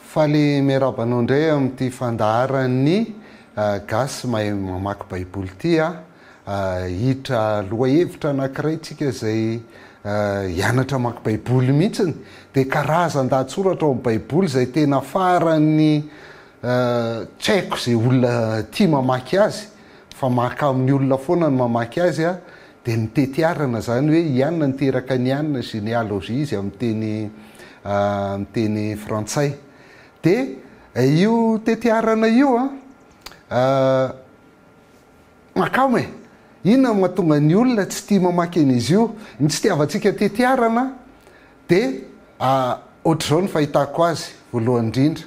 Faly miarabanao indray amin'ity fandaharany gasy mahay mamaky baiboly ity hiditra loha-hevitra anankiray tsika izay hianatra mamaky baiboly mihitsiny dia karazan-dahatsoratra ao amin'ny baiboly izay tena farany tsy haiko izay olona tia mamaky azy fa maka amin'ny olona foana ny mamaky azy dia ny tetiarana zany hoe ianona niteraka ny anina généalogie izy amin'ny teny frantsay. Dia io tetiarana io makamo inona mahatonga ny olona tsy tia mamaky an'izy io, ny tsy tiavantsika tetiarana dia ohatr'izao ny fahitako azy voalohany indrindra.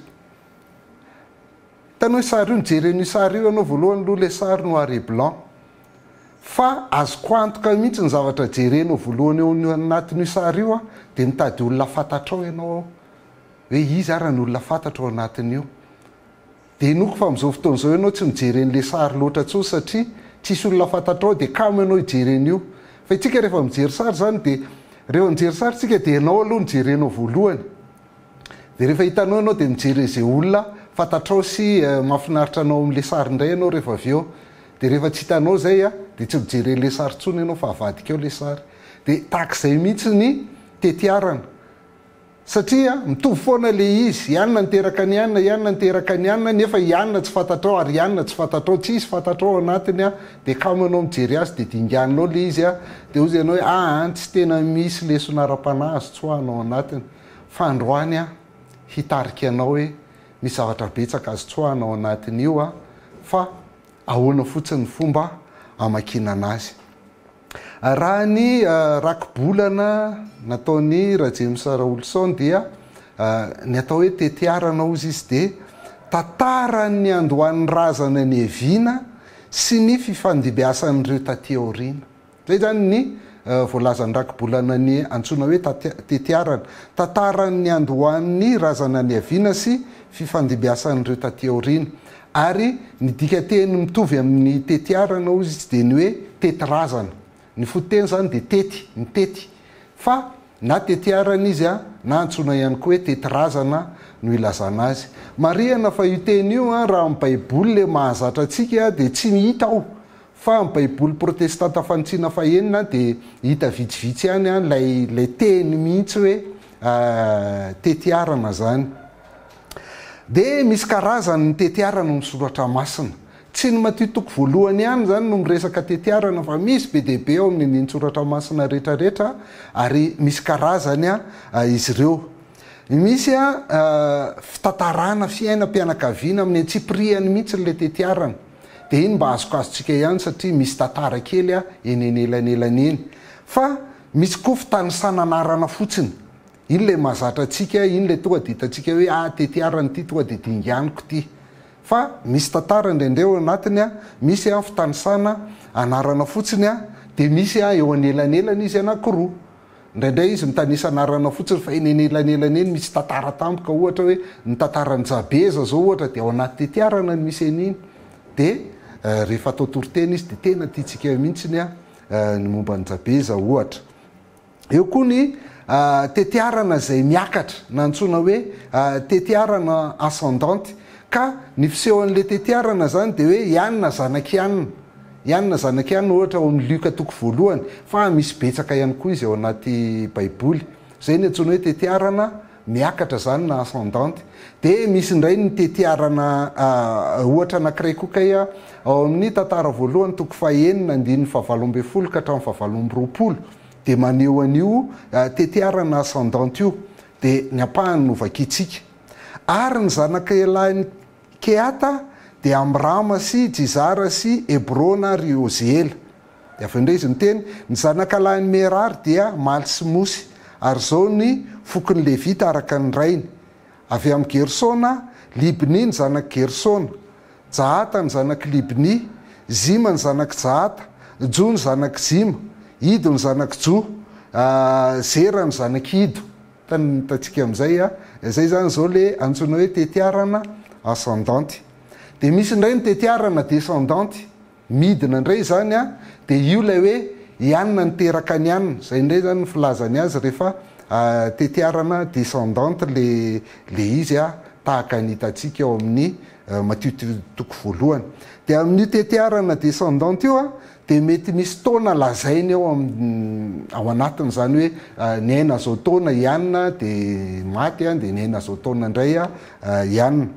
Hitanao sary io, nijeren'io sary io ianao voalohany aloha ilay sary noir et blanc, fa azoko antoka mihitsy ny zavatra jerenao voalohany eo anatin'io sary io dia mitady olona fantatrao ianao hoe izy ary ny olona fantatrao anatin'io. Dia inoko fa amin'izao fotoan'izao ianao tsy mijeren'ilay sary loatra intsony satria tsisy olona fantatrao dia kamo ianao hijeren'io. Fa itsika rehefa mijery sary zany dia rehefa mijery sary tsika dia ianao aloha nijerenao voalohany, dia rehefa hitanao ianao dia mijery izay olona fantatrao sy mahafinaritra anao amin'ilay sary indray ianao rehefa avy eo. Dia rehefa tsy hitanao izay dia tsy mijery ilay sary intsony ianao fa avadika eo ilay sary. Dia tahak'izay mihitsy ny tetiarana satria mitovy foana ilay izy, ianona niteraka ny anina, ianona niteraka ny anina, nefa ianona tsy fantatrao ary ianona tsy fantatrao, tsisy fantatrao anatiny dia kamo ianao mijery azy dia dinganao ilay izy dia ozy ianao hoe tsy tena misy lesona ara-panahy azo tsoahanao anatiny, fa androany hitarika anao hoe misy zavatra betsaka azo tsoahanao anatiny io fa ahoana fotsiny fomba hamakinana azy. Raha ny rakobolana nataony Rajems Raolson dia ny atao hoe tetiarana ozy izy dia tantaran'ny andohan'ny razana ny eviana sy ny fifandibiasan'ireo taty aoriana. Zay zany ny voalazan'ny rakobolana ny antsoina hoe tetiarana, tantaran'ny andohan'ny razana ny eviana sy fifandibiasan'ireo taty aoriana. Ary ny dikateny mitovy amin'ny tetiarana ozy izy dia ny hoe tetirazana. Ny fototeny zany dia tety, ny tety, fa na tetiarana izy na antsoina ihany koa hoe tetirazana no ilazana azy. Marihana fa io teny io raha amin'ny baiboly le mahazatra antsika dia tsy hita ao, fa amin'ny baiboly protestanta fanitsina fahenina dia hita vitsivitsy ihany lay teny mihitsy hoe tetiarana zany. Dia misy karazany ny tetiarana misoratra masina, tsy ny matitoko voalohany ihany zany no miresaka tetiarana fa misy be dia be ao amin'ny soratra masina rehetrarehetra ary misy karazany izy ireo. Misy fitantarana fiainam-pianakaviana amin'ny antsipriany mihitsy ilay tetiarana dia iny mba azokazotsika ihany satria misy tantara kely eny enelanelany eny, fa misy koa fitanisana anarana fotsiny. Iny lay mahazatra antsika, iny lay tonga dia hitantsika hoe tetiarana ity tonga dia dinganiko ity. Fa misy tantara indraindray ao anatiny misy fitanisana anarana fotsiny dia misy eo anelanelany izy anankiroa. Indraindray izy mitanisa anarana fotsiny fa eny anelanelany eny misy tantara tampoka, ohatra hoe ny tantaran'ny Jabeza zao ohatra dia ao anaty tetiarana ny misy an'iny. Dia rehefa atao toriteny izy dia tena tiantsika mihitsiny ny momba ny Jabeza ohatra. Eo koa ny tetiarana izay miakatra na antsoina hoe tetiarana ascendante, ka ny fisehoan'ilay tetiarana zany dia hoe ianona zanakianina, ianona zanakianina ohatra ao amin'ny Luka toko voalohany, fa misy betsaka ihany koa izy ao anaty baiboly. Zay ny antsoina hoe tetiarana miakatra zany na ascendante. Dia misy indray ny tetiarana ohatra anankiray koa ao amin'ny tantara voalohany toko fahenina andininy fahavalo ambin'ny folo ka hatramin'ny fahavalo amby roapolo dia maneho an'io tetiarana ascendante io dia ny ampahany no vakiantsika. Ary ny zanak'elahy Keata dia Amrama sy Jizara sy Hebrona ary Oziela. Dia avy indray izy miteny ny zanak'alahin'ny Merary dia Maly sy Mosy, ary zao ny fokon'ny Levita araka ny rainy. Avy amin'ny Gersona, Libni ny zanak' Gersona, Jahata ny zanak' Libni, Zima ny zanak' Jahata, Jo ny zanak' Zima, Ido ny zanak' Jo, Zera ny zanak' Ido. Tantsika amin'izay zay zany zao le antsoina hoe tetiarana ascendante. Dia misy indray ny tetiarana descendante, midina indray zany dia io lay hoe ianona niteraka ny anina. Zay indray zany ny filazany azy rehefa tetiarana descendante le izy tahaka nhitantsika eo amin'ny matiotoko voalohany. Dia amin'ny tetiarana descendante io a dia mety misy taona lazainy eo ao anatiny, zany hoe ny aina zao taona ianina dia maty a, dia ny aina zao taona indray a ianina.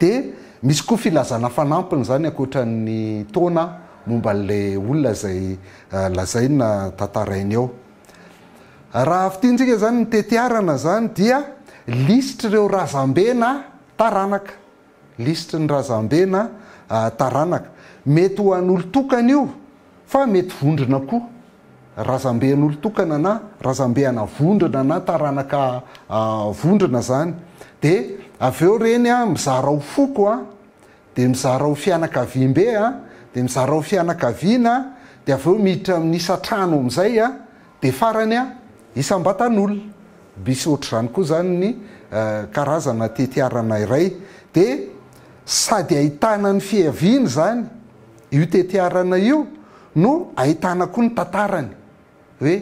Dia misy koa filazana fanampiny zany akoatran'ny taona momba n'lay olona zay lazaina tantarainy eo. Raha afitintsika zany ny tetiarana zany dia lisitra ireo razambena taranaka, lisitra ny razambena taranaka. Mety ho an'olotokana io fa mety vondrona koa, razamben'olotokana na razambehana vondrona na taranaka vondrona zany. Dia avy eo reny a mizara ho foko a, dia mizara ho fianakaviam-be a, dia mizara ho fianakaviana, dia avy eo miditra amin'ny isa-trano amin'izay a, dia farany a isam-batan'olona. Misy ohatr'izany koa zany ny karazana tetiarana iray. Dia sady ahitana ny fiaviany zany io tetiarana io, no ahitana koa ny tantarany, hoe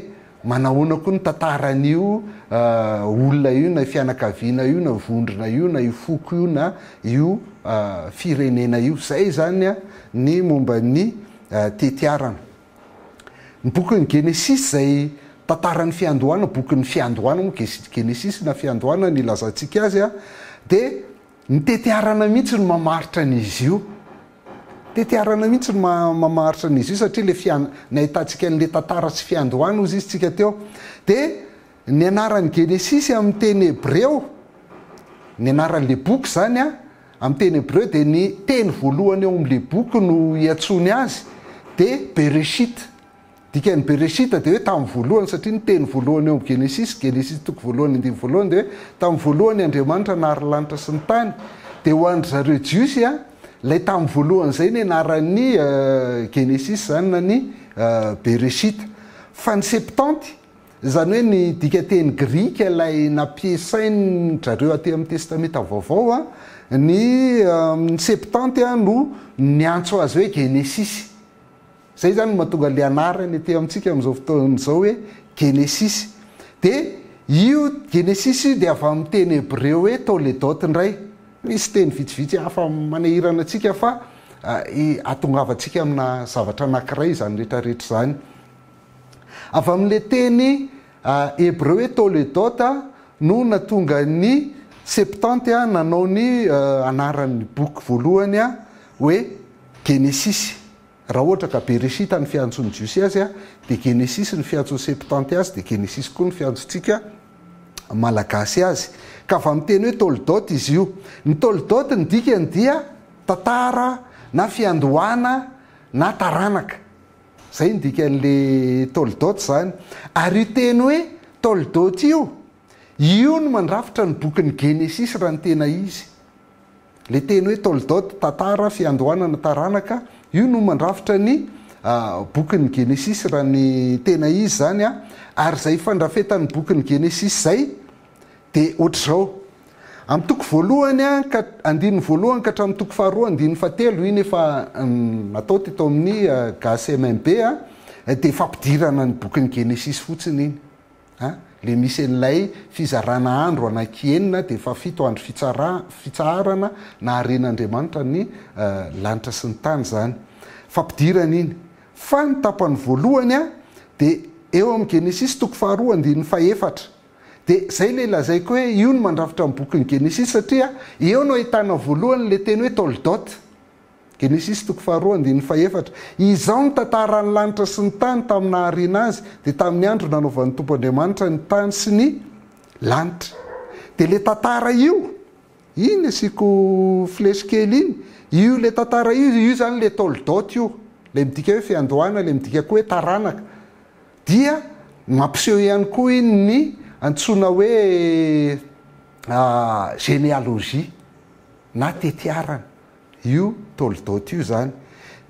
manahoana koa ny tantaran'io olona io, na fianakaviana io, na vondrona io, na io foko io, na io firenena io. Zay zany a ny momba ny tetiarana. Ny bokin'ny Genesis zay tantaran'ny fiandohana, bokin'ny fiandohana moa, Genesis na fiandohana ny lazantsika azy a, dia ny tetiarana mihitsy no mamaritra an'izy io. Tetiarana mihitsy no mamaritra an'izy io, satria le nahitantsika n'le tantara sy fiandohana ozy izy tsika teo. Dia ny anaran'ny Genesis amin'ny teny hebreo, ny anaran'le boky zany a amin'ny teny hebreo, dia ny teny voalohany eo amin'le boky no iatsony azy dia Bereshit. Dikan'ny Bereshit dia hoe tamin'ny voalohany, satria ny teny voalohany eo amin'ny Genesis, Genesis toko voalohany andimy voalohany, dia hoe tamin'ny voalohany Andriamanitra nahary lanitra sy ny tany. Dia ho an'ny zareo jiosy a, lay tamin'ny voalohany zay ny anaran'ny Genesis zany na ny Bereshit. Fa ny septanty, zany hoe ny dikateny grika ilay nampiasainy zareo aty amin'ny testamenta vaovao a, ny septanty a no niantso azy hoe Genesis. Zay zany mahatonga le anarany aty amintsika amin'izao fotoan'izao hoe Genesis. Dia io Genesis io dia avy amin'ny teny hebreo hoe Toledot indray. Misy teny vitsivitsy hafa manahirana antsika fa atongavantsika amina zavatra anankiray zany rehetrarehetra zany. Avy amin'le teny hebreo hoe Toledot no natonga ny septanty a nanao ny anaran'ny boky voalohany a hoe Genesis. Raha ohatra ka Bereshit ny fiantson'ny jiosy azy a, dia Genesis ny fiantson'ny septanty azy, dia Genesis koa ny fiantsontsika malagasy azy. Ka avy amin'ny teny hoe Toledot izy io. Ny Toledot ny dikany dia tantara na fiandohana na taranaka. Zay ny dikan'le Toledot zany. Ary io teny hoe Toledot io no mandrafitra ny bokin'ny Genesis raha ny tena izy. Le teny hoe Toledot, tantara, fiandohana na taranaka, io no mandrafitra ny bokin'ny Genesis raha ny tena izy zany a. Ary zay fandrafetan'ny bokin'ny Genesis zay dia ohatr'izao. Amin'ny toko voalohany a, andininy voalohany ka hatramin'ny toko faharoa andininy fahatelo, iny efa natao teto amin'ny GACMMB a, dia fampidirana ny bokin'ny Genesis fotsiny iny. Le misy an'ilay fizarana andro anankienina dia efa 7 andro fitsaharana na haren'Andriamanitra ny lanitra sy ny tany zany. Fampidirana iny. Fa ny tapany voalohany a dia eo amin'ny Genesis toko faharoa andininy fahaefatra. Dia zay le lazaiko hoe io no mandrafitra amin'ny bokin'ny Genesis, satria eo no ahitana voalohany le teny hoe Toledot. Genesis toko faharoa andininy fahaefatra. Izao ny tantaran'ny lanitra sy ny tany tamin'ny naharina azy, dia tamin'ny andro nanaovan'ny Tompo Andriamanitra ny tany sy ny lanitra. Dia le tantara io, iny asiko flèche kely iny, io le tantara io zany le Toledot io, le midika hoe fiandohana, le midika koa hoe taranaka. Dia mampiseho ihany koa iny ny antsoina hoe généalogie na tetiarana. Io Toledot io zany.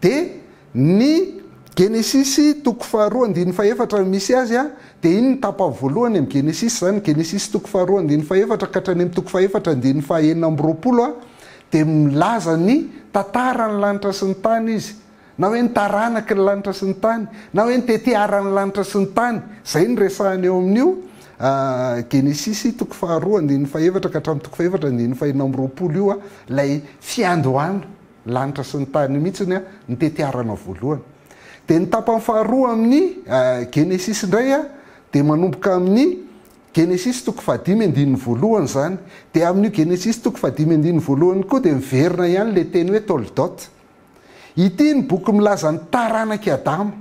Dia ny Genesis toko faharoa andininy fahaefatra misy azy a, dia iny ny tapany voalohany amin'ny Genesis zany. Genesis toko faharoa andininy fahaefatra ka hatrany amin'ny toko fahaefatra andininy fahaenina amby roapolo a, dia milaza ny tantarany lanitra sy ny tany izy. Na hoe ny taranaka ny lanitra sy ny tany, na hoe ny tetiarany lanitra sy ny tany. Zay ny resahany eo amin'io genesisy toko faharoa andin'ny faevatra ka hatramin'ny toko faevatra andin'ny fahinina amby roapolo io a lay fiandohana lanitra sy ny tany mihitsiny a ny tetiarana voalohany. Dia ny tapany faharoa amin'ny genesisy indray a dia manomboka amin'ny genesisy toko fahadimy andin'ny voalohany zany. Dia amin'io genesisy toko fahadimy andin'ny voalohany koa dia miverina ihany le teny hoe toldot. Ity ny boky milaza ny taranaky Adama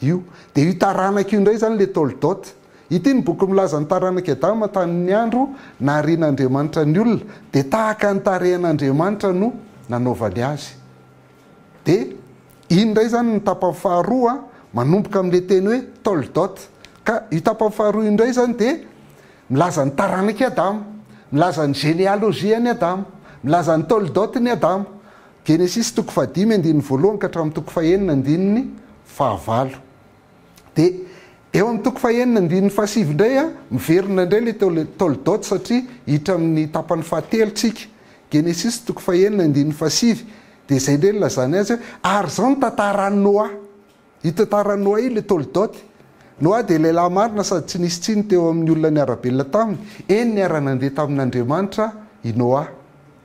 io. Dia io taranaka io indray zany le toldot. Ity ny boky milaza ny taranaky Adama tamin'ny andro naharian'Andriamanitra ny olona dia tahaka ny tarehan'Andriamanitra no nanaovany azy. Dia iny indray zany ny tapany faharoa manomboka amin'le teny hoe toldot. Ka io tapany faharoa indray zany dia milaza ny taranaky Adama, milaza ny généalogie ny Adama, milaza ny toldot ny Adama. Genesisy toko fahadimy andin'ny voalohany ka hatramin'ny toko fahenina andin'ny fahavalo. Dia eo amin'ny toko fahenina andin'ny fahasivy indray a miverina indray le toldot satria hitra amin'ny tapany fahatelo tsika. Genesisy toko fahenina andin'ny fahasivy dia izay indray lazany azy hoe ary zao ny tantaran'ny Noa. Io tantaran'ny Noa io le toldot. Noa dia lehilahy marina sady tsy nisy tsiny teo amin'ny olona niara-belona taminy. Eny niara-nandeha tamin'Andriamanitra i Noa.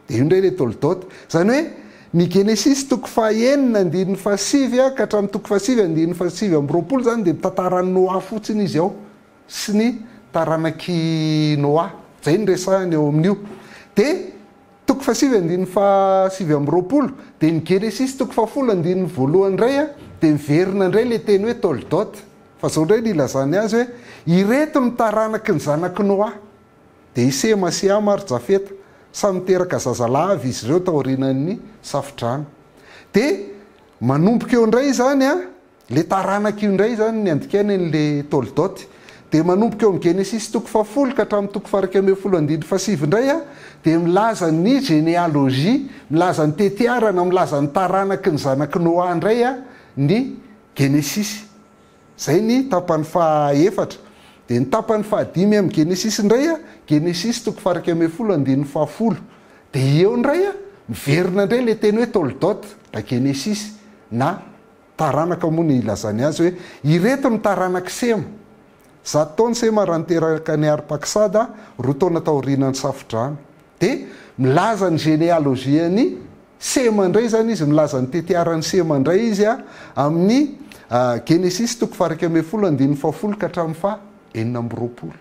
Dia io indray le toldot. Zany hoe ny genesisy toko fahenina andin'ny fahasivy ka hatramin'ny toko fahasivy andin'ny fahasivy amby roapolo zany dia tantaran'ny Noa fotsiny izy ao sy ny taranaky Noa. Zay ny resahany eo amin'io. Dia toko fahasivy andin'ny fahasivy amby roapolo dia ny genesisy toko fahafolo andin'ny voalohany indray a dia miverina indray le teny hoe toldot. Fa zao indray ny ilazany azy hoe ireto ny taranaky ny zanaky Noa. Dia Isema sy Ama ary Jafeta samy miteraka zazalavy izy ireo taorinan'ny safidrano. Dia manomboka eo indray zany a le taranaka io indray zany ny andikainan'le toldot. Dia manomboka eo amin'ny genesisy toko fahafolo ka hatramin'ny toko faharaka ambin'ny folo andin'ny fahasivy indray a dia milaza ny généalogie, milaza ny tetiarana, milaza ny taranaky ny zanaky Noa indray a ny genesisy. Zay ny tapany fahaefatra. Dia ny tapany fahadimy amin'ny genesisy indray a genesisy toko faharaka ambin'ny folo andin'ny fahafolo. Dia eo indray a miverina indray le teny hoe toldot la genesisy na taranaka moa ny ilazany azy hoe ireto ny taranaky Sema. 100 taona Sema raha niteraka ny ary-pakisada 2 taona taorinan'ny safidrano. Dia milaza ny généalogie ny Sema indray zany izy, milaza ny tetiaran'ny Sema indray izy a amin'ny genesisy toko faharaka ambin'ny folo andin'ny fahafolo ka hatramin'ny fahaenina amby roapolo.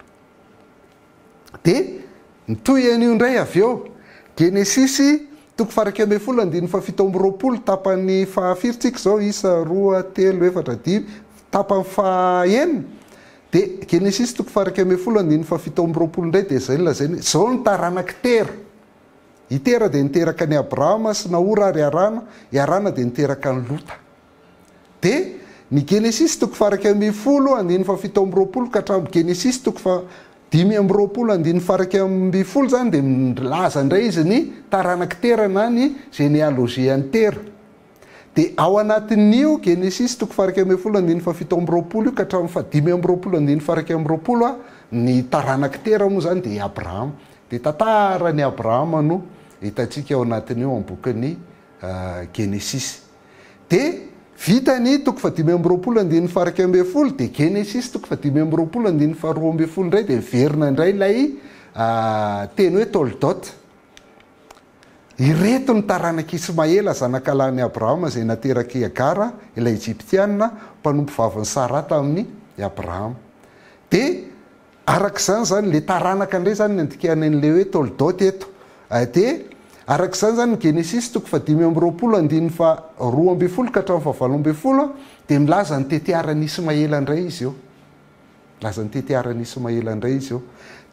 Dia nitoy an'io indray avy eo genesisy toko faharaka ambin'ny folo andin'ny fahafito amby roapolo tapany fahafiritsika zao isa 2 3 4 5 tapany fahaenina. Dia genesisy toko faharaka ambin'ny folo andin'ny fahafito amby roapolo indray dia zay lazainy zao ny taranaky Tera. I Tera dia niteraka ny Abrahama sy Nahora ary Arana, i Arana dia niteraka ny Lota. Dia ny genesisy toko faharaka ambin'ny folo andin'ny fahafito amby roapolo ka hatramin'ny genesisy toko fahadimy amby roapolo andin'ny faharaka ambin'ny folo zany dia milaza indray izy ny taranaky Tera na ny généalogie an'ny Tera. Dia ao anatin'io genesisy toko faharaka ambin'ny folo andin'ny fahafito amby roapolo io ka hatramin'ny fahadimy amby roapolo andin'ny faharaka amby roapolo a ny taranaky Tera moa zany dia Abrahama. Dia tantarany Abrahama no hitantsika ao anatin'io amin'ny bokin'ny genesisy. Dia vita ny toko fahadimy amby roapolo andin'ny faharaka ambin'ny folo dia genesisy toko fahadimy amby roapolo andin'ny faharoa ambin'ny folo indray dia miverina indray ilay teny hoe toldot. Ireto ny taranaky Ismaela zanakalany Abrahama izay nateraky Agara ilay Egyptianina mpanompo vavin'ny Sara tamin'ny Abrahama. Dia arak'izany zany le taranaka indray zany ny andikanan'le hoe toldot eto. Dia arak'izany zany ny genesisy toko fahadimy amby roapolo andin'ny faharoa ambin'ny folo ka hatramin'ny fahavalo ambin'ny folo dia milaza ny tetiaran'ny Ismaela indray izy eo. Milaza ny tetiaran'ny Ismaela indray izy eo.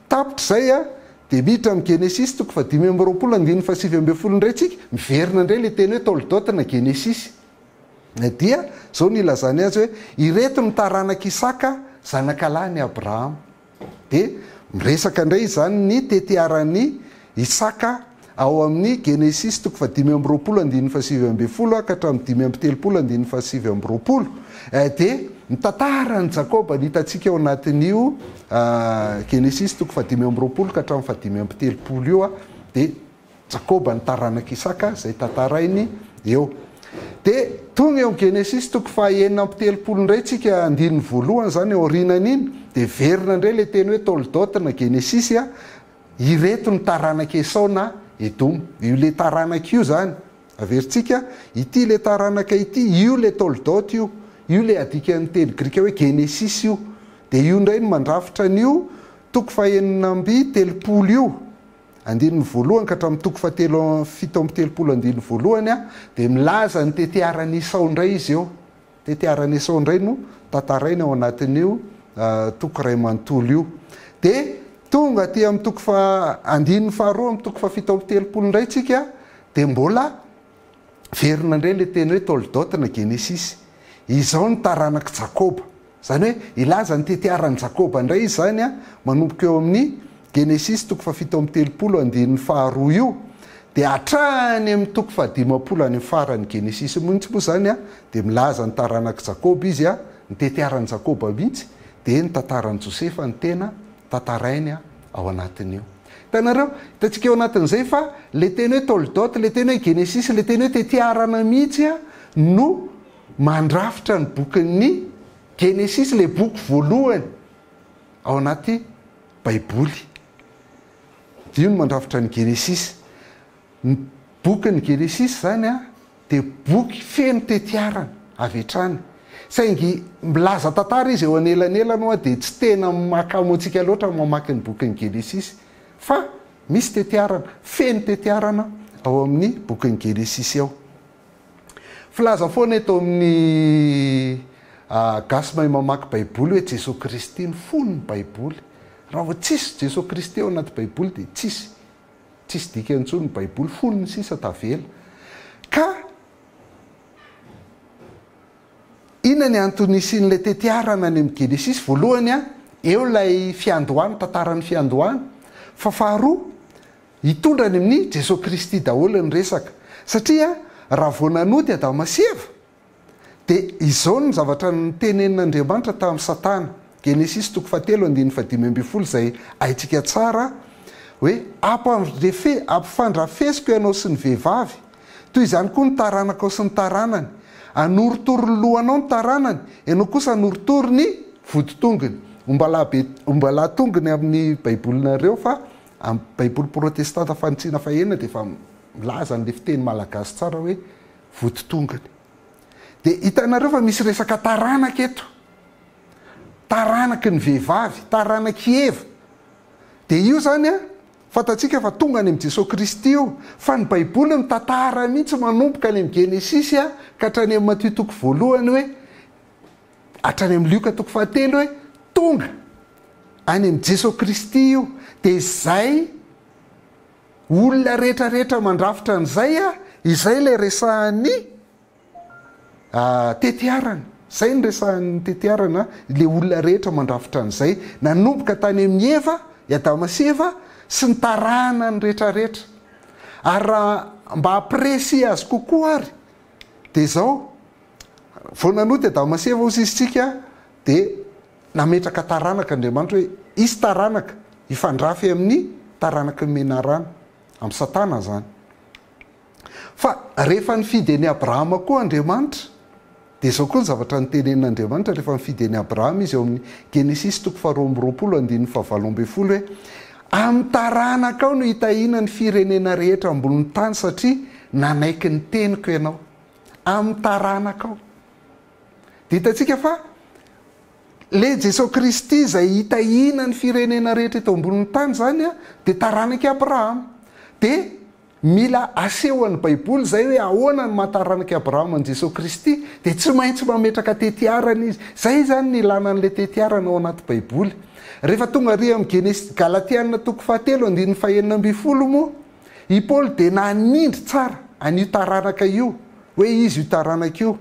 Tapitra izay a dia miditra amin'ny genesisy toko fahadimy amby roapolo andin'ny fahasivy ambin'ny folo indray tsika miverina indray le teny hoe toldot na genesisy. Dia zao ny ilazany azy hoe ireto ny taranaky Isaka zanakalany Abrahama. Dia miresaka indray zany ny tetiaran'ny Isaka ao amin'ny genesisy toko fahadimy amby roapolo andin'ny fahasivy ambin'ny folo ka hatramin'ny dimy amby telopolo andin'ny fahasivy amby roapolo. Dia ny tantarany Jakoba ny hitantsika ao anatin'io genesisy toko fahadimy amby roapolo ka hatramin'ny fahadimy amby telopolo io a dia Jakoba ny taranaky Isaka zay tantarainy eo. Dia tonga eo Genesis toko fahaenina amby telopolo indray tsika andininy voalohany zany orinan'iny de verina indray le teny hoe Toldot na Genesis ireto ny taranaka Esau na Edom. Io le taranaka io zany averintsika ity le taranaka ity io le Toldot io le adikan'ny teny grika hoe Genesis io de io indray ny mandrafitra an'io toko fahaenina amby telopolo io andininy voalohany ka hatramin'ny toko fito amby telopolo andininy voalohany de milaza ny tetearan'ny Esau indray izy eo. Tetearan'ny Esau indray no tantaraina ao anatin'io toko iray manontolo io. De tonga aty amin'ny toko andininy faharoa amin'ny toko fafito amby telopolo indray tsika de mbola verina indray le teny hoe Toldot na Genesis. Izao ny taranaka Jakoba. Zany hoe ilaza ny tetearan'ny Jakoba indray izy zany manomboka eo amin'ny Genesis toko fafito amby telopolo andininy faharoa io de hatrany amin'ny toko fahadimapolo any farany Genesis mihitsy moa zany de milaza ny taranaka Jakoba izy ny tetearan'ny Jakoba mihitsy de ny tantaran'i Josefa ny tena tantarainy ao anatin'io. Hitanareo hitantsika eo anatin'izay fa le teny hoe Toldot, le teny hoe Genesis, le teny hoe tetearana mihitsy no mandrafitra ny bokin'ny Genesis, le boky voalohany ao anaty Baiboly. Io no mandrafitra ny Genesis. Ny bokin'ny Genesis zany de boky feno tetiarana avy hatrany. Saingy milaza tantara izy eo anelanelany de tsy tena makamoantsika loatra mamaky ny bokin'ny Genesis fa misy tetiarana, feno tetiarana ao amin'ny bokin'ny Genesis eo. Filaza foana eto amin'ny gasy mahay mamaky Baiboly hoe Jesosy Kristy ny fonony Baiboly. Raha vao tsisy Jesosy Kristy ao anaty Baiboly de tsisy dika intsony ny Baiboly, fonony sisa tavela. Ka inona ny antony isian'le tetiarana any amin'ny Genesis? Voalohany eo lay fiandohany, tantaran'ny fiandohany. Fa faharoa hitondra any amin'ny Jesosy Kristy daholo ny resaka. Satria raha vao nanody Adama sy Eva de izao ny zavatra nytenenin'Andriamanitra tamin'ny Satana. Genesis toko fahatelo andininy fadimy ambin'ny folo zay haitsika tsara hoe ampifandrafesiko ianao sy ny vehivavy toy izany koa ny taranaka ao sy ny taranany, anorotoro ny lohanao ny taranany, ianao kosa anorotoro ny voditongony. Ombala tongony amin'ny baibolinareo fa amin'ny baiboly protestanta fanitsiana fahenina de fa milaza n'le fiteny malagasy tsara hoe voditongony. De hitanareo fa misy resaka taranaka eto, taranaky ny vehivavy, taranaky Eva. De io zany fantatsika fa tonga any amin'ny Jesosy Kristy io, fa ny baiboly mitantara mihitsy manomboka any amin'ny Genesis ka hatrany amin'ny Matthieu toko voalohany hoe hatrany amin'ny Luka toko fahatelo hoe tonga any amin'ny Jesosy Kristy io. De zay olona rehetrarehetra mandrafitra an'izay izay le resahan'ny tetiarana. Zay ny resahan'ny tetiarana, le olona rehetra mandrafitra an'izay nanomboka tany amin'ny Eva, Adama sy Eva sy ny taranany rehetrarehetra. Ary raha mba hampiresi azy kokoa ary de zao vao nanody Adama sy Eva ozy izytsika de nametraka taranaka Andriamanitra hoe isy taranaka ifandrafy amin'ny taranaka ny menarana amin'ny Satana zany. Fa rehefa nifidy any Abrahama koa Andriamanitra de zao koa ny zavatra nytenenin'Andriamanitra rehefa nifidy any Abrahama izy eo amin'ny Genesis toko faharoa amby roapolo andininy fahavalo ambin'ny folo hoe amin'ny taranaka ao no hitahina ny firenena rehetra amboniny tany satria nanaiky ny teniko ianao. Amin'ny taranaka ao. De hitantsika fa le Jesosy Kristy zay hitahina ny firenena rehetra eto amboniny tany zany de taranaky Abrahama. De mila asehoan'ny baiboly zay hoe ahoana ny mahataranaky Abrahama ny Jesosy Kristy de tsy maintsy mametraka tetiarana izy. Zay zany ny ilanan'le tetiarana ao anaty baiboly. Rehefa tonga ary amin'ny Genesis Galatiana toko fahatelo andininy fahaenina ambin'ny folo moa, i Paoly de nanindry tsara an'io taranaka io hoe izy io taranaka io.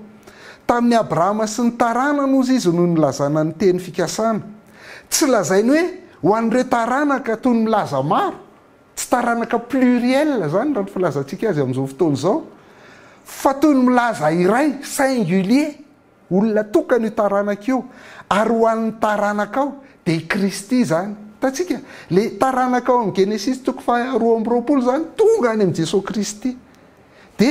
Tamin'ny Abrahama sy ny tarana nozy izy no nilazana ny teny fikasana. Tsy lazainy hoe ho an'ireo taranaka toy ny milaza maro, tsy taranaka pluriel zany raha ny filazantsika azy amin'izao fotoana izao, fa toy ny milaza iray singulier, olona tokana io taranaka io. Ary ho an'ny taranaka ao de Kristy zany. Tatsika le taranaka ao amin'ny Genesis toko faharoa amby roapolo zany tonga any amin'ny Jesosy Kristy. De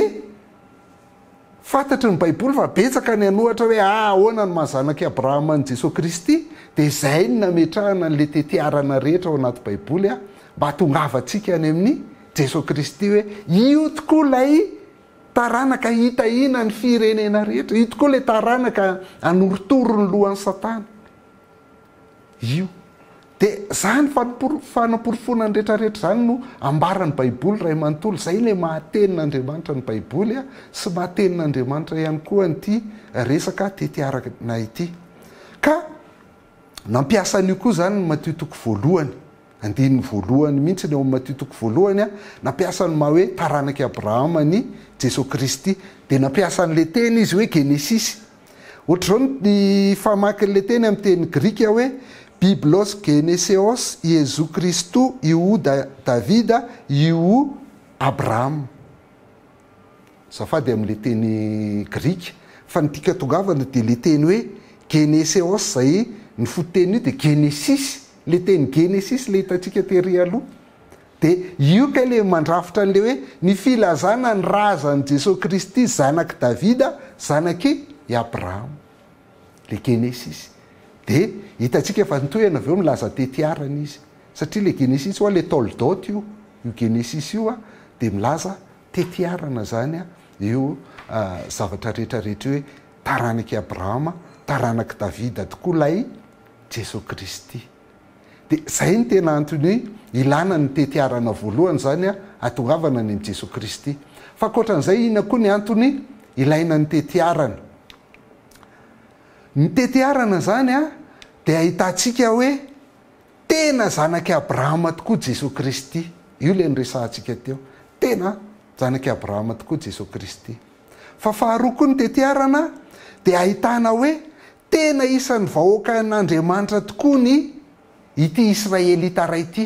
fantatry ny baiboly fa betsaka ny anohatra hoe ahoana ny mahazanaky Abrahama ny Jesosy Kristy dia izay ny nametrahana n'le tetiarana rehetra ao anaty baiboly mba tongavantsika any amin'ny Jesosy Kristy hoe io tokoa lay taranaka hitahina ny firenena rehetra, io tokoa lay taranaka anoritoro ny lohan'ny Satana. Io dia zany fanaporofonany rehetrarehetra zany no ambarany baiboly ray manontolo. Zay le mahatenin'Andriamanitra ny baiboly sy mahatenin'Andriamanitra ihany koa nyity resaka tetiarana ity. Ka nampiasa an'io koa zany ny Matthieu toko voalohany, andininy voalohany mihitsy ny ao amin'ny Matthieu toko voalohany nampiasa ny maha hoe taranaky Abrahama ny Jesosy Kristy, dia nampiasa an'le teny izy hoe Genesis. Ohatr'izao ny famaky an'le teny amin'ny teny Grika hoe Biblos Geneseos Jesu Christu iu Davida iu Abraham. Zafady amin'le teny Grika, fa ny tika tongavana dia le teny hoe Geneseos zay ny foteny io dia Genesis, le teny Genesis le hitantsika tery aloha. Dia io ka le mandrafitra an'le hoe ny filazana ny razan'i Jesosy Kristy zanaky Davida zanaky Abraham, le Genesis. Dia hitantsika fa nitohana avy eo milaza tetiarana izy, satria le Genesis hoa le Toldot io Genesis io dia milaza tetiarana zany io zavatra rehetrarehetra hoe taranaky Abrahama, taranaky Davida tokoa lay Jesosy Kristy. Dia zay ny tena antony ilana ny tetiarana voalohany zany atongavana ny Jesosy Kristy. Fa ankoatran'izay ina koa ny antony ilaina ny tetiarana. Ny tetiarana zany dia ahitantsika hoe tena zanaky Abrahama tokoa Jesosy Kristy. Io le nyresahantsika teo, tena zanaky Abrahama tokoa Jesosy Kristy. Fa faharoa koa ny tetiarana dia ahitana hoe tena isan'ny vahoaka an'Andriamanitra tokoa ny ity Israelita ray ity,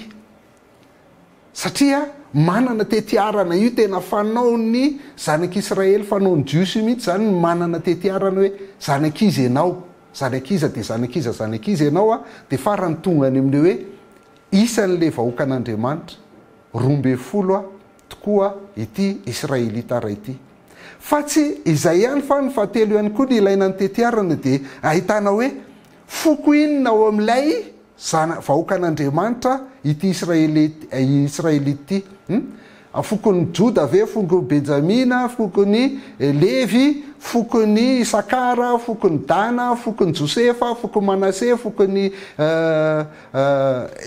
satria manana tetiarana io tena fanaony zanak'Israely, fanaony Jiosy mihitsy zany manana tetiarana hoe zanak'izy ianao, zanak'iza dia zanak'iza, zanak'iza ianao dia farany tonga any amin'le hoe isan'le vahoaka an'Andriamanitra 12 tokoa ity Israelita ray ity. Fa tsy izay ihany fa ny fahatelo ihany koa ny ilaina ny tetiarana dia ahitana hoe foko inona ao amin'ilay vahoaka an'Andriamanitra ity Israelita ity. Fokony Joda ve, fokony Benjamina, fokony Levi, fokony Isakara, fokony Dana, fokony Josefa, fokony Manase, fokony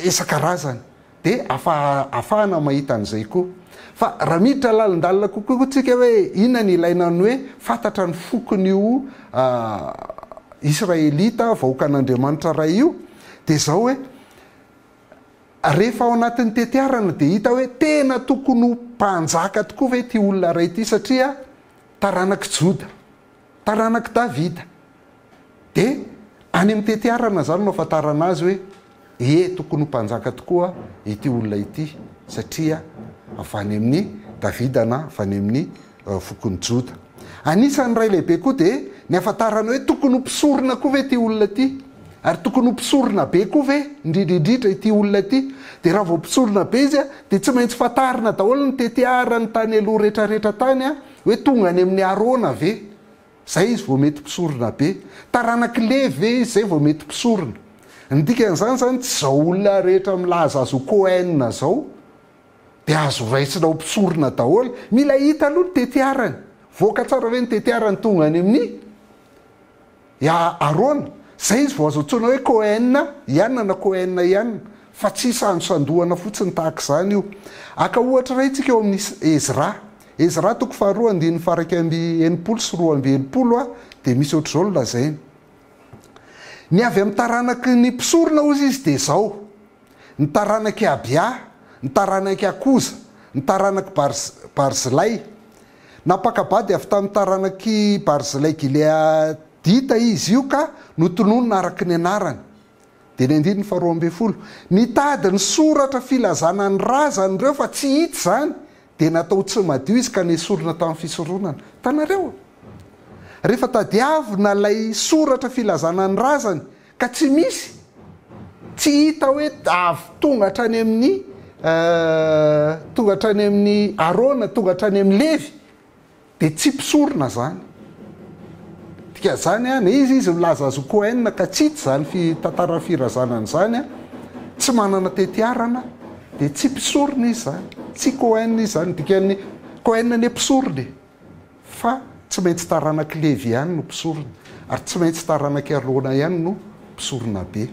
isan-karazany. Dia afahana mahita an'izay koa. Fa raha miditra lalindalina kokoa tsika hoe inona ny ilaina ny hoe fantatra ny fokon'io Israelita vahoaka an'Andriamanitra ray io, dia zao hoe rehefa ao anatin'ny tetiarana dia hita hoe tena tokony ho mpanjaka tokoa ve ty olona ray ity, satria taranaky Joda, taranaky Davida. Dia any amin'ny tetiarana zany no ahafantarana azy hoe tokony ho mpanjaka tokoa ity olona ity, satria avy any amin'ny Davida na avy any amin'ny fokony Joda. Anisan'ny ray lehibe koa dia ny ahafantarana hoe tokony ho mpisorona koa ve ty olona ity, ary tokony ho mpisorona be koa ve indrindrindrindra ity olona ity. Dia raha vao mpisorona be izy dia tsy maintsy fantarina daholo ny tetiarany tany aloha rehetrarehetra tany hoe tonga any amin'ny Arona ve, zay izy vao mety mpisorona be. Taranaky Levi ve izy zay vao mety mpisorona. Ny dikan'izany zany tsy zao olona rehetra milaza azo Cohen zao dia azo raisina ho mpisorona daholo. Mila hita aloha ny tetiarany, voaka tsara ve ny tetiarany tonga any amin'ny Arona. Zay izy vao azo antsoina hoe Cohen ihany na Cohen ihany, fa tsy sandosandohana fotsiny tahaka izany io. Aka ohatra ray tsika eo amin'ny Ezra toko faharoa andininy faraky amby 80 sy 280 dia misy ohatr'izao no lazainy. Ny avy amin'ny taranaky ny mpisorona ozy izy dia zao: ny taranaky Abia, ny taranaky Akoza, ny taranaky Barzilay. Napakabady avy tamin'ny taranaky Barzilay Gileadita izy io ka notononona araka ny anarany. Dia ny andininy faharoa amby folo, nitady ny soratra filazana ny razan'ireo fa tsy hita zany, dia natao tsy madio izy ka nesorona tamin'ny fisoronana. Tanareo rehefa tadiavina lay soratra filazana ny razany ka tsy misy, tsy hita hoe tongatra any amin'ny Arona, tongatra any amin'ny Levi, dia tsy mpisorona zany. tika zany a izy milaza azo Cohen ka tsy zany tantara firazanana zany a tsy manana tetiarana de tsy mpisorona izy zany tsy Cohen izy zany dikany Cohen ny mpisorona fa tsy maintsy taranaka Levi ihany no mpisorona ary tsy maintsy taranaka Arona ihany no mpisorona be.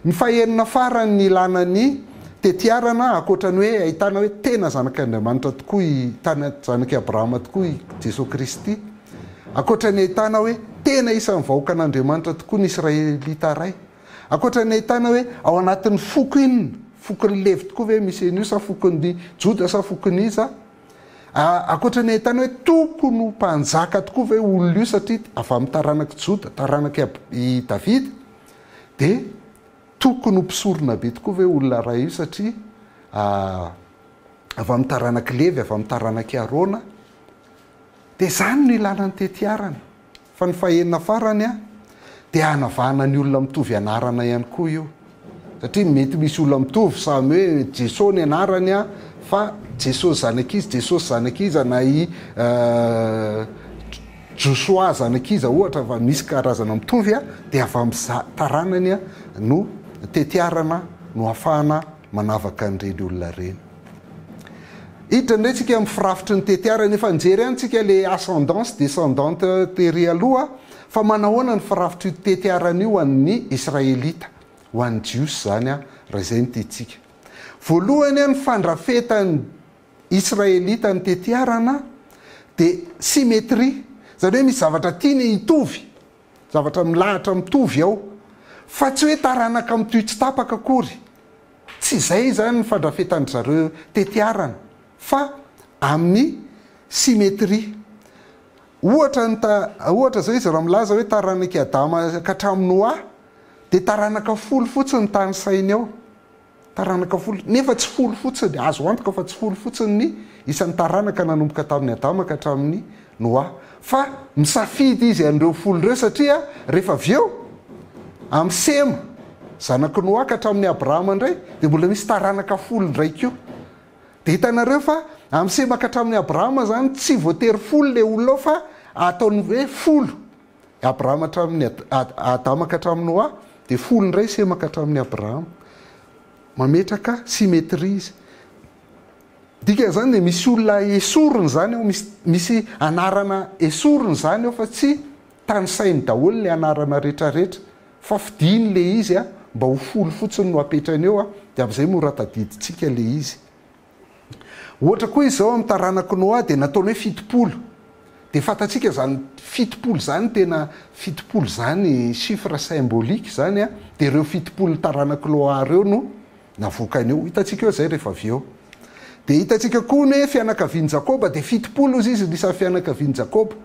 Ny fahenina farany ny ilana ny tetiarana akoatra ny hoe ahitana hoe tena zanak'Andriamanitra tokoa tana zanak'i Abrahama tokoa i Jesosy Kristy, akoatra ny ahitana hoe tena isan'ny vahoaka an'Andriamanitra tokoa ny Israelita ray, akoatra ny ahitana hoe ao anatin'ny foko inona fokon'ny Levi tokoa ve misy an'io sa fokon'ny Joda sa fokon'ny iza, akoatra ny ahitana hoe tokony ho mpanjaka tokoa ve olona io satria avy amin'ny taranaka Joda taranaka i Davida de tokony ho mpisorona be tokoa ve olona ray io satria avy amin'ny taranaka Levi avy amin'ny taranaka Arona. De zany no ilanany tetiarana fa ny fahenina farany a de hanavahana ny olona mitovy anarana ihany koa io satria mety misy olona mitovy samy hoe Jesosy ny anarany a fa Jesosy zanak'izy Jesosy zanak'iza na i Joshua zanak'iza ohatra fa misy karazana mitovy a de avy amin'ny taranany a no tetiarana no afahana manavaka an'ireny olona reny. Hiditra indray tsika amin'ny firafitry ny tetiarana efa nijery ihany tsika le ascendance descendante tery aloha fa manahoana ny firafitry tetiarana io amin'ny Israelita ho an'ny Jiosy zany a raha izay ny titsika. Voalohany ny fandrafetan'ny Israelita ny tetiarana de symétrie, zany hoe misy zavatra tiany hitovy, zavatra milahatra mitovy ao fa tsy hoe taranaka mitohy tsy tapaka akory, tsy izay zany ny fandrafetan'ny zareo tetiarana fa amin'ny symétrie. Ohatra zao izy raha milaza hoe taranaka Adama ka hatramin'ny Noa de taranaka folo fotsiny ny tany sainy ao, taranaka folo nefa tsy folo fotsiny, azo antoka fa tsy folo fotsiny ny isan'ny taranaka nanomboka tamin'ny Adama ka hatramin'ny Noa, fa misafidy izy an'ireo folo ireo satria rehefa avy eo amin'ny Sema zanaky Noa ka hatramin'ny Abrahama indray de mbola misy taranaka folo ndraiky io. De hitanareo fa amin'ny Sema ka hatramin'ny Abrahama zany tsy voatery folo le olona ao fa ataony hoe folo Abrahama hatramin'ny Adama ka hatramin'ny Noa de folo indray Sema ka hatramin'ny Abrahama, mametraka symétrie izy. Dika zany de misy olona esorony zany ao, misy anarana esorony zany ao fa tsy tany sainy daholo le anarana rehetrarehetra fa fidiny le izy a mba ho folo fotsiny no apetrany eo a de amin'izay mora tadiditsika le izy. Ohatra koa izy zao amin'ny taranaka Noa de nataony hoe fitopolo, de fantatsika zany fitopolo zany tena fitopolo zany chiffre symbolique zany a, de ireo fitopolo taranaka Noa reo no navoakany eo, hitatsika eo zay rehefa avy eo. De hitatsika koa ny fianakavian'i Jakoba de fitopolo izy nisy fianakavian'i Jakoba,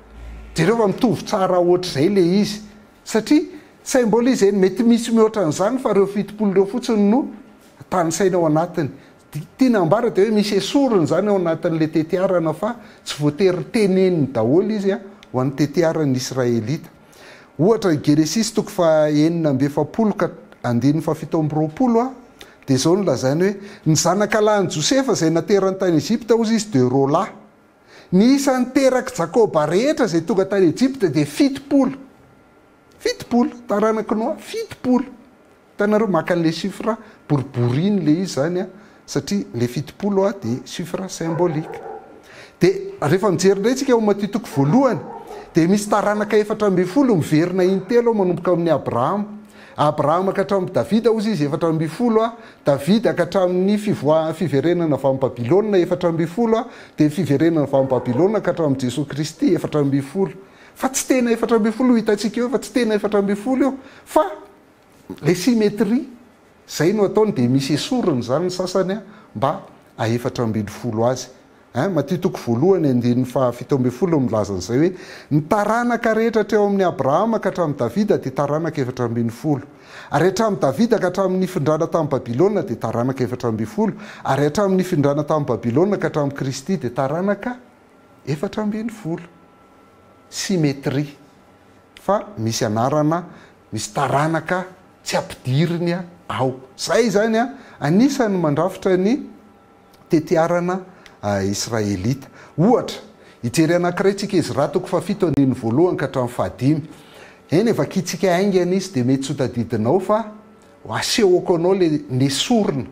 jereo fa mitovy tsara ohatr'izay le izy satria symbolize mety misy mihoatra an'izany fa reo fitopolo reo fotsiny no tanysaina ao anatiny. Tiana ambara de hoe misy esorony zany ao anatin'le tetiarana fa tsy voatery teneniny daholo izy a ho an'ny tetiaran'ny Israelita. Ohatra Genesis 9:7 ka 17 a de zao no lazany hoe ny zanakalahin'i Josefa zay naterany tany Egypta ozy izy de rola, ny isan'ny teraka Jakoba rehetra zay tonga tany Egypta de fitopolo taranaka Noa fitopolo. Hitanareo maka an'le chiffre boriboriny le izy zany a satria le fitopolo a de chiffre symbolique. De rehefa mijery indray tsika ao Matitoko voalohany de misy taranaka 400 miverina intelo manomboka amin'ny Abrahama ka hatramin'ny Davida ozy izy 400 a, Davida ka hatramin'ny fiverenana avy amin'ny Babilôna 400 a, de fiverenana avy amin'ny Babilôna ka hatramin'ny Jesosy Kristy 400. Fa tsy tena 400 hitatsika eo fa tsy tena 400 eo fa le symétrie zay no ataony de misy esorony zany ny sasany a mba a 400 azy. Matitoko voalohany 17 milaza an'izay hoe ny taranaka rehetra teo amin'ny Abrahama ka hatramin'ny Davida de taranaka 400, ary hatramin'ny Davida ka hatramin'ny findrana tamin'ny Babilôna de taranaka 400, ary hatramin'ny findrana tamin'ny Babilôna ka hatramin'ny Kristy de taranaka 400. Symétrie fa misy anarana, misy taranaka tsy ampidiriny ao. Zay zany a anisany mandrafitra ny tetiarana Israelita. Ohatra hijery anankiray tsika Ezra 7:1 ka hatramin'ny 15. eny efa kitsika aingana izy de mety sotadidinao fa asehoako anao le sorona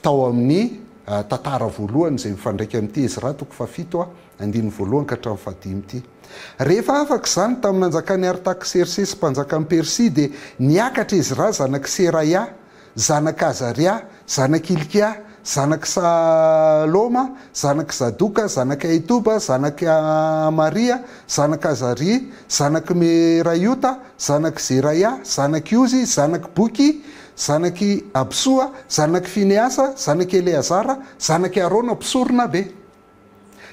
tao amin'ny tantara voalohany zay mifandraika amin'ity izy raha toko fafito andiny voalohany ka hatramin'ny fahadimy ity. Rehefa afaka izany tamin'ny nanjakany Artaxerxes mpanjakan'ny Persia de niakatra izy raha zanak' Seraya, zanak' Azaria, zanak' Ilkia, zanak' Saloma, zanak' Zadoka, zanak' Aitoba, zanak' Amaria, zanak' Azari, zanak' Meraiota, zanak' Zeraya, zanak' Iozy, zanak' Boki, zanak' Absoa, zanak' Fineasa, zanak' Eleazara, zanak' Arona mpisorona be.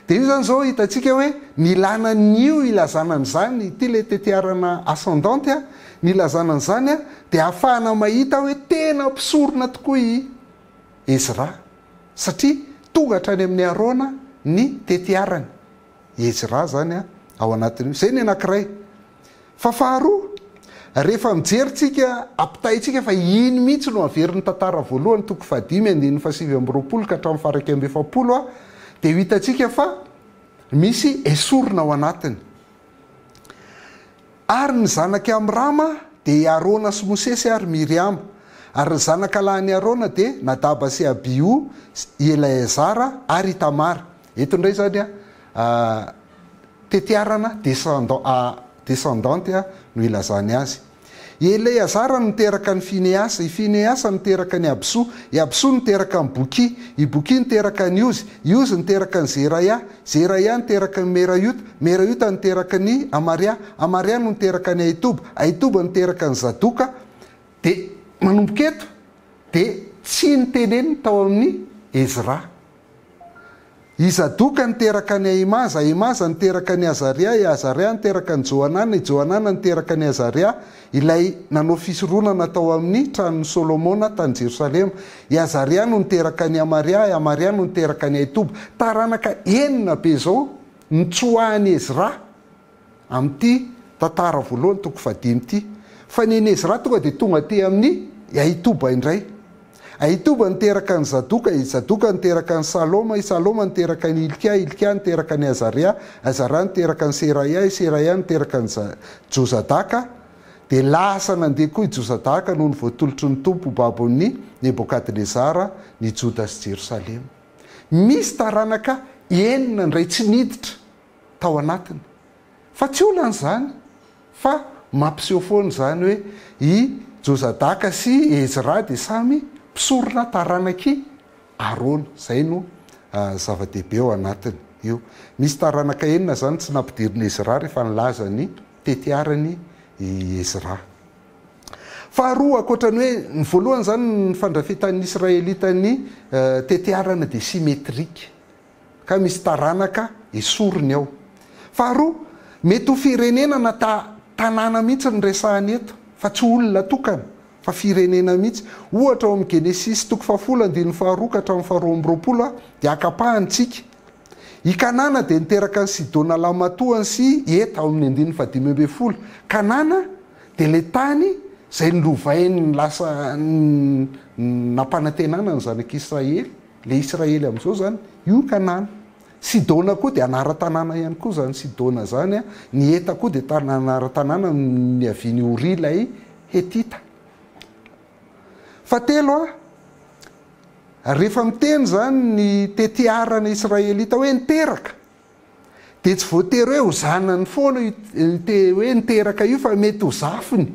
De io zany zao hitantsika hoe nilanan'io ilazanan'izany ity le tetiarana ascendante nilazanan'izany de ahafahana mahita hoe tena mpisorona tokoa i Ezra satria tonga hatrany amin'ny Arona ny tetiarany Ezra zany ao anatin'io. Zay ny anankiray. Fa faharoa rehefa mijeritsika ampitahintsika fa iny mihitsy no averin'ny tantara voalohany toko fahadimy andin'ny fahasivy amby roapolo ka hatramin'ny faha 170 de hitantsika fa misy esorona ao anatiny. Ary ny zanak'i Amrama de Arona sy Mosesy ary Miriam, ary ny zanak'alahany Arona de Nadaba sy Abihu, Eleazara ary Itamara. Eto indray zany tetiarana descendante no ilazany azy. Eleazara niteraka ny Fineasa, i Fineasa niteraka ny Abso, i Abso niteraka ny Boki, i Boki niteraka ny Iozy, Iozy niteraka ny Zeraya, Zeraya niteraka ny Meraiota, Meraiota niteraka ny Amaria, Amaria no niteraka ny Aitoba, Aitoba niteraka ny Zadoka. De manomboka eto de tsy niteneny tao amin'ny Ezra. I Zadoka niteraka ny Aimaza, Aimaza niteraka ny Azaria, i Azaria niteraka ny Joanana, i Joanana niteraka ny Azaria, ilay nanao fisoronana tao amin'ny tranon'ny Solomona tany Jerosalema. I Azaria no niteraka ny Amaria, i Amaria no niteraka ny Aitoba. Taranaka enina be zao nitsoahany Ezra amin'ity tantara voalohany toko fahadimy ity. Fa ny Ezra tonga de tonga ty amin'ny Aitoba indray. Aitoba niteraka ny Zadoka, i Zadoka niteraka ny Saloma, i Saloma niteraka ny Ilkia, Ilkia niteraka ny Azaria, Azaria niteraka ny Seraya, i Seraya niteraka ny Jozadaka. De lasa nandeha koa i Jozadaka noho ny voatolotry ny tompo babon'ny Nebokadnezara ny Joda sy Jerosalema. Misy taranaka enina ndray tsy niditra tao anatiny. Fa tsy olan'izany fa mampiseho foana zany hoe i Jozadaka sy Ezra de samy mpisorona taranaky Arona. Zay no zava-dehibe ao anatiny io. Misy taranaka enina zany tsy nampidiriny Ezra rehefa nilaza ny tetiarany Ezra. Faharoa akoatrany hoe ny voalohany zany ny fandrafetan'ny Israelita ny tetiarana de symetrika ka misy taranaka esorony ao. Faharoa mety ho firenena na tanàna mihitsy ny resahany eto fa tsy olona tokana fa firenena mihitsy. Ohatra ao amin'ny Genesis toko 10 faharoa ka hatramin'ny faharoa amby roapolo de akapahantsika i Kanana de niteraka ny Sidona lamatoany sy Eta ao amin'ny 15. Kanana de le tany zay nilovainy lasa nampanantenana ny zanak'Israely, le Israely am'izao zany io Kanana. Sidona koa de anara-tanàna ihany koa zany Sidona zany ny Eta koa de anara-tanàna ny aviany Ori lay Hetita. Fatelo rehefa miteny zany ny tetiarana Israelita hoe niteraka de tsy voatery hoe ho zanany foana hoe niteraka io fa mety ho zafiny.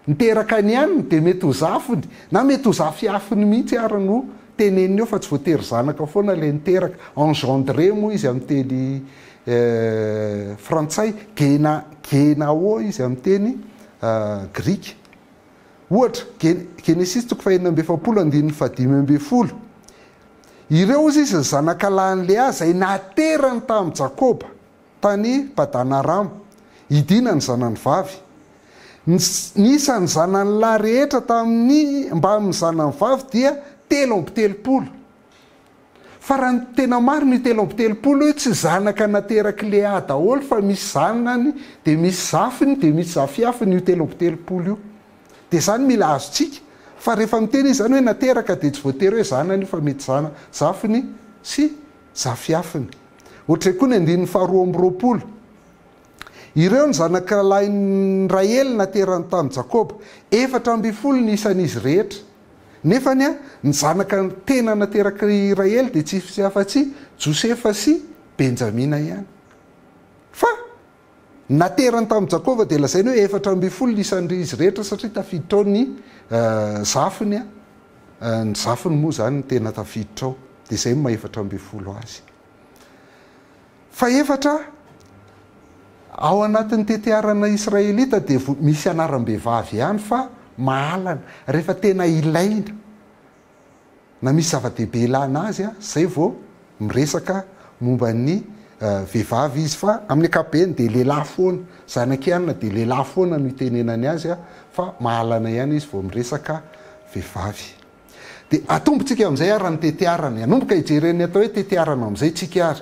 Niteraka ny aniny de mety ho zafiny na mety ho zafy afiny mihitsy ary no teneniny eo fa tsy voatery zanaka foana le niteraka. Engendré moa izy amin'ny teny frantsay, genao izy amin'ny teny grika. Ohatra Genesis toko 4:15. Ireo izy ny zanak'alahany Lea zay naterany tamin'ny Jakoba tany Padan-aram, idina ny zanany vavy. Nisan'ny zanany lahy rehetra tamin'ny mba amin'ny zanany vavy dia 370. Fa raha ny tena maro ny 370 io tsy zanaka nateraky Lea daholo fa misy zanany de misy zafiny de misy zafiafiny io 370 io. De zany mila azontsika fa rehefa miteny izy zany hoe nateraka de tsy voatery hoe zanany io fa mety zafiny sy zafiafiny. Ohatra koa ny 15. ireo ny zanak'alainy Rael naterany tamin'i Jakoba 4 ny isan'izy rehetra. Nefany a ny zanaka tena nateraka Rael dia tsy afa-tsy Josefa sy Benjamina ihany. Fa naterany tamin'i Jakoba dia lazainy hoe 4 ny isan'izy rehetra satria tafiditra ao ny zafiny a. Ny zafiny moa zany tena tafiditra ao dia izay maha 4 azy. Fa 4 ao anatin'ny tetiarana Israelita dia misy anaram-behivavy ihany fa mahalana rehefa tena ilaina na misy zava-dehibe ilana azy zay vao miresaka momba ny vehivavy izy. Fa amin'ny ankapobeny dia lehilahy foana, zanakianina dia lehilahy foana no itenenany azy fa mahalana ihany izy vao miresaka vehivavy. Dia atombotsika amin'izay ary ny tetiarana, anomboka hijereny atao hoe tetiarana amin'izay tsika ary.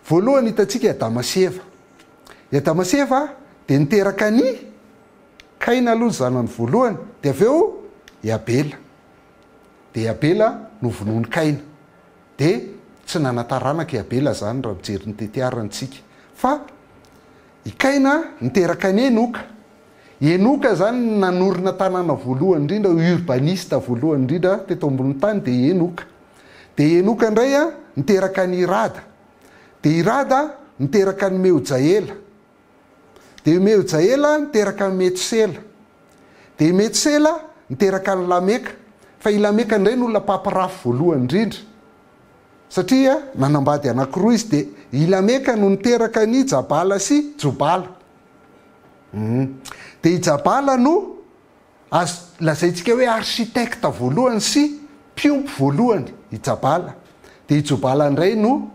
Voalohany hitantsika Adama sy Eva. Adama sy Eva dia niteraka ny Kaina aloha zanany voalohany, dia avy eo Abela. Dia Abela no vonoiny Kaina. Dia tsy nanataranaka Abela zany raha mijery ny tetiarantsika. Fa i Kaina niteraka ny Enoka. Enoka zany nanorina tanàna voalohany indrindra, urbaniste voalohany indrindra teto ambony tany dia Enoka. Dia Enoka indray niteraka ny Irada. Dia Irada niteraka ny Meojaela. Dia Meojaela niteraka ny Metsela. Dia Metsela niteraka ny Lameka. Fa i Lameka indray no olona papirafo voalohany indrindra satria nanambady anankiroa izy. Dia i Lameka no niteraka ny Jabala sy Jobala. Dia i Jabala no azo lazaintsika hoe architecte voalohany sy mpiompo voalohany i Jabala. Dia i Jobala indray no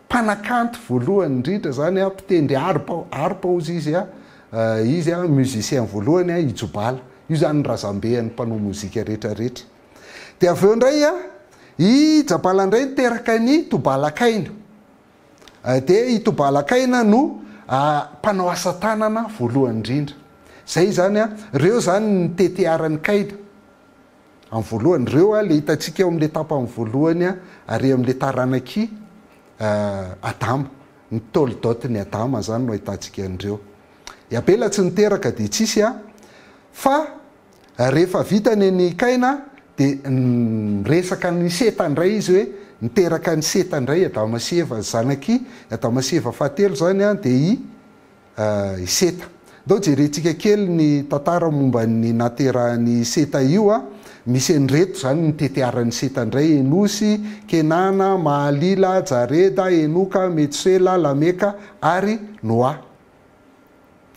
mpanakanto voalohany indrindra zany mpitendry harpa ozy izy izy musicien voalohany i Jobala. Io zany razambehan'ny mpanao mozika rehetrarehetra. Dia avy eo indray i Jabala indray niteraka ny Tobalakaina. Dia i Tobalakaina no mpanao asa tanana voalohany indrindra. Zay zany reo zany ny tetiaran'ny Kaina. Amin'ny voalohany reo le hitantsika eo amin'le tapany voalohany ary amin'le taranaky Adama. Ny tolidotiny Adama zany no hitantsika an'ireo. I Abela tsy niteraka dia tsisy fa rehefa vitany ny Kaina dia resaka ny Seta indray izy hoe niteraka ny Seta indray Adama sy Eva zanaky Adama sy Eva fahatelo zany dia i Seta. Ndao jerentsika kely ny tantara momba ny naterahany Seta io misy enreto zany ny tetiaran'ny Seta indray: Enosy, Kenana, Mahalila, Jareda, Enoka, Metsela, Lameka ary Noa.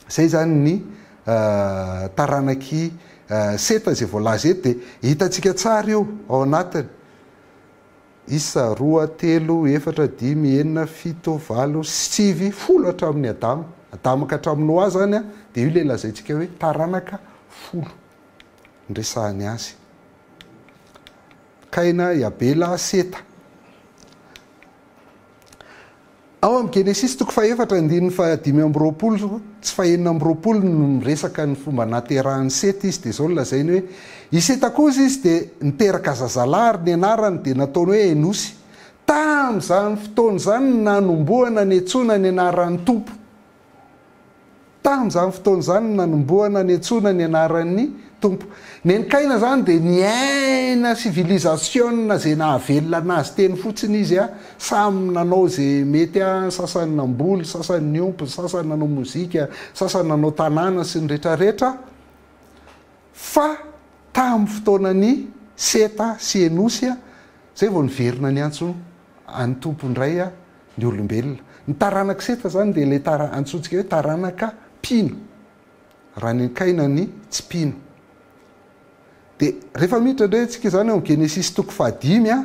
Zay zany ny taranaky Seta zay voalaza eto. Dia hitantsika tsara eo ao anatiny: 1, 2, 3, 4, 5, 6, 7, 8, 9, 10 hatramin'ny Adama. Adama ka hatramin'ny Noa zany dia io le lazaintsika hoe taranaka 10 ndresahany azy. Kaina, Abela, Seta. Ao amin'ny Genesis 4:4-5 tsy 420 no miresaka ny fomba naterahany Seta izy. Dia zao no lazainy hoe i Seta kosa izy dia niteraka zazalahy ny anarany dia nataony hoe Enosy. Tamin'izany fotoana zany nanomboana ny antsoina ny anaran'ny Tompo. Tamin'izany fotoana zany nanomboana ny antsoina ny anaran'ny Tompo. Ny Kaina zany dia niaina civilisation zay nahavelona anazy teny fotsiny izy samy nanao zay mety sasany namboly, sasany niompo, sasany nanao mozika, sasany nanao tanàna sy ny rehetrarehetra. Fa tamin'ny fotoanany Seta sy Enosy zay vao niverina ny antso any Tompo indray ny olombelona. Ny taranaka Seta zany dia le antsontsika hoe taranaka mpino, raha ny Kaina ny tsy mpino. Dia rehefa miditra indray antsika zany ao Genesis 5 dia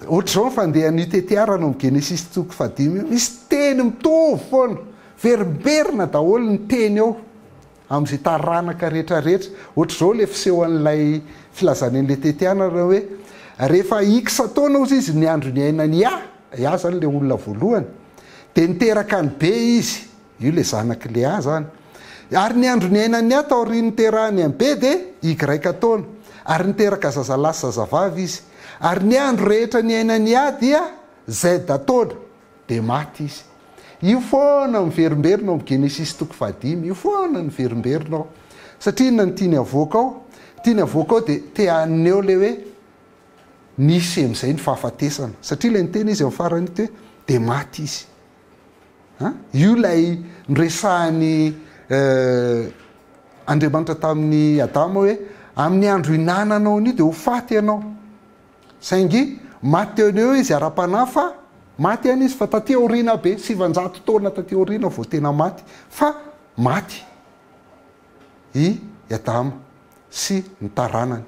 ohatr'izao fandehan'ny tetiarana ao Genesis 5 misy teny mitovy foana, verimberina daholo ny teny ao amin'izay taranaka rehetrarehetra. Ohatr'izao le fisehoan'ilay filazany an'ilay tetiarana hoe rehefa X taona ozy izy ny andro ny ainany Ia zany le olona voalohany, dia niteraka ny be izy, io le zanaky le zany. Ary ny andro ny ainany taoriany niterahany amin'ny be dia Y taona, ary niteraka zazalahy sy zazavavy izy. Ary ny andro rehetra ny ainany dia Z taona dia maty izy. io foana miverimberina Genesis toko 5 io foana ny verimberinao satria na ny tiany avoaka ao dia teaneo le hoe nisy amin'izay ny fahafatesana satria ilay nytena izy amin'ny farany ito hoe dia maty izy io lay nyresahany Andriamanitra tamin'ny Adama hoe amin'ny andro inananao an'io dia ho faty ianao saingy maty teo eo izy ara-panahy fa maty any izy fa taty aoriana be 700 taona taty aoriana vao tena maty fa maty i Adama sy ny taranany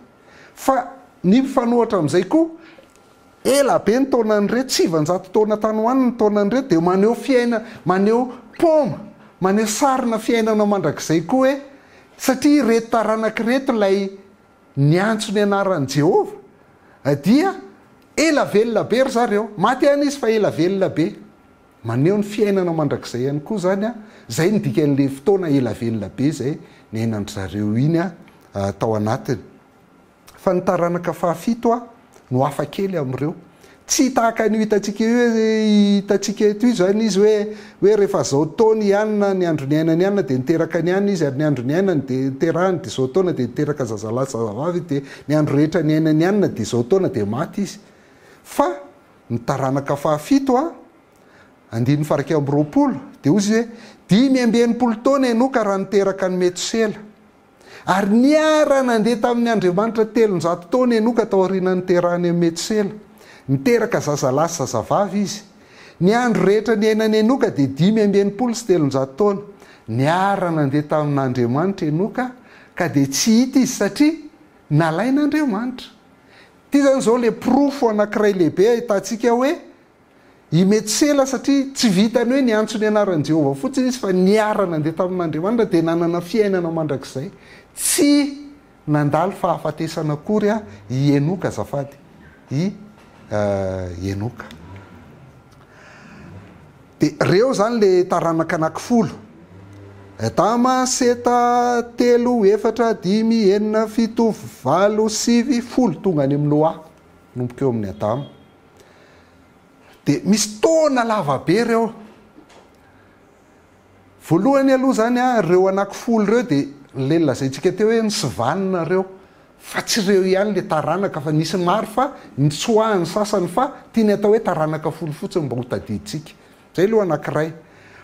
fa ny mifanohatra amin'izay koa ela be ny taonany reto 700 taona tany hoany ny taonany reto dia maneho fiaina maneho paoma maneho sarina fiainana mandrakizay koa hoe satria reto taranaka reto lay niantso ny anaran'i Jehovah dia ela velona be ry zareo maty any izy fa ela velona be maneho ny fiainana mandrakizay ihany koa zany zay ny dikan'le fotoana ela velona be zay nenandry zareo iny tao anatiny fa ny taranaka fahafito no hafa kely amin'ireo tsy tahaka ny hitantsika eto zany izy hoe rehefa zao taona ihanina ny andro ny ainany ihanina dia niteraka ny ainina izy ary ny andro ny ainany dia niterahany dia zao taona dia niteraka zazalahy zazavavy dia ny andro rehetra ny ainany ihanina dia zao taona dia maty izy fa ny taranaka fahafito 120 dia ozy hoe 580 taona enoka raha niteraka ny Metusela ary niara nandeha tamin'ny Andriamanitra 300 taona enoka tao aoriana niterahany amin'ny Metusela niteraka zazalahy sy zazavavy izy ny andro rehetra ny ainany enoka dia 580 sy 300 taona niara nandeha tamin'Andriamanitra enoka ka dia tsy hita izy satria nalain'Andriamanitra ty zany zao le profo anankiray lehibe ahitantsika hoe i Metusela satria tsy vitany hoe niantso ny anaran'i Jehovah fotsiny izy fa niara nandeha tamin'Andriamanitra dia nanana fiainana mandrakizay tsy nandalo fahafatesana akory i Enoka azafady i Enoka dia reo zany le taranaka anankifolo Adama, Seta, 3, 4, 5, 7, 8, 9, 10 tonga any amin'ny Noa nomboka eo amin'ny Adama dia misy taona lavabe reo voalohany aloha zany reo anankifolo reo dia le lazaintsika teo hoe nysivanina reo fa tsy reo ihany le taranaka fa nisy maro fa nitsoahany sasany fa tiany atao hoe taranaka folo fotsiny mba ho tadiditsika zay aloha anankiray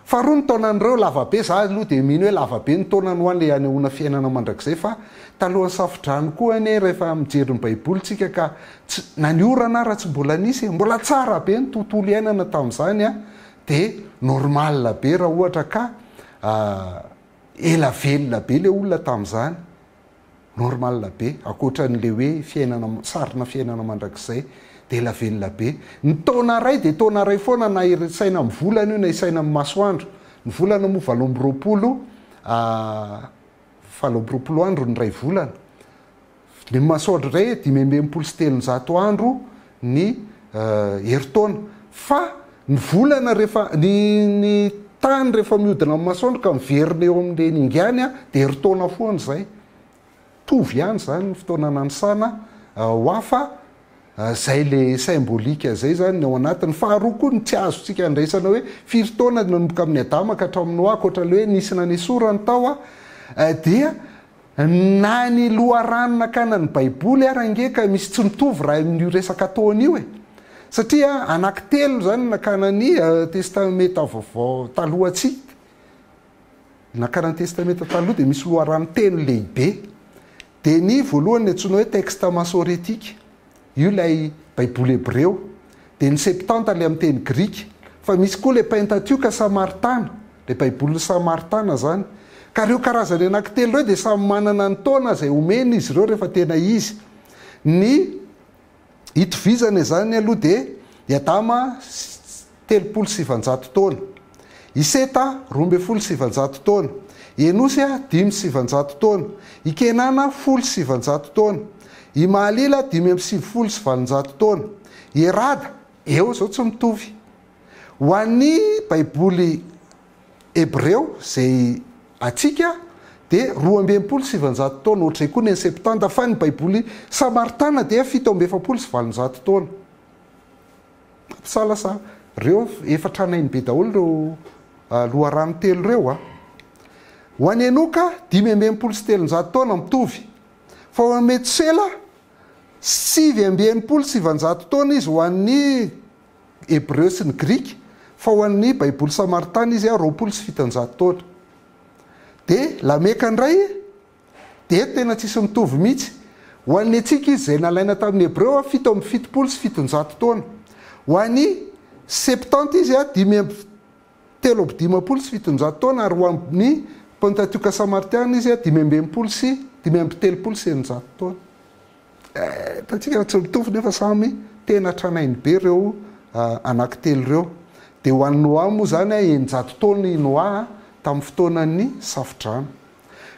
fa roa ny taonan'ireo lavabe za aloha dia mino hoe lavabe ny taonany ho an'le anehoana fiainana mandrakizay fa talohan'ny safodrano koa ane rehefa mijery ny baiboly tsika ka naniorana raha tsy mbola nisy mbola tsara be ny tontolo iainana tamin'izany dia normal be raha ohatra ka ela velona be le olona tamin'izany normal be akoatran'le hoe fiainana sarina fiainana mandrakizay dia ela velona be ny taona ray dia taona ray foana na isaina amin'ny volana io na isaina amin'ny masoandro ny volana moa 720 andro ny ray volana ny masoandro ray 580 sy 300 andro ny heritaona fa ny volana rehefa ny tany rehefa mihodina amin'ny masoandro ka miverina eo amin'le ningany dia heritaona foana zay tovy ihany zany ny fotoana nanisana ho hafa zay le symbolika zay zany ny ao anatiny faharoa koa ny tsy azontsika andraisana hoe firitaona nanomboka amin'ny Adama ka hatramin'ny Noa akoatra'le hoe nisy nanesorany tao dia na ny loharanona kana ny baiboly arangeka misy tsy mitovy raha amin'io resaka taona io satria anankitelo zany nakanany testamenta vaovao talohantsika nakanany testamenta taloha dia misy loharano teny lehibe dia ny voalohany antsoina hoe texte masoretika io lay baiboly hebreo dia ny septante le amin'ny teny grika fa misy koa le pentateuque samaritana le baiboly samaritana zany ka reo karazany anankitelo reo dia samy manana ny taona zay omeny izy ireo rehefa tena izy ny hitovizana zany aloha dia i Adama 370 taona i Seta 270 taona i Enosy 570 taona i Kenana 700 taona i Mahalila 570 taona i Erada eo zao tsy mitovy ho an'ny baiboly hebreo zay atsika dia 270 taona ohatr'izay koa ny septante fa ny baiboly samaritana dia 770 taona mpisalasa reo efa tranainy be daholo reo loharano telo reo a ho any Enoka 583 taona mitovy fa ho an'ny Metsela 587 taona izy ho an'ny Hébreu sy ny Grika fa ho an'ny baiboly Samaritana izy 27 taona de Lameka indray de tena tsisy mitovy mihitsy ho an'ny antsika izy zay nalaina tamin'ny Hébreu 770 taona ho an'ny Septante izy 570 taona ary ho amin'ny Pentateuque Samaritaina izy 530 taona tatsika tsy mitovy nefa samy tena tranainy be reo anankitelo reo de ho an'ny Noa moa zany 900 taona i Noa tamin'ny fotoanan'ny safodrano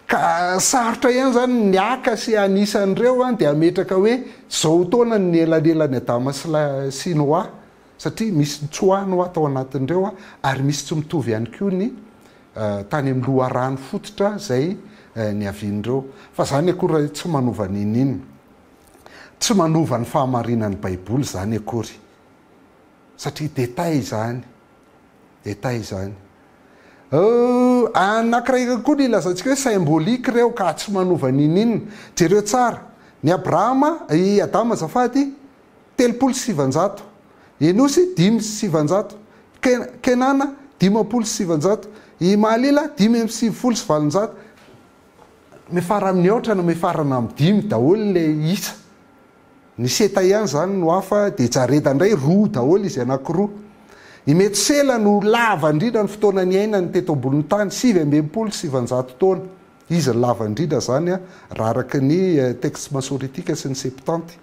ka sarotra ihany zany niaka sy anisan'ireo de ametraka hoe zao taona ny elanelany Adama sy Noa satria misy tsoahno atao anatin'ireo ary misy tsy mitovy ihany koa ny tany amin'ny loharano fototra zay ny avian'ireo fa zany akory tsy manova nininy tsy manova ny fahamarinan'ny baiboly zany akory satria détail zany anakiraika koa ny ilazantsika hoe symbolique reo ka tsy manova ninina jereo tsara ny Abrahama i Adama zafady 370 Enosy 500 Kenana 570 i Mahalila 570 mefara amin'ny otrana mefarana amin'ny 5 daholo le isa ny Seta ihany zany no hafa de Jareda indray roa daholo izy anankiroa i Metsela no lava indrindra ny fotoana ny ainany teto ambonin'ny tany 570 taona izy lava indrindra zany raha araka ny texte masoritika sy ny Septante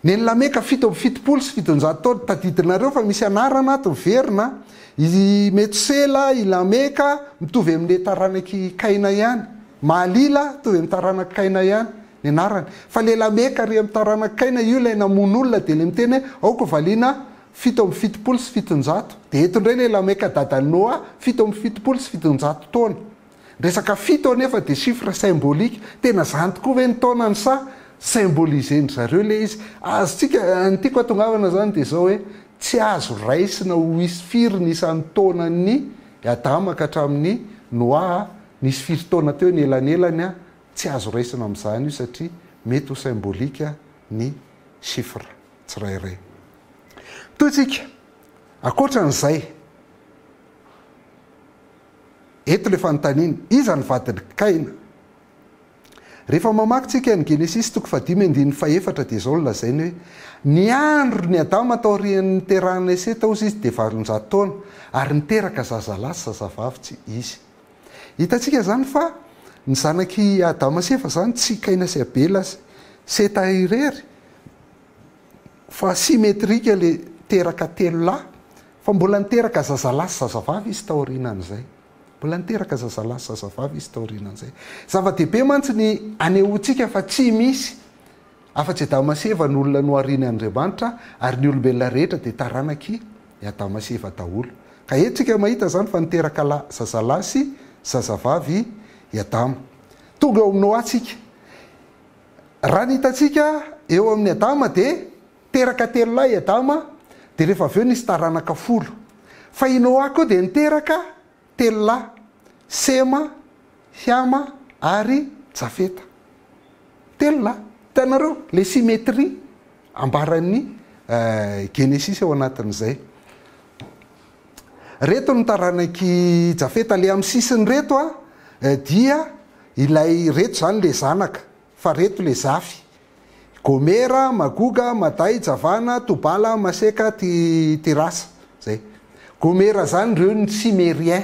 ny Lameka 770 taona tadidinareo fa misy anarana toverina i Metsela i Lameka mitovy amin'ny taranaky Kaina ihany Mahalila mitovy amin'ny taranaky Kaina ihany ny anarany fa le Lameka ry amin'ny taranaky Kaina io ilay namon'olona de le miteny aoko valiana 770 de eto indray le Lameka dadan'ny Noa 770 taona resaka fito nefa de chiffre symbolique tena zany tokoa hoe ny taonany sa symboliser zareo le izy azotsika ny tiako atongavana zany de zao hoe tsy azo raisina ho isy firy ny isan'ny taonan'ny Adama ka hatramin'ny Noa nisy firy taona teo ny elanelany tsy azo raisina amin'izany io satria mety ho symbolique ny chiffre tsirairay totsika akoatran'izay eto le fanontaniana iza ny vadiny Kaina rehefa mamakytsika ny Genesis 5:4 de zao lazainy hoe ny andro ny Adama taorian'ny niterahana Seta ozy izy de 700 taona ary niteraka zazalahy sy zazavavy tsy izy hitatsika zany fa ny zanaky Adama sy Eva zany tsy Kaina sy Abela Seta irery fa symétrique le teraka telo lahy fa mbola niteraka zazalahy sy zazavavy izy taorinan'izay mbola niteraka zazalahy sy zazavavy izy taorinan'izay zava-dehibe mantsy ny anehoantsika fa tsy misy afa-tsy Adama sy Eva ny olona nohariany Andriamanitra ary ny olombelona rehetra de taranaky Adama sy Eva daholo ka etsika mahita zany fa niteraka zazalahy sy zazavavy i Adama tonga eo amin'ny Noa tsika raha ny hitatsika eo amin'ny Adama de teraka telo lahy i Adama de rehefa avy eo nisy taranaka 10 fa i Noa koa de niteraka telo lahy Sema, Hiama ary Jafeta telo lahy tanareo le symétrie ambaran'ny Genesis ao anatin'izay reto ny taranaky Jafeta le amin'ny sisiny reto dia ilay reto zany le zanaka fa reto le zafy Gomera, Magoga, Maday, Javana, Tobala, Maseka, Tirasa zay Gomera zany reo ny Sumérien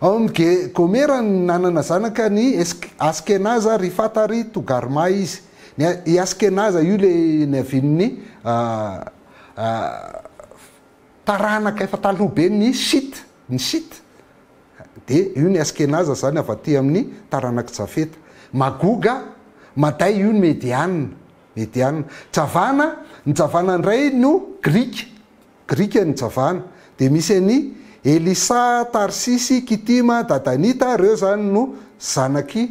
ao amin'ny Gomera ny nanana zanaka ny Askenaza, Rifata ary Togarma izy i Askenaza io le navin'ny taranaka efa taloha be ny Site de io ny Askenaza zany avy aty amin'ny taranaky Jafeta Magoga Maday io ny Mediane Javana ny Javana indray no Grika ny Javana de misy ny Elisa, Tarsisy, Kitima, Dadanita reo zany no zanaky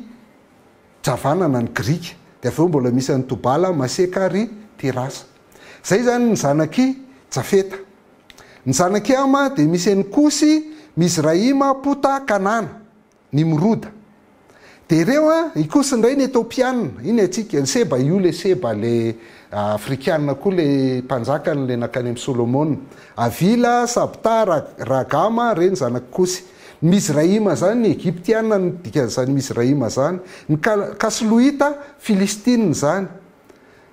Javana na ny Grika de avy eo mbola misy ny Tobala, Maseka ary Tirasa zay zany ny zanaky Jafeta ny zanaky Ama de misy ny Kosy, Mizraima, Pota, Kanana, Nimroda. De reo ikosindray ny Etopiana, iny atsika ny Seba, io le Seba le afrikanina koa le mpanjakany le nakany amin'ny Solomona. Avila, Sabta, Ragama, reny zanaky kosy. Mizraima zany ny Egyptiana ny dikan'izany Mizraima zany. Ny Kasloita, Filistinina zany.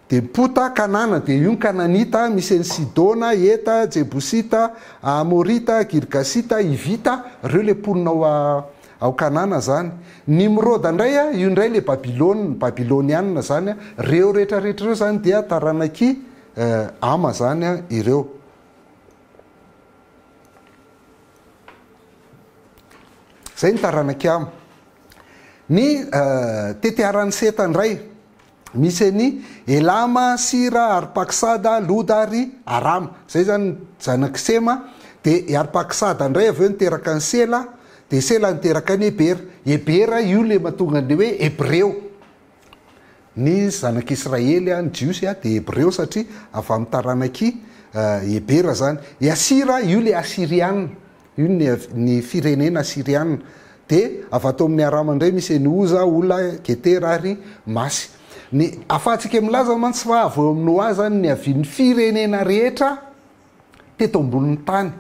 De Pota, Kanana, de io ny Kananita, misy ny Sidona, Eta, Jebusita, Amorita, Girgasita, Ivita, reo le mponina ao Kanana zany. Nimroda ndray io ndray le Babilonianina zany reo rehetrarehetra reo zany dia taranaky ama zany ireo. Zay ny taranaky ama. Ny tetiaran'ny Seta ndray misy ny Elama, Sira, Arpaksada, Loda ary Arama. Zay zany zanaky Sema. De Arpaksada ndray avy eo niteraka ny Sela, de Sela niteraka ny Ebera. Ebera io le mahatonga ny hoe Hebreo. Ny zanak'Israely ny Jiosy de Hebreo satria avy amin'ny taranaky Ebera zany. I Asira io le Asiriana, io ny firenena Asiriana. De avy ato amin'ny Arama ndray misy ny Oza, Ola, Getera ary Masy. Ny afatsika milaza mantsy fa avy eo amin'ny oa zany ny avian'ny firenena rehetra teto ambonin'ny tany.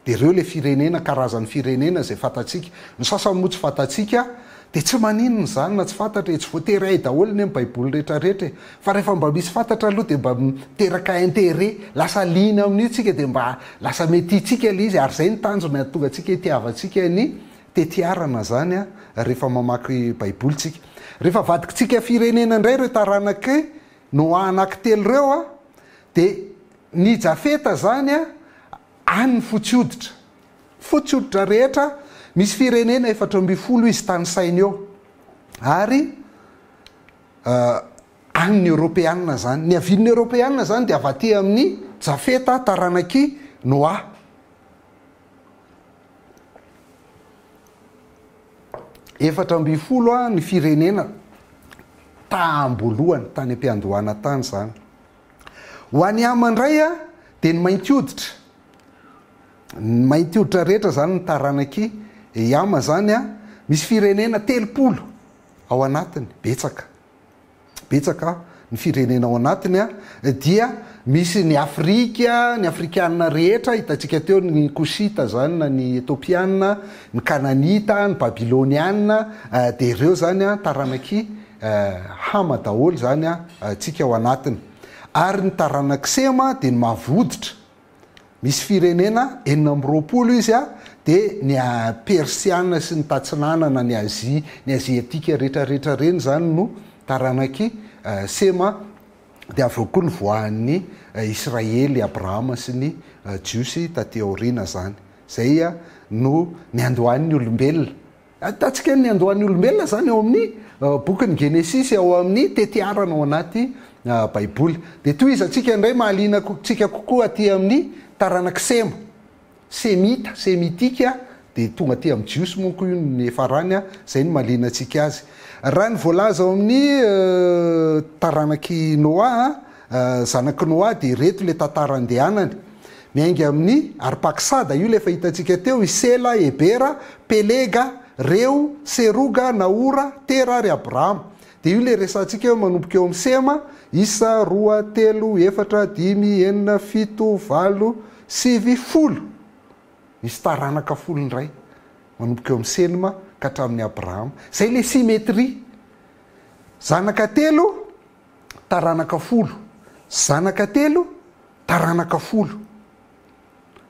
De reo le firenena, karazan'ny firenena zay fatatsika. Ny sasany moa tsy fatatsika de tsy maninona zany na tsy fantatra, tsy voatery hay daholo ny amin'ny baiboly rehetrarehetra. Fa rehefa mba misy fantatra aloha de mba miteraka intérêt, lasa lina amin'io tsika de mba lasa mety tsika le izy, ary zay ny tanjona tonga tsika itiavatsika ny tetiarana zany rehefa mamaky baiboly tsika. Rehefa vadika tsika firenena indray reo taranaky no anaky telo reo de ny Jafeta zany any fotsioditra. Fotsioditra rehetra misy firenena 410 izy tany sainy eo. Ary any Europeanina zany. Ny avian'ny Europeanina zany de avaty amin'ny Jafeta taranaky Noa. 410 ny firenena tambolohany tany am-piandohana tany zany. Ho any amandray de ny mainty hoditra. Ny mainty hoditra rehetra zany ny taranaky ama zany misy firenena 30 ao anatiny, betsaka ny firenena ao anatiny dia misy ny Afrika, ny Afrikanina rehetra hitatsika teo, ny Kosita zany na ny Etopianina, ny Kananita, ny Babilonianina, de ireo zany taranaky hama daholo zany tsika ao anatiny. Ary ny taranaky Sema de ny mavoditra. Misy firenena 420 izy de ny Persiana sy ny tatsinanana ny Azia, ny Aziatika rehetrarehetra reny zany no taranaky Sema. De avy eo koa ny voan'ny Israely, Abrahama sy ny Jiosy taty aoriana zany. Zay no ny andohan'ny olombelona. Atatsika ny andohan'ny olombelona zany ao amin'ny bokin'ny Genesis, ao amin'ny tetiarana ao anaty baiboly. De toy izy atsika indray mahaliana tsika kokoa aty amin'ny taranaky Sema, Semita, Semitika, de tonga aty amin'ny Jiosy monko io ny farany, zay ny mahaliana atsika azy. Raha ny voalaza ao amin'ny taranaky Noa, zanaky Noa de reto le tantara andehanany. Miainga amin'ny Arpaksada, io le fahitatsika teo, Isela, Ebera, Pelega, Reo, Seruga, Naora, Tera ary Abrahama. De io le resantsika manomboka eo amin'ny Sema, isa, 2, 3, 4, 5, 6, 7, 8, 9, 10. Misy taranaka 10 indray manomboka eo amin'ny Sema ka hatramin'ny Abrahama. Zay le symétrie. Zanaka 3, taranaka 10. Zanaka 3, taranaka 10.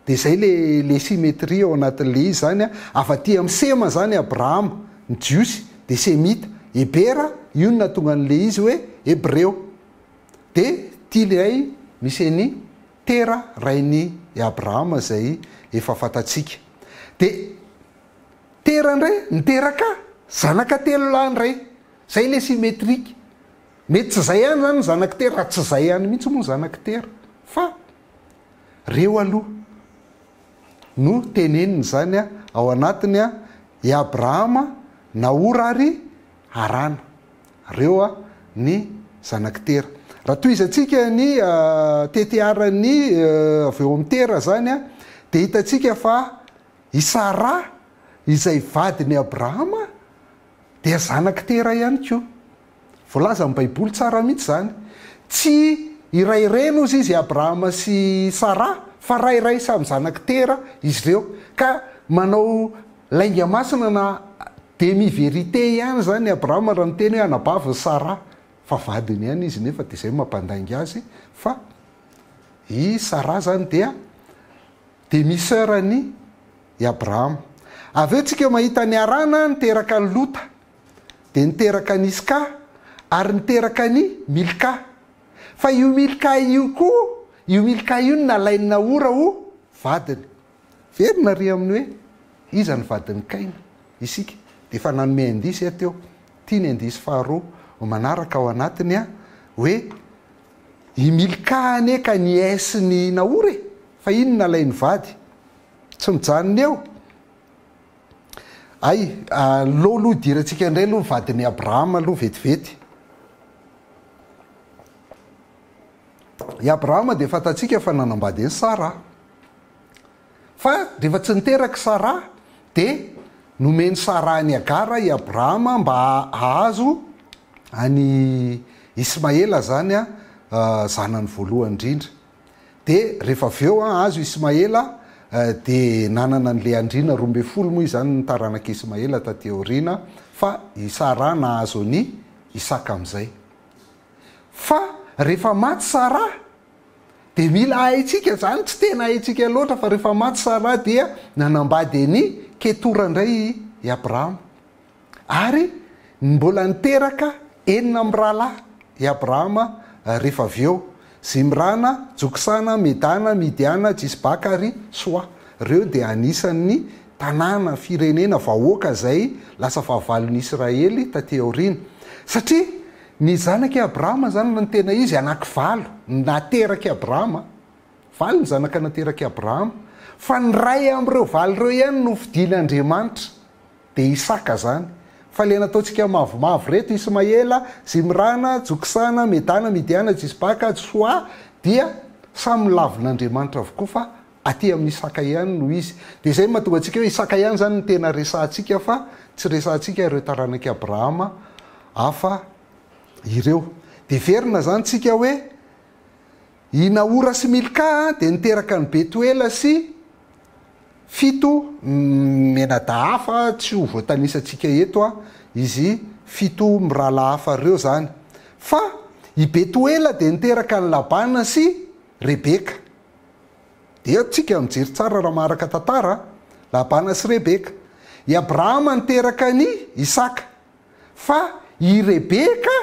De zay le symétrie ao anatin'le izy zany afaty amin'ny Sema zany Abrahama, ny Jiosy, de Semita, Ebera, io no natonga an'le izy hoe Hebreo. De tilay misy ny Tera, rainy Abrahama zay efa fatatsika. De Tera ndray niteraka zanaka 3 lahy ndray. Zay le symétrique. Mety tsy zay ihany zany zanaky Tera, tsy zay ihany mihitsy moa zanaky Tera. Fa reo aloha no teneniny zany ao anatiny i Abrahama, Naora ary Harana. Reo ny zanaky Tera. Raha toy izy atsika ny tetiaran'ny avy eo amin'ny Tera zany de hitatsika fa Sara izay vadiny Abrahama dia zanaky Tera ihany koa. Voalaza amin'ny baiboly tsara mihitsy zany. Tsy iray reno izy izy Abrahama sy Sara fa rairay samy zanaky Tera izy ireo, ka manao lainga masina na demi vérité ihany zany Abrahama raha miteny hoe anabavy Sara, fa vadiny ihany izy nefa dia zay mampandaingy azy. Fa i Sara zany dia demi-sœur-ny i Abrahama. Avy eo tsika mahita ny arana niteraka ny Lota, dia niteraka ny Iska ary niteraka ny Milka. Fa io Milka io koa, io Milka io nalainy Naora ho vadiny. Verina ry amin'ny hoe iza ny vadiny Kaina isika. Dia efa nanome andisy ateo, tia ny andisy faharoa ho manaraka ao anatiny hoe i Milka ane ka niesy ny Naora e, fa iny nalainy vady, tsy mijanony eo. Ay, aloha dirantsika indray aloha vadiny Abrahama aloha vetivety. I Abrahama dia fantatsika fa nanambady ny Sara. Fa rehefa tsy niteraka Sara dia nomeny Sara ny Agara i Abrahama mba hahazo any Ismaela zany zanany voalohany indrindra. Dia rehefa avy eo azo Ismaela dia nanana n'le andriana 12 moa izany nitaranaka Ismaela taty aoriana, fa i Sara nahazo ny Isaka amin'izay. Fa rehefa maty Sara dia mila haitsika zany, tsy tena haitsika loatra, fa rehefa maty Sara dia nanambady ny Ketura indray i Abrahama, ary mbola niteraka 9 amin'ny rahalahy i Abrahama. Rehefa avy eo Zimrana, Joksana, Medana, Midiana, Jisbaka ary Soa. Reo dia anisan'ny tanàna firenena vahoaka zay lasa fahavalon'ny Israely taty aoriana. Satria ny zanaky Abrahama zany no tena izy anaky 7 nateraky Abrahama. 7 ny zanaka nateraky Abrahama, fa ny ray amin'ireo 7 reo ihany no fidin'Andriamanitra, dia Isaka zany. Fa le nataontsika mavomavo reto Ismaela, Zimrana, Joksana, Medana, Midiana, Jisbaka, Soa, dia samy lavin'Andriamanitra avokoa, fa aty amin'ny Isaka ihany no izy. Dia zay mahatonga antsika hoe Isaka ihany zany no tena resantsika, fa tsy resantsika ireo taranaky Abrahama hafa ireo. Dia verina zany tsika hoe i Naora sy Milka dia niteraka ny Betuela sy 7 menada hafa, tsy ho voatanisantsika eto izy 7 mirahalahy hafa reo zany. Fa i Betuela dia niteraka ny Labana sy Rebeka. Dia tsika mijery tsara raha maharaka tantara, Labana sy Rebeka. I Abrahama niteraka ny Isaka, fa i Rebeka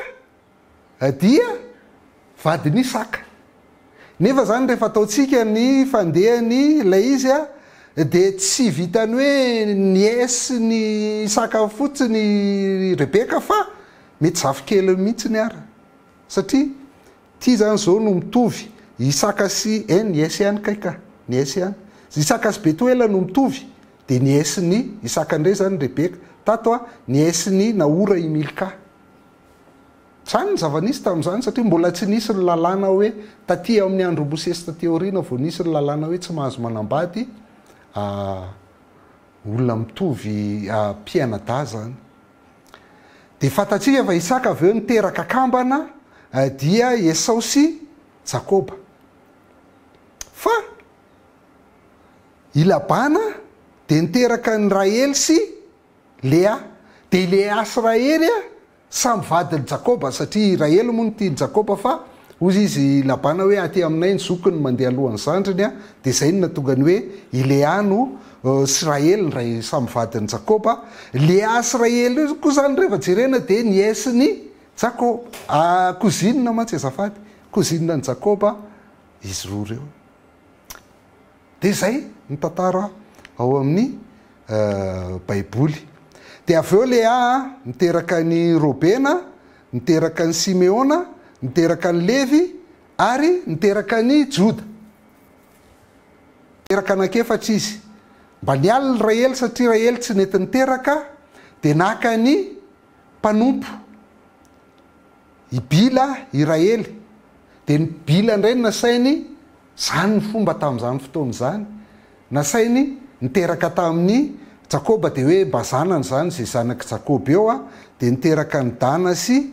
dia vadiny Isaka. Nefa zany rehefa ataontsika ny fandehany ilay izy dia tsy vitany hoe niesy ny Isaka fotsiny Rebeka, fa mety zafikely mihitsy ny ara. Satria ty zany zao no mitovy Isaka sy niesy ihany kaika, niesy ihany. Isaka sy Betuela no mitovy, dia niesy ny Isaka indray zany Rebeka. Tato niesy ny Naora i Milka. Zany ny zava-nisy tamin'izany, satria mbola tsy nisy ny lalàna hoe taty amin'ny andro Mosesy taty aoriana vao nisy ny lalàna hoe tsy mahazo manambady olona mitovy mpianada zany. Dia fantatsika fa Isaka avy eo niteraka kambana dia Esau sy Jakoba. Fa i Labana dia niteraka ny Raely sy Lea. Dia Lea sy Raely samy vadiny Jakoba, satria Raely moa no tiany Jakoba, fa ozy izy Labana hoe aty aminay ny zokony mandeha alohan'ny zandriny, dia zay no natonga ny hoe i Lea no sy Raely ray samy vadiny Jakoba. Lea sy Raely io koa zany rehefa jerena dia niesy ny Jakoba, kozinina mantsy azafady, kozinina ny Jakoba izy roa reo. Dia zay ny tantara ao amin'ny baiboly. Dia avy eo Lea niteraka ny Robena, niteraka ny Simeona, niteraka ny Levi ary niteraka ny Joda. Niteraka anankiefatra izy. Mba niala ny Raely satria Raely tsy nety niteraka, dia naka ny mpanompo i Bila i Raely. Dia ny Bila indray nasainy, zany ny fomba tamin'izany fotoana izany, nasainy niteraka tamin'ny Jakoba de hoe mba zanany zany zay zanaky Jakoba eo a de niteraka ny dana sy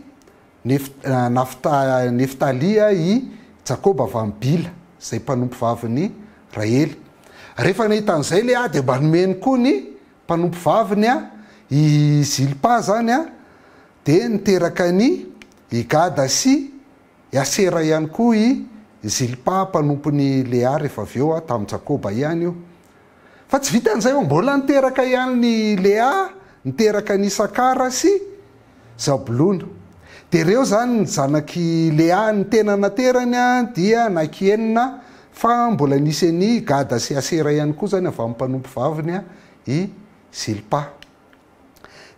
Neftalia i Jakoba avy amin'ny Bila zay mpanompo vaviny Raely. Rehefa nahitan'izay le de mba nomeny koa ny mpanompo vaviny i Zilpa zany de niteraka ny i Gada sy i Asera ihany koa i Zilpa mpanompony Lea rehefa avy eo tamin'ny Jakoba ihany io. Fa tsy vitan'izay mbola niteraka ihany ny Lea, niteraka ny Isakara sy Zabulona. De reo zany ny zanaky Lea ny tena naterany dia anankienina fa mbola nisy ny Gada sy Asera ihany koa zany avy amin'ny mpanompo vaviny i Zilpa.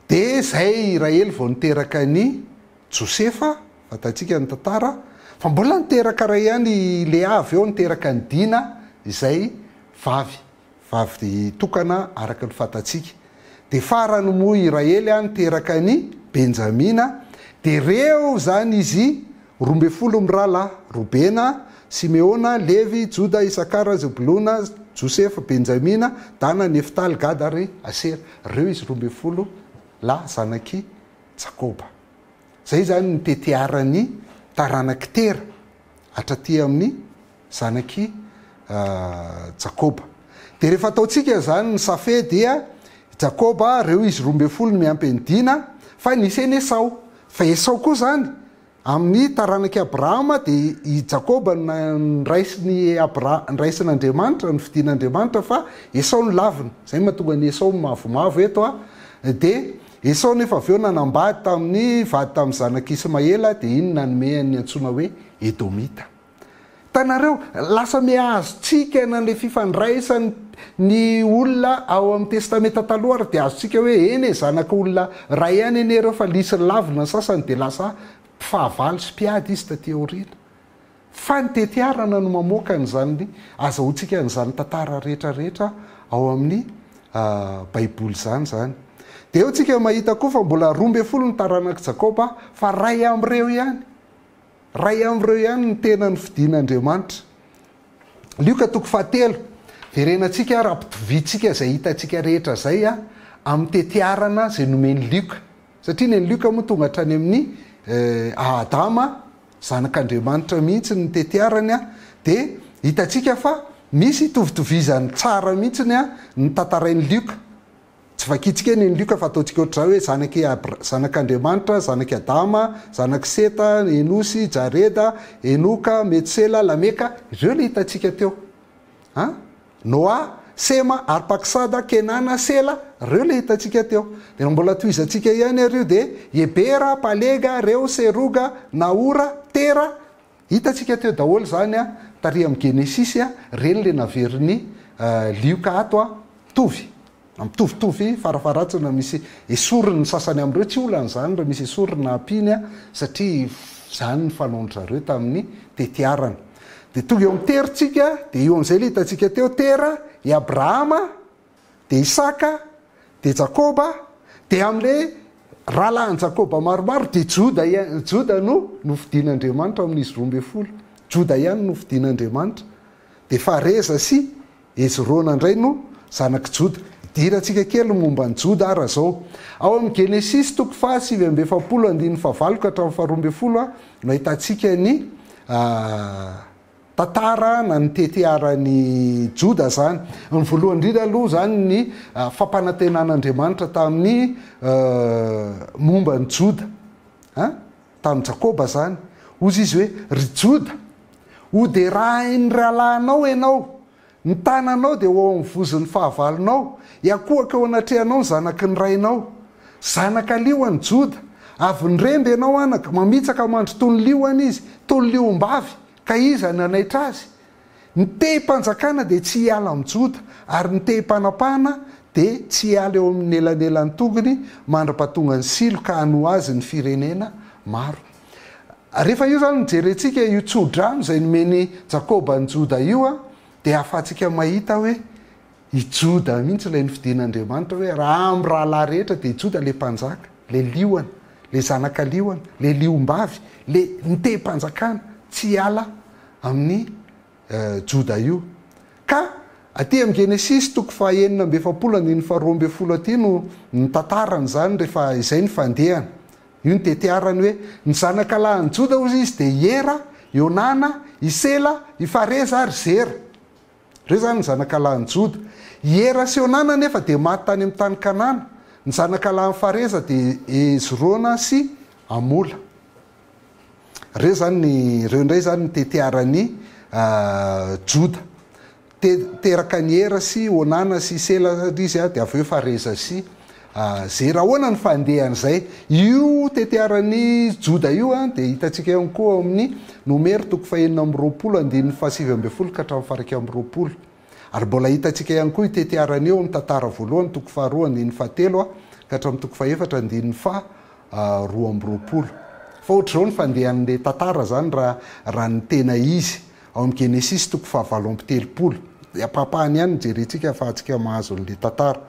De zay Raely vao niteraka ny Josefa, fatatsika ny tantara, fa mbola niteraka ray ihany Lea avy eo niteraka ny Dina izay vavy tokana araka ny fatatsika. De farany moa i Raely niteraka ny Benjamina. De reo zany izy 12 mirala: Robena, Simeona, Levi, Joda, Isakara, Zabulona, Josefa, Benjamina, Dana, Neftaly, Gada ary Asera. Reo izy 12 zanaky Jakoba. Zay zany nitetiarany taranaky tera hatraty amin'ny zanaky Jakoba. De rehefa ataotsika zany ny safe dia Jakoba reo izy 12 miampy ny Dina, fa nisy ny Esau. Fa Esau koa zany amin'ny taranaky Abrahama de i Jakoba nraisin'Andriamanitra, ny fidin'Andriamanitra, fa Esau ny lavina. Zay mahatonga ny Esau mavomavo eto de Esau nefa avy eo nanambady tamin'ny vady tamin'ny zanaky Ismaela de iny nanomeny antsona hoe Edomita. Tanareo lasa miazontsika nan'le fifandraisany olona ao amin'ny testamenta taloha de azontsika hoe eny zanaky olona ray ihany eny reo fa lisy lavina sasany de lasa fahavalo sy mpiady izy taty aoriana. Fa nitetiarana no mamoaka n'zany azahoantsika n'zany tantara rehetrarehetra ao amin'ny baiboly zany. De eo tsika mahita koa fa mbola 12 ny taranaky Jakoba, fa ray am'ireo ihany ny tena ny fidin'Andriamanitra. Lioka 7 verenantsika raha-pitoviantsika zay hitantsika rehetra zay amin'ny tetiarana zay nomeny Lioka. Satria ny Lioka moa tonga hatrany amin'ny Adama, zanak'Andriamanitra mihitsy ny tetiarany de hitantsika fa misy tovitovizany tsara mihitsy ny tantarain'ny Lioka. Tsy vakitsika ny Lioka fa ataontsika ohatry hoe zanak'Andriamanitra, zanaky Adama, zanaky Seta, Enosy, Jareda, Enoka, Metsela, Lameka, ireo le hitantsika teo. Noa, Sema, Arpaksada, Kenana, Sela, reo le hitantsika teo. De mbola toizantsika ihany areo de Ebera, Palega, Reo, Seruga, Naora, Tera, hitantsika teo daholo zany tary amin'ny Genesis reny le naverin'ny Lioka ato mitovitovy farafaratsina misy esoriny sasany am'ireo tsy olany zany raha misy esorina ampiny satria zany ny fanaondrareo tamin'ny tetiarana. De tonga eo amin'ny teritsika de eo am'izay le hitantsika teo Tera, i Abrahama, de Isaka, de Jakoba, de am'le rahalahin'ny Jakoba maromaro de Joda no fidin'Andriamanitra amin'izy 12. Joda ihany no fidin'Andriamanitra. De Fareza sy Ezrona indray no zanaky Joda. Diratsika kely momba ny Joda ara zao. Ao amin'ny Genesis 7:7-9 ka hatramin'ny 12 no ahitantsika ny tantara na ny tetiaran'ny Joda zany. Ny voalohany indrindra aloha zany ny fampanantenan'Andriamanitra tamin'ny momba ny Joda tamin'ny Jakoba zany. Ozy izy hoe ry Joda, ode raha iny rahalahinao ianao, ny tananao de ho amin'ny vozin'ny fahavalonao, iakohaka eo anatrehanao ny zanaky ny rainao, zanaka lioany Joda, avy nyremby ianao anaka, mamitsaka mandry tony lioany izy, tony liombavy, ka iza nanaitra azy. Ny tehi-panjakana de tsy hiala amin'ny Joda, ary ny tehi-panapahana de tsy hiala eo amin'ny elanelan'ny tongony mandra-pahatonga ny silo ka hano azy ny firenena maro. Rehefa io zany nijerentsika io tsodrano zay nomeny Jakoba ny Joda io de ahafahantsika mahita hoe i Joda mihitsy ilay nifidin'Andriamanitra hoe raha amin'ny rahalahy rehetra de Joda le mpanjaka, le lioany, le zanaka lioany, le liombavy, le nitehi-panjakana tsy hiala amin'ny Joda io. Ka aty am Genesis toko fa 9:7 aty no ny tantarany zany rehefa izay ny fandehana io ny tetiarany hoe ny zanaka lahy ny Joda ozy izy de Era, Ionana, Isela, Ifareza ary Zera. Reo zany ny zanaka lahy ny Joda. Era sy Ionana nefa de maty tany amin'ny tany Kanana. Ny zanaka lahy ny Fareza de Ezrona sy Amola. Reo indray zany ny tetiarany Joda. Teraka ny Era sy Ionana sy Isela izy de avy eo Fareza sy Zera. Ahoana ny fandehany zay? Io tetiarany Joda io de hitantsika ihany koa amin'ny Nomero toko 4:7-20 ka hatramin'ny 1:20. Ary mbola hitantsika ihany koa tetiarany eo amin'ny tantara voalohany toko 2:7 ka hatramin'ny toko 4:20. Fa ohatr'izao ny fandehan'le tantara zany raha ny tena izy ao amin'ny Genesis toko 7:30. Apapahany ihany jerentsika afahantsika mahazo an'le tantara.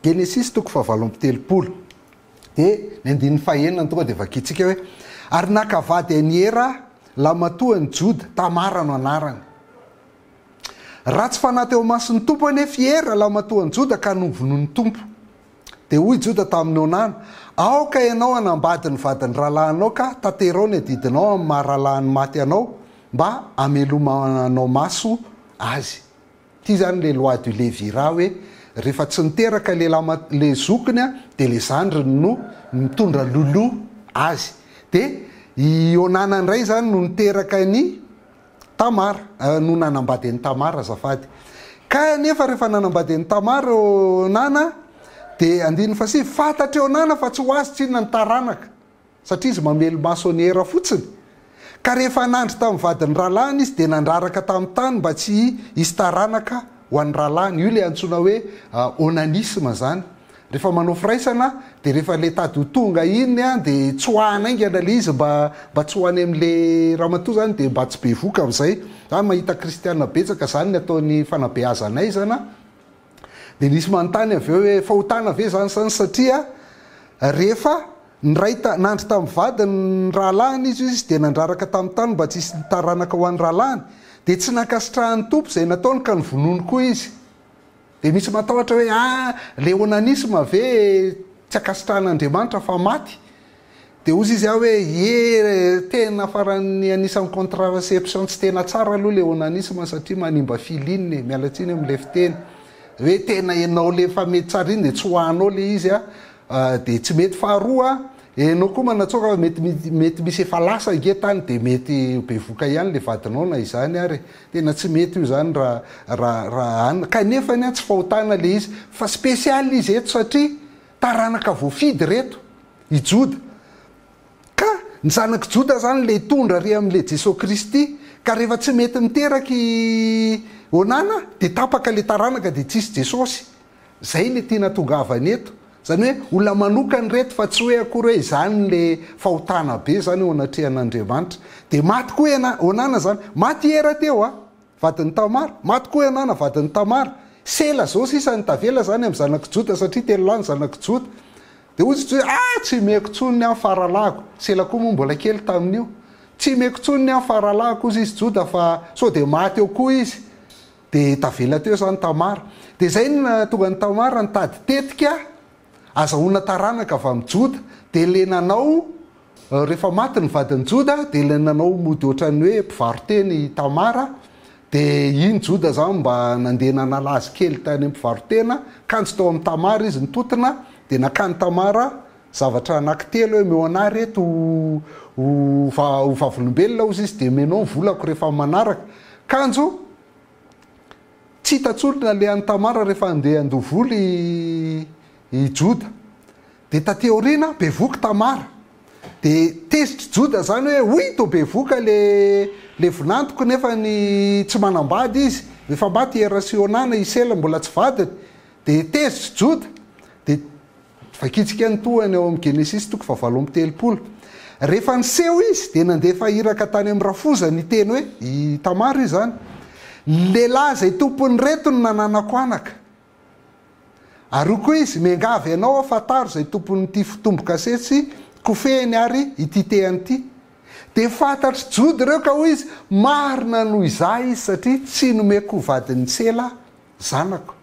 Genesis toko 7:30 de ny 9 tonga de vakitsika hoe ary nakavady any Era lamatoa ny Joda Tamara no anarany. Raha tsy fanaty eo mason'ny tompo anefa Era lamatoa ny Joda ka novon'ny tompo. De hoy Joda tamin'ny Ionana, aoka ianao anambady ny vadiny rahalahinao ka tanterao ny adidinao amin'ny maharahalahin'ny maty anao mba amelomanao maso azy. Ty zany le loi du Lévira hoe rehefa tsy niteraka le zokiny de le zandriny no mitondra lolo azy. De Ionana ndray zany no niteraka ny Tamara, no nanambady ny Tamara azafady. Ka nefa rehefa nanambady ny Tamara Ionana de andiny fa sy fantatra Ionana fa tsy ho azy tsinona ny taranaka satria izy mamelo maso ny Era fotsiny. Ka rehefa nandry tamin'ny vadiny rahalahiny izy de nandraraka tamin'ny tany mba tsy hisy taranaka ho an'ny rahalahiny. Io le antsoina hoe onanisme zany. Rehefa manao firaisana de rehefa le tady ho tonga iny de tsy hoahana aingana le izy mba tsy hoany amin'le ramatoa zany de mba tsy be voka amin'izay. Zany mahita kristianina betsaka zany ny ataon'ny fanabeazanaizana. De nisy manontany avy eo hoe fahotana ve zany satria rehefa nandry tamin'ny vadiny rahalahiny izy de nandraraka tamin'ny tany mba tsy hisy taranaka ho an'ny rahalahiny de tsy nankasitrahan'ny tompo zay nataony ka nyvonony koa izy. De misy matahotra hoe le onanisme ve tsy akasitrahan'Andriamanitra fa maty. De ozy izy hoe tena farany anisan'ny contraception tsy tena tsara aloha le onanisme satria manimba filininy mialatsiny amin'le fiteny hoe tena enao le fa mety tsara iny de tsy hoanao le izy de tsy mety faharoa enao koa manatsoaka mety misy efa lasa ge tany de mety be voka ihany le vadinao na izany ary tena tsy mety io zany raha kanefa ny tsy fahotana le izy fa spesialy izy eto satria taranaka voafidy reto i Joda. Ka ny zanaky Joda zany le tondra ry amin'le Jesosy Kristy ka rehefa tsy mety miteraky Ionana de tapaka le taranaka de tsisy Jesosy. Zay le tiana tongavany eto. Zany hoe olona manokany reto fa tsy hoe akory hoe zany le fahotana be zany eo anatrehan'Andriamanitra. De maty koa Ionana zany, maty Era teo vadin'ny Tamara, maty koa Ionana vadin'ny Tamara. Sela zao sisa ny tavela zany amin'ny zanaky Joda satria telo lahy ny zanaky Joda. De ozy hoe tsy meko tsonony amin'ny faralahiko. Sela koa moa mbola kely tamin'io. Tsy meko tsonony amin'ny faralahiko ozy izy Joda fa so de maty eo koa izy. De tavela teo zany Tamara. De zay tonga ny Tamara nitady tetika azahoana taranaka avy amin'ny Joda. De le nanao rehefa maty ny vadin'ny Joda de le nanao mody ohatrany hoe mpivaroteny Tamara. De iny Joda zany mba nandeha nanala azy kely tany amin'ny mpivarotena kanjo tao amin'ny Tamara izy nitotona. De nakany Tamara zavatra anankitelo hoe meo reto ho vavolombelona ozy izy de menao volako rehefa manaraka. Kanjo tsy hitatsolona le an'ny Tamara rehefa andeha andovoly i Joda. De tateoriana be voky Tamara. De tezitry Joda zany hoe to be voka le vinantoko nefa ny tsy manambady izy. Rehefa maty Era sy Ionana Isela mbola tsy vadiny. De tezitry Joda. De vakitsika ny tohany ao amin'ny Genesis toko 7:30. Rehefa niseho izy de nandefa iraka tany amin'ny rafoza ny teny hoe i Tamara izy zany. Lehilahy zay tompony reto ny nananako anaka. Ary koa izy miangavy ianao afataro zay tompony ty fitombo kasety sy kofehiny ary ity tehany ity. de fantatry jody reo ka hoy izy marina noho izay izy satria tsy nomeko vadiny sela zanako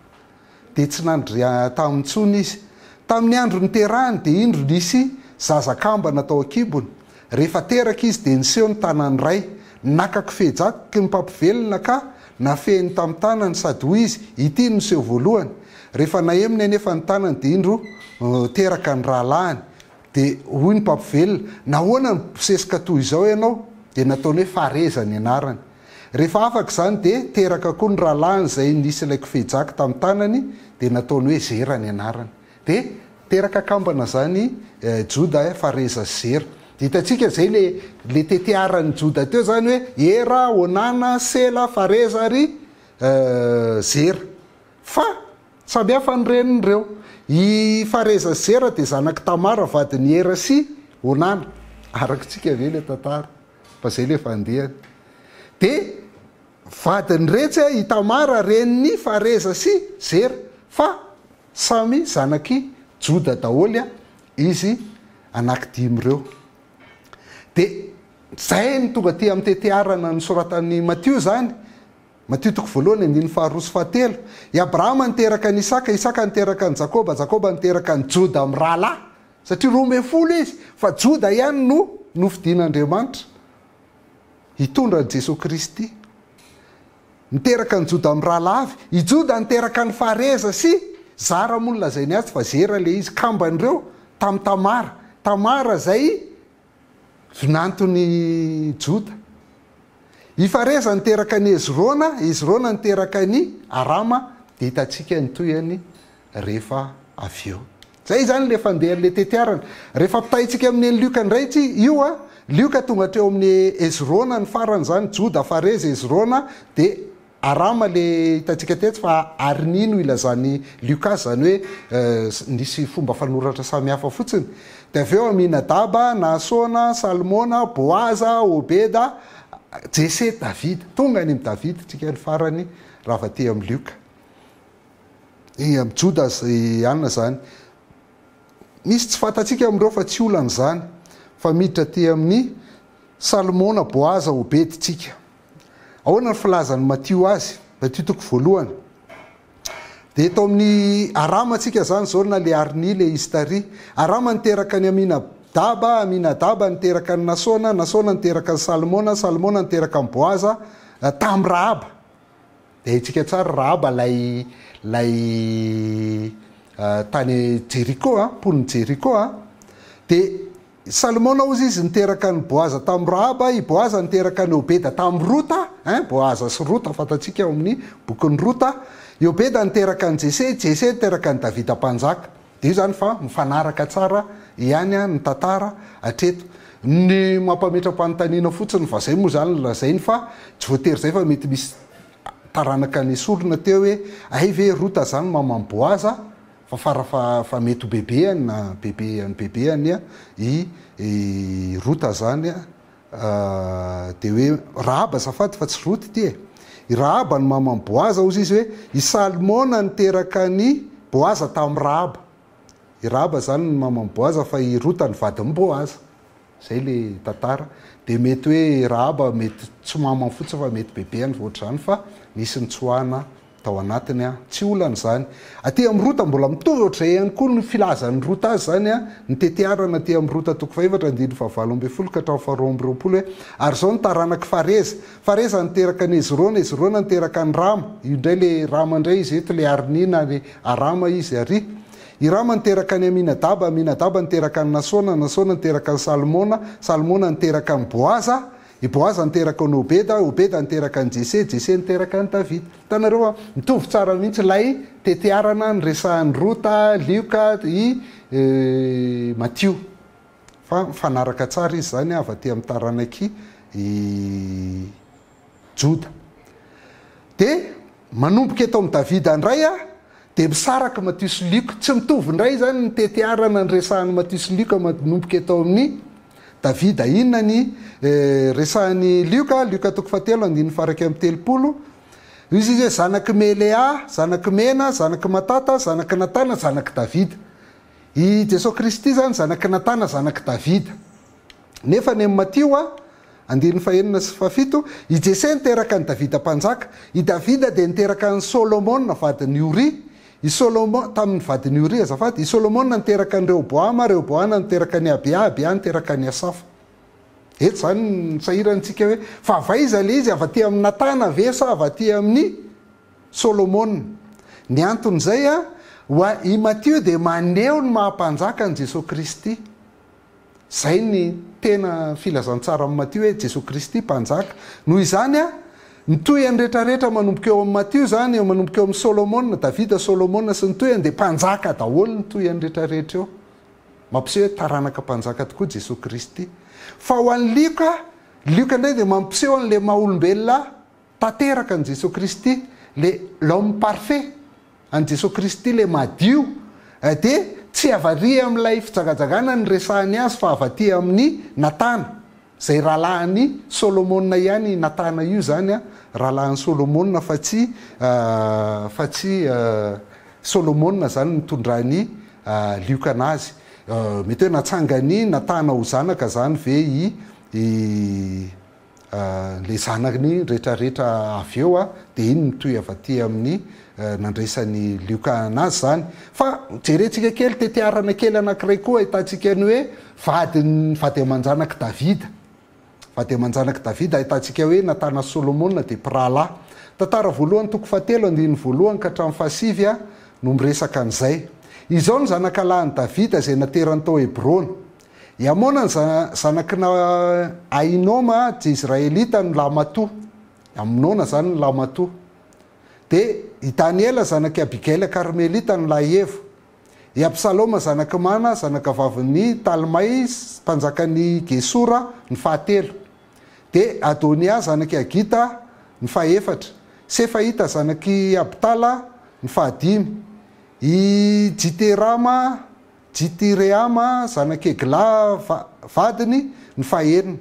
de tsy nandry tamin'ntsony izy tamin'ny andro nyterahany de indro nisy zazakamba natao akibony rehefa teraka izy de niseho ny tanany ray nakako fejakoky ny mpampivelona ka nafehiny tamin'ny tanany sady hoy izy ity niseho voalohany rehefa naeminy anefa ny tanany de indro teraka ny rahalahiny de hoy ny mpampivelona nahoana ny sesika toy izao ianao de nataony hoe farezany anarany rehefa afaka zany de teraka koa ny rahalahiny zay nisy ilaiko fejaka tamin'ny tanany de nataony hoe zerany anarany de teraka kambana zany joda fareza zera de hitatsika zay le tetearany joda teo zany hoe era onana sela fareza ary zera fa samby hafa ny reniny reo i fareza zera de zanaky tamara vadiny era sy onana arakitsika ve le tantara fa zay le fandehany de vadiny retsy i tamara reniny fareza sy zera fa samy zanaky joda daholy izy anaky 5 reo de zay ny tonga ty amin'ny tetearana ny soratan'ny Matio zany Matio toko voalohany 9:7 i Abrahama niteraka ny Isaka niteraka ny Jakoba niteraka ny joda amin'ny rahalahy satria 12 izy fa joda ihany no nofidian'Andriamanitra hitondra ny Jesosy Kristy niteraka ny joda amin'ny rahalahy i joda niteraka ny fareza sy zara moa ny lazainy azy fa zera le izy kamban'ireo tamin'ny tamara zay vinantony joda i fareza niteraka ny ezrona niteraka ny arama de hitatsika nytoyany rehefa avy eo zay zany le fandehan'le tetearana rehefa pitaitsika amin'ny lioka ndray tsy io lioka tonga treo amin'ny ezrona ny farany zany joda fareza ezrona de arama le hitatsika tetsy fa arinino ilazany lioka zany hoe nisy fomba fanoratra samy hafa fotsiny de avy eo Aminadaba Nasona Salmona Boaza Obeda Jese Davida tonga any amin'ny Davida tsika ny farany raha va ty amin'ny lioka amin'ny joda anina zany misy tsy fantatsika am'ireo fa tsy olany zany fa miditra ty amin'ny Salmona Boaza Obeda tsika ahoana ny filazany Matio azy Matio toko voalohany de eto amin'ny arama tsika zany zao na le arni le izy tary arama niteraka ny Aminadaba niteraka ny Nasona niteraka ny Salmona niteraka ny Boaza tam Rahaba de itsika tsara Rahaba lay tany Jeriko pon'ny Jeriko de Salmona ozy izy niteraka ny Boaza tam Rahaba i Boaza niteraka ny Obeda tam Rota Boaza sy Rota fatatsika amin'ny bokin'ny Rota i Obeda niteraka ny Jese niteraka ny Davida mpanjaka de io zany fa mifanaraka tsara ihany ny tantara atreto ny mampametra-panontaniana fotsiny fa zay moa zany lazainy fa tsy voatery zay fa mety misy taranaka ny sorona teo hoe ay ve Rota zany mamany Boaza fa fa mety bebeany na bebeany i Rota zany de hoe Rahaba zafady fa tsy Rota ty i Rahaba ny mamany Boaza ozy izy hoe i Salmona niteraka ny Boaza tamin'ny Rahaba i Rahaba zany ny mamany Boaza fa i Rota ny vadiny Boaza zay le tantara de mety hoe Rahaba mety tsy mamany fotsiny fa mety bebeany ohatr' zany fa nisy nitsoahana tao anatiny tsy olany zany aty amin'ny Rota mbola mitovy ohatr'izay ihany koa ny filazan'ny Rota azy zany ny tetearana aty amin'ny Rota toko 4:7 ka hatramin'ny 2:20 hoe ary zao ny taranaky fareza niteraka ny ezrona niteraka ny Rama io ndray le Rama ndray izy eto le arinina le arama izy ary i Rama niteraka ny Aminadaba niteraka ny Nasona niteraka ny Salmona niteraka ny Boaza i Boaza niteraka ny Obeda niteraka ny Jese niteraka ny Davida tanareo mitovy tsara mihitsy lay tetearana ny resahan'ny Rota lioka i Matio fa mifanaraka tsara izy zany avy aty amin'ny taranaky i Joda de manomboka eto amin'ny Davida ndray de misaraka Matio sy lioka tsy mitovy ndray zany ny tetearana ny resahan'ny Matio sy lioka manomboka eto amin'ny Davida inona ny resahan'ny lioka toko 7:30 izy hoe zanaky Melea zanaky Mena zanaky Matata zanaky Natana zanaky Davida i Jesosy Kristy zany zanaky Natana zanaky Davida nefa ny Matio andiny fahenina sy fafito i Jese niteraka ny Davida mpanjaka, i Davida dia niteraka ny Solomona vadiny Oria, i Solomona tamin'ny vadiny Oria azafady, i Solomona niteraka ny Rehoboama, Rehoboama niteraka ny Abia, Abia niteraka ny Asafa. Eto zany ny sahirantsika hoe fa vaiza le izy avaty amin'ny Natana ve sa avaty amin'ny Solomona. Ny anton'izay hoa i Matio dia maneho ny mahampanjaka ny Jesosy Kristy. Zay ny tena filazantsara amin'ny Matio hoe Jesosy Kristy mpanjaka. Noho izany ny toyany rehetrarehetra manomboka eo amin'ny Matio zany manomboka eo amin'ny Solomona, Davida, Solomona sy ny toyany dia mpanjaka daholo ny toyany rehetrarehetra eo. Mampiseho hoe taranaka mpanjaka tokoa Jesosy Kristy. Fa ho an'ny Lioka indray dia mampiseho an'le maha-olombelona tanteraka ny Jesosy Kristy, le l'homme parfait, an Jesosy Kristy le madio, dia tsy avaria amin'ilay fijagajagana ny resahany azy fa avaty amin'ny Natana, zay rahalahin'ny Solomona ihany Natana io zany rahalahin'ny Solomona fa tsy Solomona zany nitondrany Lioka anazy. Mety hoe natsangany Natana ho zanaka zany ve le zanany rehetrarehetra avy eo dia iny nitoy avaty amin'ny nandresany Lioka anazy zany. Fa jerentsika kely tetiarana kely anankiray koa ahitantsika ny hoe vady aman-janaka Davida. Vady aman-janaka Davida ahitantsika hoe Natana Solomona dia mpirahalahy. Tantara voalohany toko 7 andiny voalohany ka hatramin'ny 7 no miresaka an'izay. Izao ny zanaka lahin'ny Davida zay naterany tao Hebrona. Iamona ny zanakina Ainoma Jezraelita ny Lamatoa. Aminona zany ny Lamatoa. Dia i Daniela zanaka Abigaila Karmelita ny Laevo. I Absaloma zanaka Mana zanaka vavin'ny Talmai mpanjakan'ny Gesora ny 7. Dia Adonia zanaka Agita ny 4. Sefahita zanaky Abtala ny 5. I Jitireama zanaky Egla vadiny ny 9.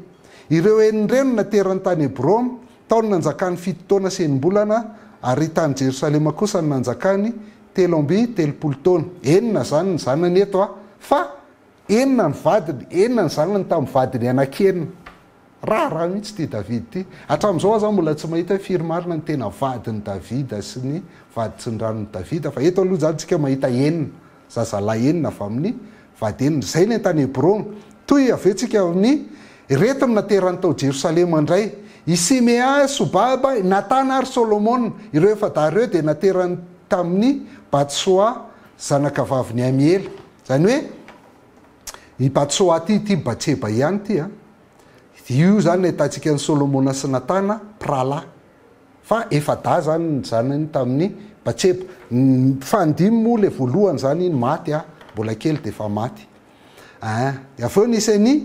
Ireo enireno naterany tany Hebrona taony nanjakany 7 taona sy enim-bolana, ary tany Jerosalema kosa ny nanjakany 7 taona. Enina zany ny zanany eto fa enina ny vadiny, enina ny zanany tamin'ny vadiny anakenina. Raha mihitsy ty Davida ty. Hatramin'izao aza mbola tsy mahita firy-marina ny tena vadiny Davida sy ny vady sy ny ranony Davida, fa eto aloha zany tsika mahita enina, zazalahy enina fa amin'ny vady enina. Zay ny tany Hebrona. Toy avetsika amin'ny reto ny naterany tao Jerosalema indray. I Simea, Sobaba, Natana ary Solomona, ireo efadareo dia naterany tamin'ny Batsoa zanaka vavin'ny Amiela. Zany hoe i Batsoa ty Batseba ihany ty io zany ahitantsika ny Solomona sy Natana mpirahalahy, fa efada zany ny zanany tamin'ny Batseba. Fandimy moa le voalohany zany iny maty, mbola kely dia fa maty. Aveo nisy ny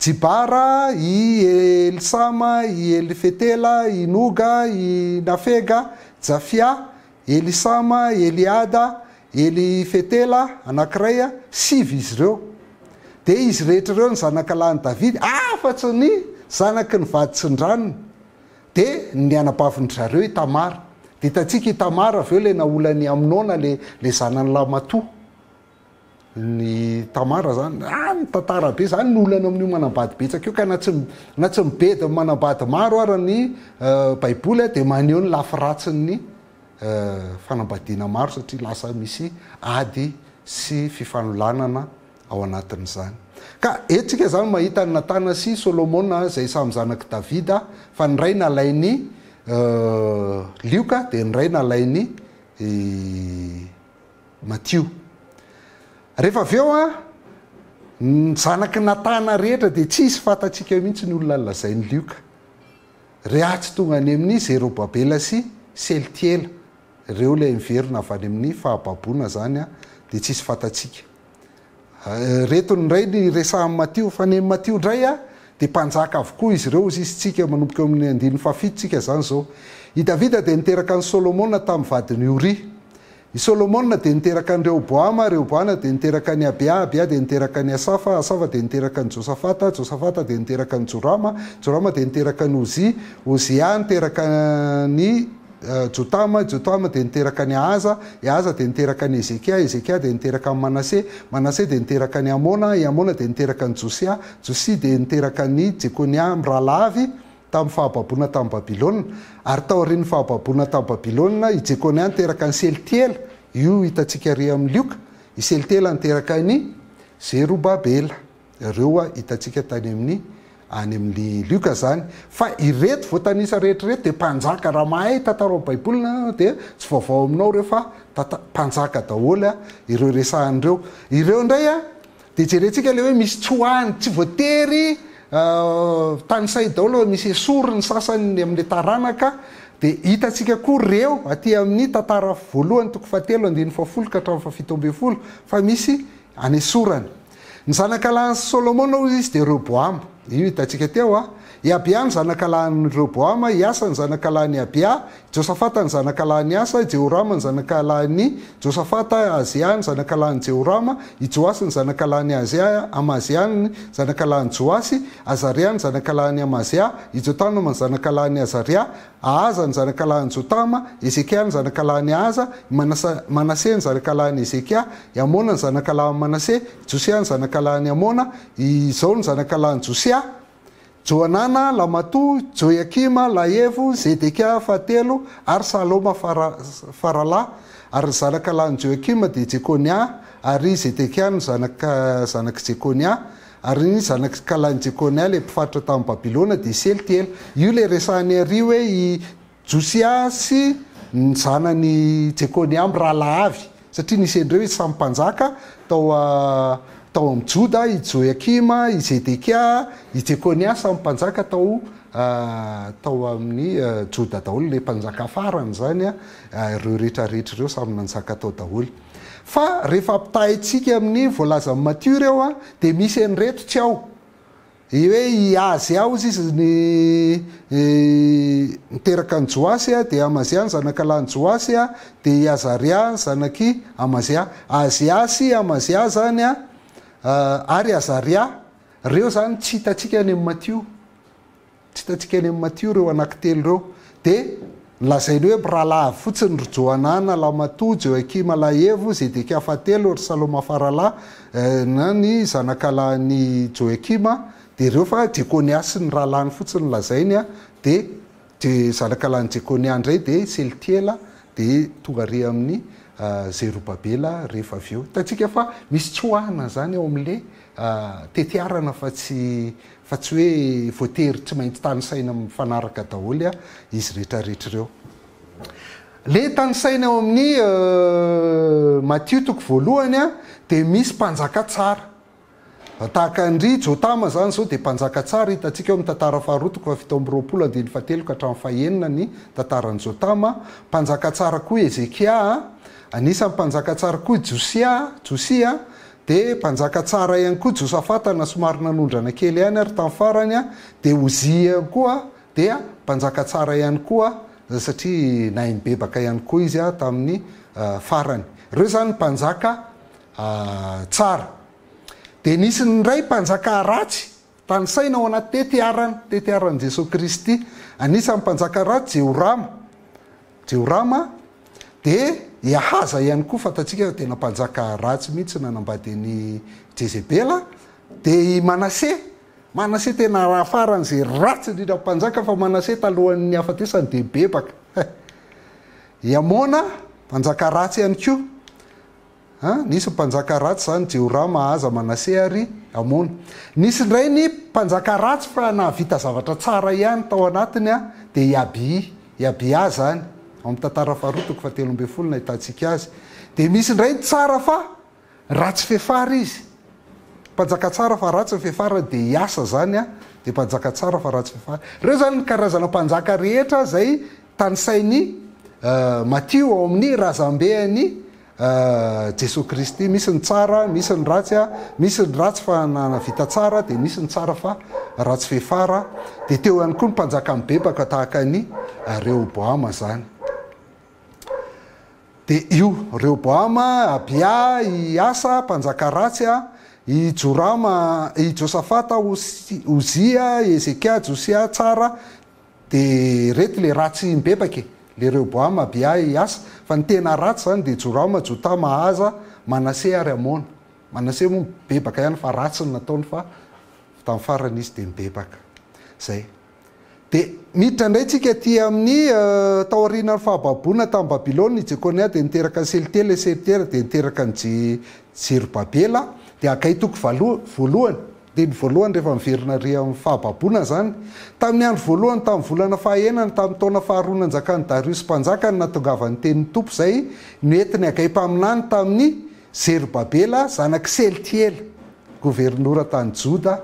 Jibara, i Elisama, i Elifetela, i Noga, i Nafega, Jafia, Elisama, Eliada, Elifetela anankiray 5 izy ireo. Dia izy rehetra ireo ny zanaka lahin'ny Davida, fa tsy ny zanaky ny vady sy ny ranony. Dia ny anabaviny zareo i Tamara. Dia hitantsika i Tamara aveo le naolany Aminona le zanany Lamatoa. Ny Tamara zany ny tantara be zany nolana amin'io manambady betsaka io, ka na tsy mibedy manambady maro ara ny baiboly dia maneho ny lafiratsiny fanambadiana maro, satria lasa misy ady sy fifanolanana ao anatin'izany. Ka etsika zany mahita ny Natana sy Solomona zay samy zanaky Davida, fa ny ray nalainy Lioka dia ny ray nalainy Matio. Rehefa avy eo ny zanaky Natana rehetra dia tsisy fantatsika mihitsy ny olona lazainy Lioka. Rehatsy tonga any amin'ny Zerobabela sy Seltiela, ireo le miverina avy any amin'ny fahababoana zany dia tsisy fantatsika. Reto ny ray ny resahan'ny Matio, fa ny Matio indray dia mpanjaka avokoa izy ireo, sisitsika manomboka amin'ny 17 tsika zany zao. I Davida dia niteraka ny Solomona tamin'ny vadiny Oria. I Solomona dia niteraka ny Rehoboama, Rehoboama dia niteraka ny Abia, Abia dia niteraka ny Asafa, Asafa dia niteraka ny Josafata, Josafata dia niteraka ny Jorama, Jorama dia niteraka ny Ozia, Ozia niteraka ny Jotama de niteraka ny Aza de niteraka ny Ezekia de niteraka ny Manase de niteraka ny Amona de niteraka ny Josia de niteraka ny Jekonia miralahavy tamin'ny fahababoana tamin'ny Babilôna, ary taorian'ny fahababoana tamin'ny Babilôna i Jekonia niteraka ny Selitiela, io hitantsika ry amin'ny Lioka, i Selitiela niteraka ny Zerobabela, ireo hitantsika tany amin'ny any amin'ny Lioka zany. Fa ireto voatanisa rehetrarehetra de mpanjaka raha mahay tantara Baibolina de tsy vaovao aminao rehefa mpanjaka daholo ireo resahan'ireo. Ireo indray de jerentsika le hoe misy tsoahany tsy voatery tanisay daholo misy esoriny sasany amin'le taranaka, de hitantsika koa reo aty amin'ny tantara voalohany toko 7:10 ka hatramin'ny 7:10 fa misy anesorany. Ny zanakalahan'ny Solomona izy de Rehoboam, io hitantsika teo i Abia ny zanakalahan'ny Rehoboam, i Asa ny zanakalahan'ny Abia, Josafata ny zanakalahan'ny Asa, Jehorama ny zanakalahan'ny Josafata, Azia ny zanakalahan'ny Jehorama, i Joasy ny zanakalahan'ny Azia, Amazia ny zanakalahan'ny Joasy, Azaria ny zanakalahan'ny Amazia, i Jotama ny zanakalahan'ny Azaria, Ahaza ny zanakalahan'ny Jotama, Ezekia ny zanakalahan'ny Ahaza, Manase ny zanakalahan'ny Ezekia, i Amona ny zanakalahan'ny Manase, Josia ny zanakalahan'ny Amona, i Zao ny zanakalahan'ny Josia, Joanana, Lamato, Joiakima, Laevo, Zedekia fahatelo, ary Saloma farala, ary zanakalahan'ny Joiakima de Jekonia, ary Zedekia ny zanaky Jekonia, ary ny zanakalahan'ny Jekonia le mpifaritra tamin'ny Babilôna de Selitiela. Io le resahany ary hoe i Josia sy ny zanany Jekonia miralahavy, satria nisy andreo samy mpanjaka tao amin'ny Joda, i Joiakima, i Zedekia, i Jekonia samy mpanjaka tao amin'ny Joda daholo, le mpanjaka farany zany ireo rehetrarehetra ireo samy nanjaka tao daholo. Fa rehefa ampitahintsika amin'ny voalaza amin'ny Matthieu ireo de misy an'ireto tsy ao, i hoe i Azia izy niteraka ny Joasy de Amazia ny zanakalahan'ny Joasy de i Azaria zanaky Amazia, Azia sy Amazia zany ary Azaria, reo zany tsy hitantsika any amin'ny Matthieu, tsy hitantsika any amin'ny Matthieu reo anankitelo reo. De lazainy hoe miralahavy fotsiny ry Joanana, Lamato, Joiakima, Laevo, Zedekia fahatelo, ry Saloma farala na ny zanakalahan'ny Joiakima, de reo fa Jekonia sy ny rahalahiny fotsiny lazainy de zanakalahan'ny Jekonia indray de Selitiela de tonga ary amin'ny Zerobabela rehefa avy eo. Hitantsika fa misy tsoahana zany ao amin'le tetiarana fa tsy hoe voatery tsy maintsy tanisaina mifanaraka daholo izy rehetrarehetra ireo. Le tanisaina ao amin'ny Matthieu toko voalohany de misy mpanjaka tsara, tahaka andry Jotama zany zao de mpanjaka tsara, hitantsika eo amin'ny tantara faharoa toko 7:17 ka hatramin'ny 9 ny tantaran'ny Jotama. Mpanjaka tsara koa Ezekia, anisan'ny mpanjaka tsara koa Josia, de mpanjaka tsara ihany koa Josafata na somary nanondrana kely ihany ary tamin'ny farany de Ozia koa dia mpanjaka tsara ihany koa satria nainy bebaka ihany koa izy tamin'ny farany. Reo zany mpanjaka tsara. De nisy ny ray mpanjaka ratsy tanisaina ao anaty tetiaran'i Jesosy Kristy, anisan'ny mpanjaka ratsy Jehorama de i Ahaza ihany koa fantatsika tena mpanjaka ratsy mihitsy nanambadin'ny Jezebela, de i Manase tena raha farany zay ratsy indrindra mpanjaka, fa Manase talohan'ny hafatesany de bebaka. I Amona mpanjaka ratsy ihany koa, nisy mpanjaka ratsy zany Jehorama, Ahaza, Manase ary Amona. Nisy indray ny mpanjaka ratsy fa nahavita zavatra tsara ihany tao anatiny de i Abia zany, amin'ny tantara faharoa toko 7:10 na hitantsika azy. De misy indray tsara fa ratsy fefary izy, mpanjaka tsara fa ratsy fefary de i Asa zany de mpanjaka tsara fa ratsy fefary. Reo zany ny karazana mpanjaka rehetra zay tanisainy Matthieu ao amin'ny razambeany Jesosy Kristy. Misy ny tsara, misy ny ratsy fa navita tsara, de misy ny tsara fa ratsy fefara. De teo ihany koa ny mpanjaka mibebaka tahaka ny Rehoboama zany. De io Rehoboama, Abia, i Asa mpanjaka ratsy i Jorama, i Josafata, Ozia, Ezekia, Josia tsara, de reto le ratsy mibebaka le Rehoboama bia asa fa ny tena ratsy zany de Jorama Jota Mahaza Manase ary Amona. Manase moa bebaka ihany fa ratsy ny nataony fa tamin'ny farany izy de mibebaka zay. De miditra indray tsika ty amin'ny taorian'ny fahababona tamin'ny Babilôna Jekonia de niteraka ny Selitela, Selitela de niteraka ny Jerobabela de akaitoko voalohany de ny voalohany rehefa miverina ry amin'ny fahababona zany tamin'ny andro voalohany tamin'ny volana fahaenana tamin'ny taona faharoa nanjakany Darius mpanjaka ny natongavany tenin'ny tompo zay noentiny agaimpaminany tamin'ny Jerobabela zanaky Selitiela gouvernoura tany Joda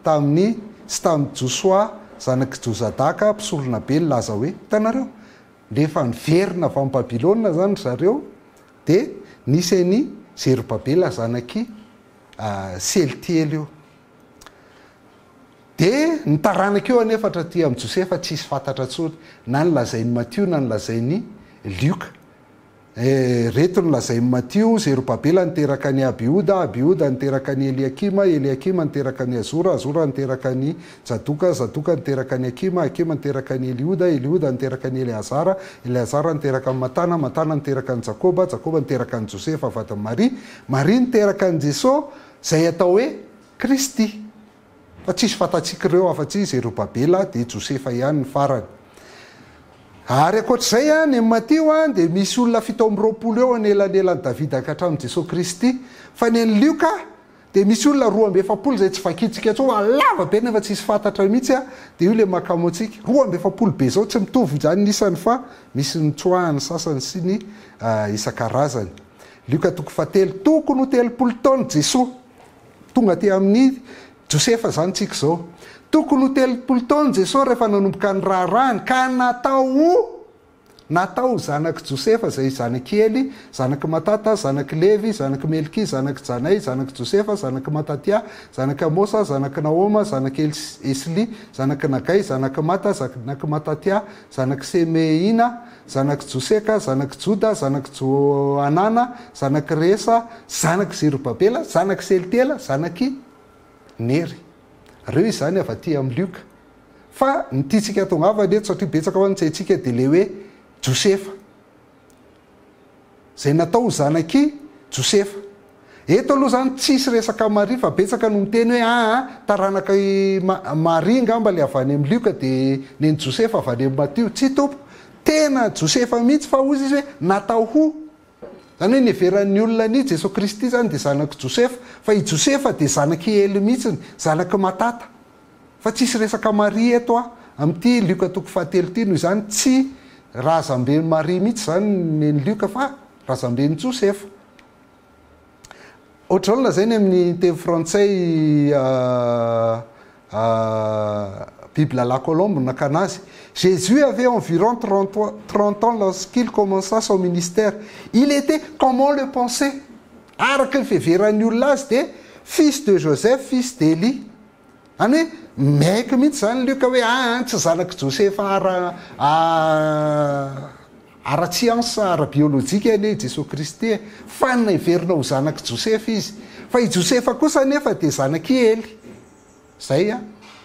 tamin'ny sy tamin'ny Josoa zanaky Jozadaka mpisolona be laza hoe hitanareo rehefa niverina avy amin'ny Babilôna zany zareo de nisy ny Jerobabela zanaky Selitiela io. De ny taranaka eo anefa hatraty amin'ny Josefa tsisy fantatra tsony na nylazain'ny Matio na nylazain'ny Lioka. Reto nylazain'ny Matio Jerobabela niteraka ny Abioda, Abioda niteraka ny Eliakima, Eliakima niteraka ny Azora, Azora niteraka ny Zadoka, Zadoka niteraka ny Akima, Akima niteraka ny Elioda, Elioda niteraka ny Eleazara, Eleazara niteraka ny Matana, Matana niteraka ny Jakoba, Jakoba niteraka ny Josefa vadiny Maria, Maria niteraka ny Jesô zay atao hoe Kristy. Fa tsisy fatatsika ireo afa-tsy Jerobabela de Josefa ihany ny farany. Ary akoatr'izay a ny Matio a de misy olona 720 eo anelanelan'ny Davida ka hatramin'ny Jesô Kristy fa ny Lioka de misy olona 270 zay tsy vakitsika tsao alava be nefa tsisy fantatra mihitsy a de io le makamotsika 270 be zao tsy mitovy zany nisany fa misy nitsoahany sasany sy ny isan-karazany. Lioka toko fatelo tokony ho 30 taona Jesô tonga ty amin'ny Josefa zany tsika zao tokony ho 30 taona Jesô rehefa nanomboka ny raharahany ka natao zanaky Josefa zay zanaky Ely, zanaky Matata, zanaky Levy, zanaky Melki, zanaky Janay, zanaky Josefa, zanaky Matatia, zanaky Amosa, zanaky Naoma, zanaky Esli, zanaky Nagay, zanaky Mata, zanaky Matatia, zanaky Semeina, zanaky Joseka, zanaky Joda, zanaky Joanana, zanaky Resa, zanaky Jerobabela, zanaky Selitela, zanaky Nery. Reo izy zany avaty amin'ny Lioka. Fa nytitsika tongavany eto satria betsaka ho nytsaitsika de le hoe Josefa zay natao zanaky Josefa. Eto aloha zany tsisy resaka Maria fa betsaka no miteny hoe taranaka Maria ngamba le avany amin'ny Lioka de neny Josefa avany amin'ny Matio. Tsy tompo tena Josefa mihitsy fa ozy izy hoe natao ho zany hoe neveran'ny olona ny Jesô Kristy zany de zanaky Josefa fa i Josefa de zanaky Ely mihitsiny zanaky Matata fa tsisy resaka Maria eto amin'ity Lioka toko fahatelo ty noho izany tsy razamben'ny Maria mihitsy zany neny Lioka fa razamben'ny Josefa. Ohatran'ny lazainy amin'ny teny frantsay Bible à la Colombe nakanazy. Jésus avait environ 30 ans lorsqu'il commença son ministère. Il était, comme on le pensait, araky ny fiheveran'ny olona azy de fils de Joseph, fils d'Élie. Any hoe maiky mihitsy zany Lioka hoe tsy zanaky Josefa ara-tsiansa ara-biolojika ane Jesô Kristy fa naheverina ho zanaky Josefa izy. Fa i Josefa kosa nefa de zanaky Ely. Zay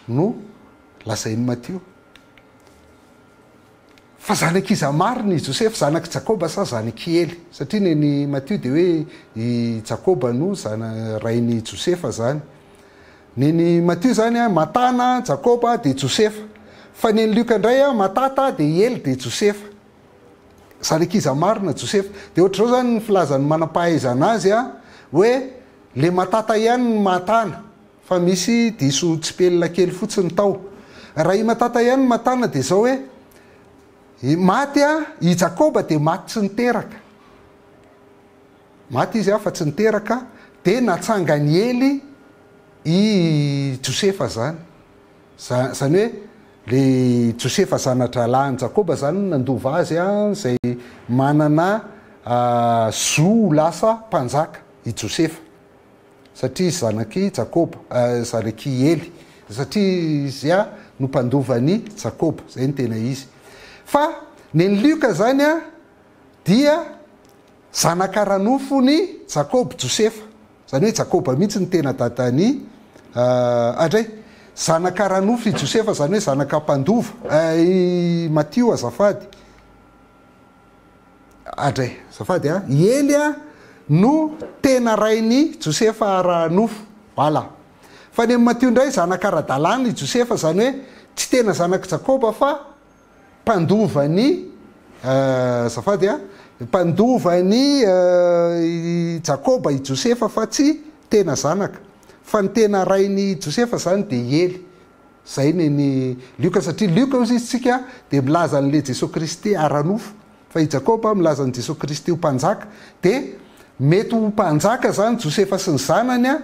no lazain'ny Matio. Fa zanaky iza mariny Josefa zanaky Jakoba sa zanaky Ely satria neny Matio de hoe i Jakoba no rainy Josefa zany. Neny Matio zany Matana, Jakoba de Josefa. Fa neny Lioka indray Matata de Ely de Josefa. Zanaky iza marina Josefa. De ohatr'izao zany ny filazany manam-pahaizana azy hoe le Matata ihany ny Matana fa misy diso tsipelina kely fotsiny tao. Raha i Matata ihany Matana de zao hoe maty i Jakoba de maty tsy niteraka. Maty izy fa tsy niteraka de natsangany Ely i Josefa zany. Zany hoe le Josefa zanadralahany Jakoba zany nandova azy zay manana zo lasa mpanjaka i Josefa satria zanaky Jakoba zanaky Ely satria izy no mpandovany Jakoba zay ny tena izy. Fa neny Lioka zany dia zanakaranofony Jakoba Josefa. Zany hoe Jakoba mihitsy ny tena dadany andray zanakaranofy Josefa zany hoe zanaka mpandova i Matio azafady adray zafady a ely a no tena rainy Josefa ara-nofo ala fa ny Matio indray zanakara-dalàna i Josefa zany hoe tsy tena zanaky Jakoba fa mpandovany zafady a mpandovany Jakoba i Josefa fa tsy tena zanaka fa ny tena rainy Josefa zany de ely zay ny lioka satria lioka izy tsika de milaza an'le Jesosy Kristy ara-nofo fa i Jakoba milaza ny Jesosy Kristy ho mpanjaka de mety ho mpanjaka zany Josefa sy ny zanany a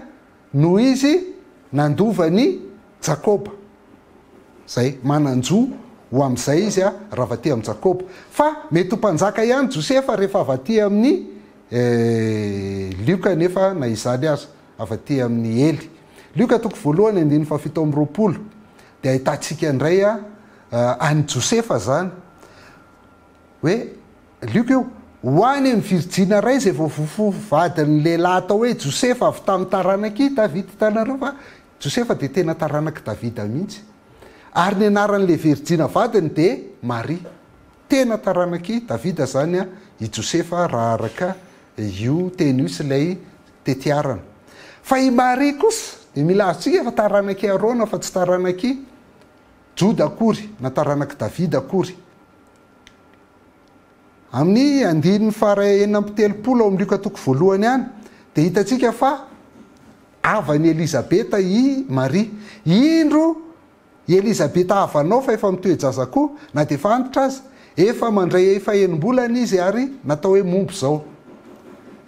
no izy nandovany Jakoba zay mananjo ho am'izay izy a raha vaty amin'ny Jakoba fa mety ho mpanjaka ihany Josefa rehefa avaty amin'ny lioka nefa na izany azy avaty amin'ny ely lioka toko voalohany 17 de ahitantsika indray a any Josefa zany hoe lioka io hoany amin'ny Virjina ray zay voafofo vadiny lehilahy atao hoe Josefa avy tamin'ny taranaky Davida tanareo fa Josefa de tena taranaky Davida mihitsy ary ny anaran'le Virjina vadiny de Marie tena taranaky Davida zany a i Josefa raha araka io teny io sy lay tetiarana fa i Marie kosa de mila azotsika fa taranaky Arona fa tsy taranaky Joda akory na taranaky Davida akory amin'ny 9:telopolo amin'ny lioka toko voalohany any de hitatsika fa avany Elizabeta i Marie indro Elizabeta avanao fa efa mitoejaza-koa na de efa antitra azy efa mandray efa enim-bolana izy ary natao hoe mombo zao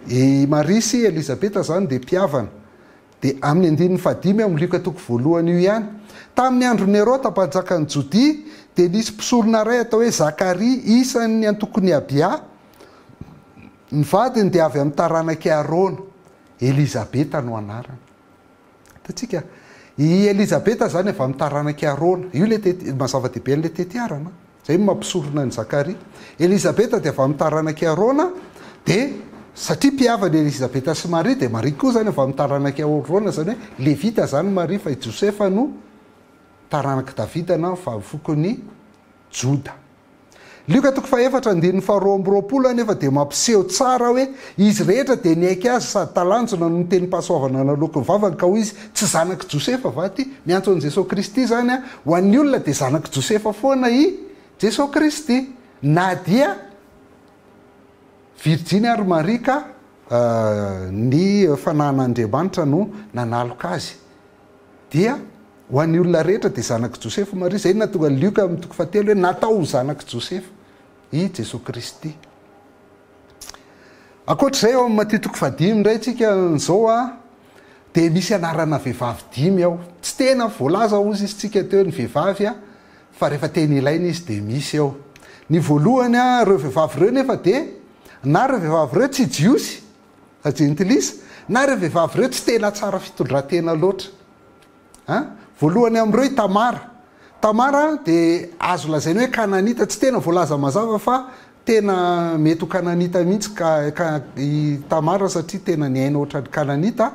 i Marie sy Elizabeta zany de mpiavana de amin'ny 15 amin'ny lioka toko voalohany io ihany tamin'ny andron'ny Herota mpanjakan'ny Jodia de nisy mpisorona ray atao hoe Zakaria isan'ny antokony Abia ny vadiny de avy amin'ny taranaky Arona Elizabeta no anarany tatsika i Elizabeta zany avy amin'ny taranaky Arona io le mazava-dehibe an'le tetiarana zay mampisorona ny Zakaria Elizabeta de avy amin'ny taranaky Arona de satria mpiavany Elizabeta sy Marie de Marie koa zany avy amin'ny taranaky Arona zany hoe Levita zany Marie fa i Josefa no taranaky Davida na fahafokony Joda lioka toko faefatra 12 nefa de mampiseho tsara hoe izy rehetra de niaiky azy sady talanjona no teny pasoavana naloko ny vavany ka ho izy tsy zanaky Josefa vaty miantso an'i Jesosy Kristy zany a ho an'ny olona de zanaky Josefa foana i Jesosy Kristy na dia Virjina ary Marie ka ny fanan'Andriamanitra no nanaloka azy dia ho an'ny olona rehetra de zanaky Josefa Marie zay natonga lioka amin'ny toko 7 hoe natao ho zanaky Josefa i Jesosy Kristy akoatr'izay ao amin'ny Matio toko 5 ndray tsika zao a de misy anarana vehivavy 5 ao tsy tena voalaza ozy izy tsika teo ny vehivavy a fa rehefa teny ilaina izy de misy ao ny voalohany a reo vehivavy reo nefa de na reo vehivavy reo tsy jiosy ajentilisa na reo vehivavy reo tsy tena tsara fitondratena loatra voalohany am'ireo i Tamara de azo lazainy hoe kananita tsy tena voalaza mazava fa tena mety ho kananita mihitsy i Tamara satria tena niaina ohatrany kananita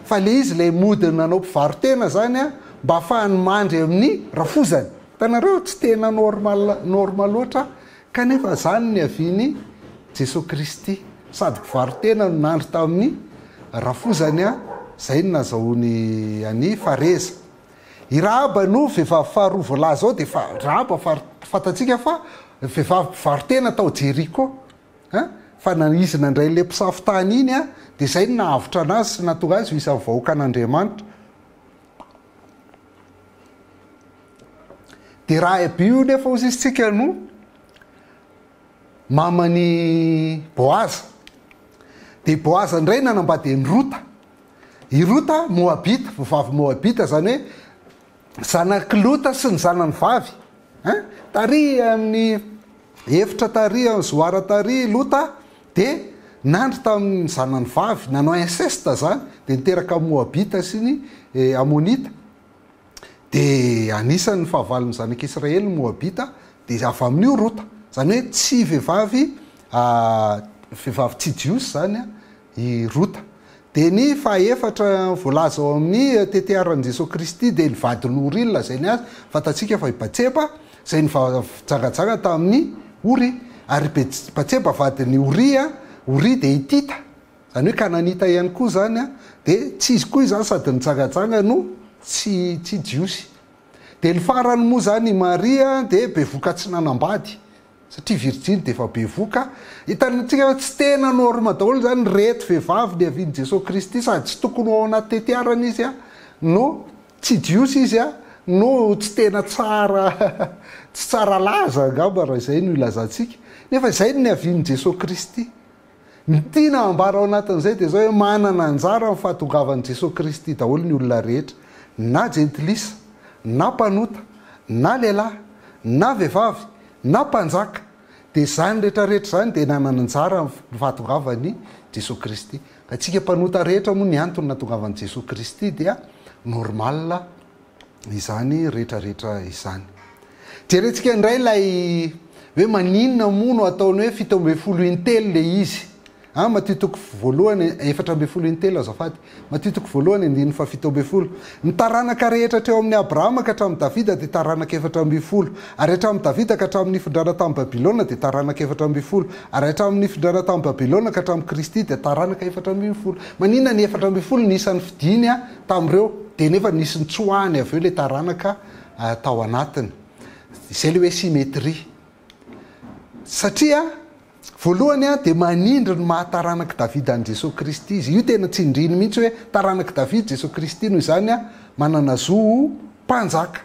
fa le izy le modiny nanao mpivarotena zany a mba ahafahany mandry amin'ny rafozany tanareo tsy tena normal loatra kanefa zany ny aviany Jesosy Kristy sady mpivarotena no nandry tamin'ny rafozany a zay no nazahoany any fareza i Rahaba no vehivavy faharoa voalaza ao de Rahaba fatatsika fa vehivavy mpivarotena tao Jeriko fa izy nandray le mpisafotany iny a de zay no nahavitra anazy sy natonga azy ho isan'ny vahoakan'Andriamanitra de Rahabe io nefa ozy izy tsika no mamany Boaza de Boaza indray nanambady ny Rota i Rota Moabita vehivavy Moabita zany hoe zanaky Lota sy ny zanany vavy tary amin'ny efitra tary zoara tary Lota de nandry tamin'ny zanany vavy nanao inceste zany de niteraka Moabita sy ny Amonita de anisan'ny fahavalon'ny zanak'Israely Moabita de avy amin'io Rota zany hoe tsy vehivavy tsy jiosy zany i Rota de ny fahaefatra voalaza ao amin'ny tetiaran'i Jesosy Kristy de ny vadin'Orila zay ny azy fatatsika fa i Batsepa zay ny jangajanga tamin'ny Ory ary patseba vadiny oria de itita zany hoe kananita ihany koa zany a de tsy izy koa izany sady nitsagatsanga no tsy jiosy de ny farany moa zany Maria de bevoka tsy nanambady satria Virginy de efa bevoka hitantsika tsy tena norma daholo zany reto vehivavy ny avian'i Jesosy Kristy sady tsy tokony ao anaty tetiarana izy a no tsy jiosy izy a no tsy tena tsara tsy tsara laza angamba raha izay no ilazantsika nefa izay ny avian'i Jesosy Kristy ny tiana ambara ao anatin'izay de zao hoe manana anjara amin'ny fahatongavan'i Jesosy Kristy daholo ny olona rehetra na jentilisa na mpanota na lehilahy na vehivavy na mpanjaka de zany rehetrarehetra zany de nanana anjara amin'ny fahatongavany Jesosy Kristy ka tsika mpanota rehetra moa ny antony nahatongavan'i Jesosy Kristy dia normal izany rehetrarehetra izany jerentsika indray lay hoe maninona moa no ataony hoe 17 le izy matitoko voalohany 17 azafady matitoko voalohany 17 ny taranaka rehetra treo amin'ny Abrahama ka hatramin'ny Davida de taranaka 17 ary hatramin'ny Davida ka hatramin'ny nifindrana tamin'ny Babilona de taranaka 17 ary hatramin'ny nifindrana tamin'ny Babilona ka hatramin'ny Kristy de taranaka 17 maninona ny 17 nisan'ny fidiny tamin'ireo de nefa nisy ny tsoahany avy eo le taranaka tao anatiny izay le hoe symétrie satria voalohany de manindry ny mahataranaka Davida an Jesosy Kristy izy io tena tsy indriny mihitsy hoe taranaka Davida Jesosy Kristy noho izany manana zo mpanjaka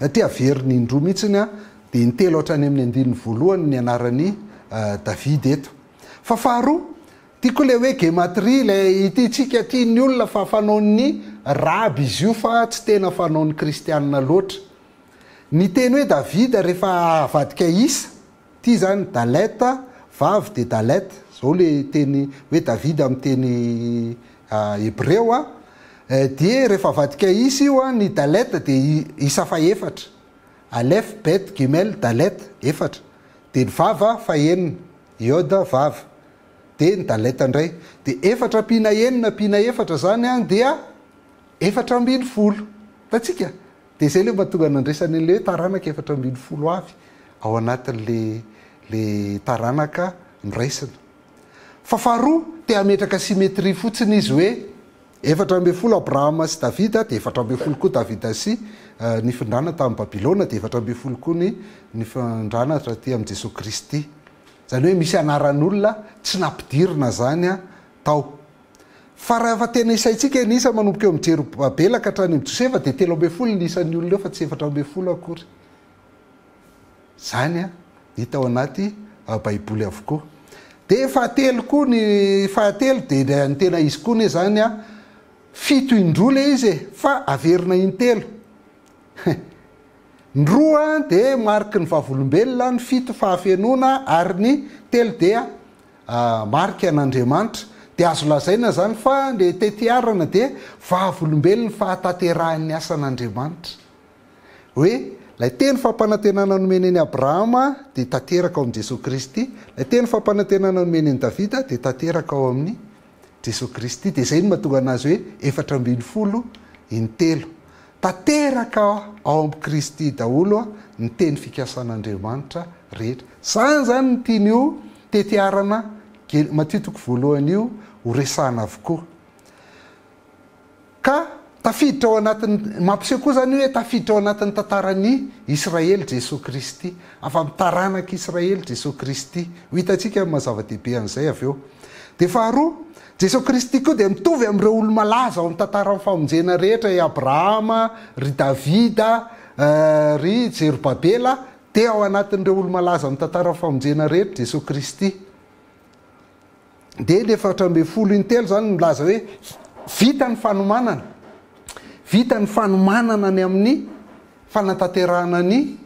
satria averiny indroa mihitsiny de nitelo hatrany amin'ny andininy voalohany ny anarany Davida eto fa faharoa tiako le hoe gematria le ititsika tiany olona fa fanaon'ny raby izy io fa tsy tena fanaon'ny kristianina loatra ny teny hoe Davida rehefa avadika isa ty zany daleta vavy de daleta zao le teny hoe Davida amin'ny teny hebreo de rehefa avadika isa io ny daleta de isa fa efatra alef bet gimel daleta efatra de ny vava fa enina ioda vava de ny daleta indray de efatra pina enina pina efatra zany dia 410 tatsika de zay le mahatonga nandraisany le hoe taranaka 410 avy ao anatin'le taranaka niraisina fa faharoa te ametraka symétrie fotsiny izy hoe 410 Abrahama sy Davida de 410 koa Davida sy nifindrana tamin'ny Babilona de 410 koa ny nifindrana rahaty amin'i Jesosy Kristy zany hoe misy anaran'olona tsy nampidirina zany tao fa raha efa tena isaitsika ny isa manomboka eo amin'ny Jerobabela ka hatrany amin'ny Josefa de 13 ny isan'ny olona eo fa tsy 410 akory zany hita ao anaty baiboly avokoa de fahatelo koa ny fahatelo de ny tena izy koa ny zany fito indroa le izy fa averina intelo ny roa de mariky ny vavolombelona ny fito fahafenona ary ny telo dia mariky an'Andriamanitra de azo lazaina zany fa le tetiarana de vavolombelona fahataterahan'ny asan'Andriamanitra hoe lay teny fampanantenana nomeny any Abrahama de tateraka ao amin'i Jesosy Kristy lay teny fampanantenana nomeny any Davida de tateraka ao amin'ny Jesosy Kristy de zay no mahatonga anazy hoe 410 intelo tateraka ao amin'ny Kristy daholo ny teny fikasan'Andriamanitra rehetra zany zany ny tian'io tetiarana matitoko voalohany io horesana avokoa ka tafiditra ao anatin'ny mampiseho koa zany hoe tafiditra ao anatin'ny tantarany Israely Jesosy Kristy afa mitaranaka Israely Jesosy Kristy ho hitantsika mazava-dehibe an'izay avy eo de faharoa Jesosy Kristy koa de mitovy amin'ireo olo malaza ao amin'ny tantaran'ny famonjena rehetra i Abrahama ry Davida ry Jerobabela de ao anatin'ireo olo malaza amin'ny tantaran'ny famonjena rehetra Jesosy Kristy de 410 intelo zany milaza hoe vita ny fanomanana ny amin'ny fanatanterahana ny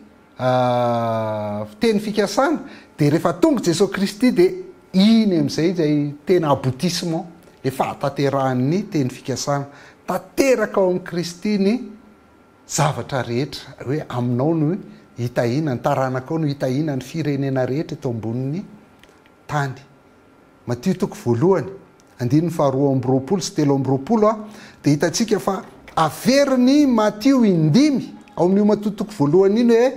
teny fikasana de rehefa tonga Jesosy Kristy de iny amin'izay zay tena aboutissement le fahataterahan'ny teny fikasana tateraka ao amin'ny Kristy ny zavatra rehetra hoe aminao no hitahina ny taranaka ao no hitahina ny firenena rehetra eto ambonin'ny tany Matthieu toko voalohany 2:20 sy 3:20 de hitantsika fa averiny Matthieu indimy ao amin'io Matthieu toko voalohany iny hoe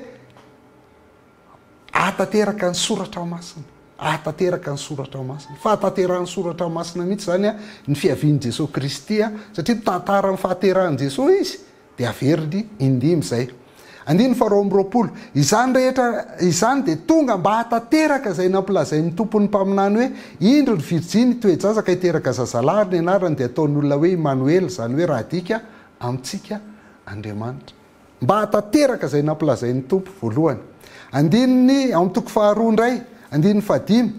atateraka ny soratra masina, atateraka ny soratra masina, fa ataterahany soratra masina mihitsy zany a ny fiavian'i Jesosy Kristy satria tantara ny fahaterahan'i Jesosy izy dia averiny indimy zay. Andiny faharoa amby roapolo, izany rehetra izany dia tonga mba hatateraka izay nampilazain'ny tompon'ny mpaminany hoe indro ny Virjiny toe-jazaka hiteraka zazalahy ny anarany dia ataon'ny olona hoe Emmanuel, izany hoe raha dika amintsika Andriamanitra. Mba hatateraka izay nampilazain'ny tompo voalohany. Andininy amin'ny toko faharoa indray, andininy fahadimy,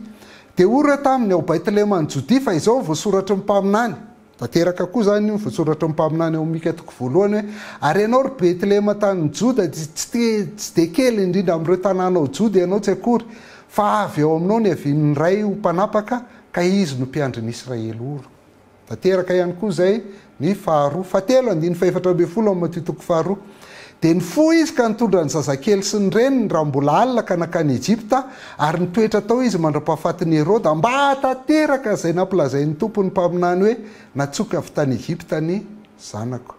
dia orona taminy ao Baitlema ny Jodia fa izao voasoratra ny mpaminany. Tateraka koa zany io voasoratra ny mpaminany ao Mika toko voalohany hoe ary ianao ry Betlema tany Joda tsy dia kely indrindra amin'ireo tanàna Joda ianao tsy akory fa avy eo aminao ny avian'ny ray ho mpanapaka ka izy no mpiandrin'ny Israely oro. Tateraka ihany koa zay ny faharoa, fahatelo andiny faefatra ambin'ny folo amin'ny Matio toko faharoa. Dia nifoha izy ka nitondra ny zazakely sy ny reniny raha mbola alina ka nakany Ejipta ary nitoetra tao izy mandra-pahafatin'ny Herôda mba hatateraka izay nampilazain'ny tompony mpaminany hoe natsoka avy tany Ejipta ny zanako.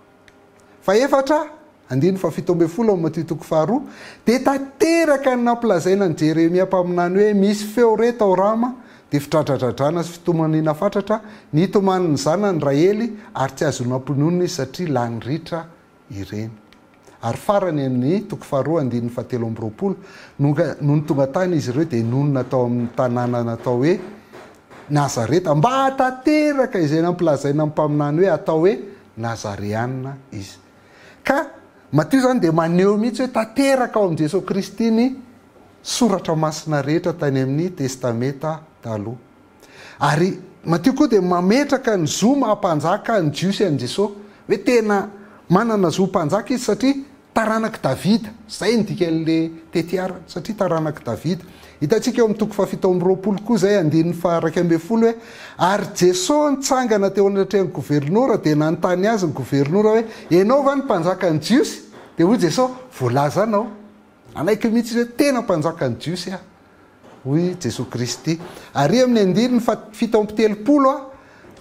Faefatra andiny fahafito ambin'ny folo amin'ny Matio toko faharoa, dia tateraka ny nampilazaina ny Jeremia mpaminany hoe misy feo reto ao Rama dia fitradradradrana sy fitomanina fatratra ny hitomaniny zanany Raely ary tsy azo nampinoana izy satria lany ritra ireny. Ary farany amin'ny toko faharoa andiny fahatelo amby roapolo, nohony tonga tany izy ireo dia nonona tao amin'ny tanàna natao hoe Nazareta mba hatateraka izay nampilazaina amin'ny mpaminany hoe atao hoe Nazareanina izy. Ka Matio zany dia maneho mihitsy hoe tateraka ao amin'i Jesosy Kristy ny soratra masina rehetra tany amin'ny testameta taloha. Ary Matio koa dia mametraka ny zo mahampanjaka ny Jiosy an'i Jesosy hoe tena manana zo mpanjaka izy satria taranaky Davida, zay ny dikan'le tetiarana satria taranaky Davida. Hitantsika eo amin'ny toko fahafito amby roapolo koa zay andininy faha-raika ambin'ny folo hoe ary Jesosy nitsangana teo anatrehan'ny gouvernoura dia nanontany azy ny gouvernoura hoe ianao va ny mpanjaka ny Jiosy? Dia hoy Jesosy voalaza anao. Anaiky mihitsy hoe tena mpanjaka ny Jiosy hoy Jesosy Kristy. Ary amin'ny andininy fito amby telopolo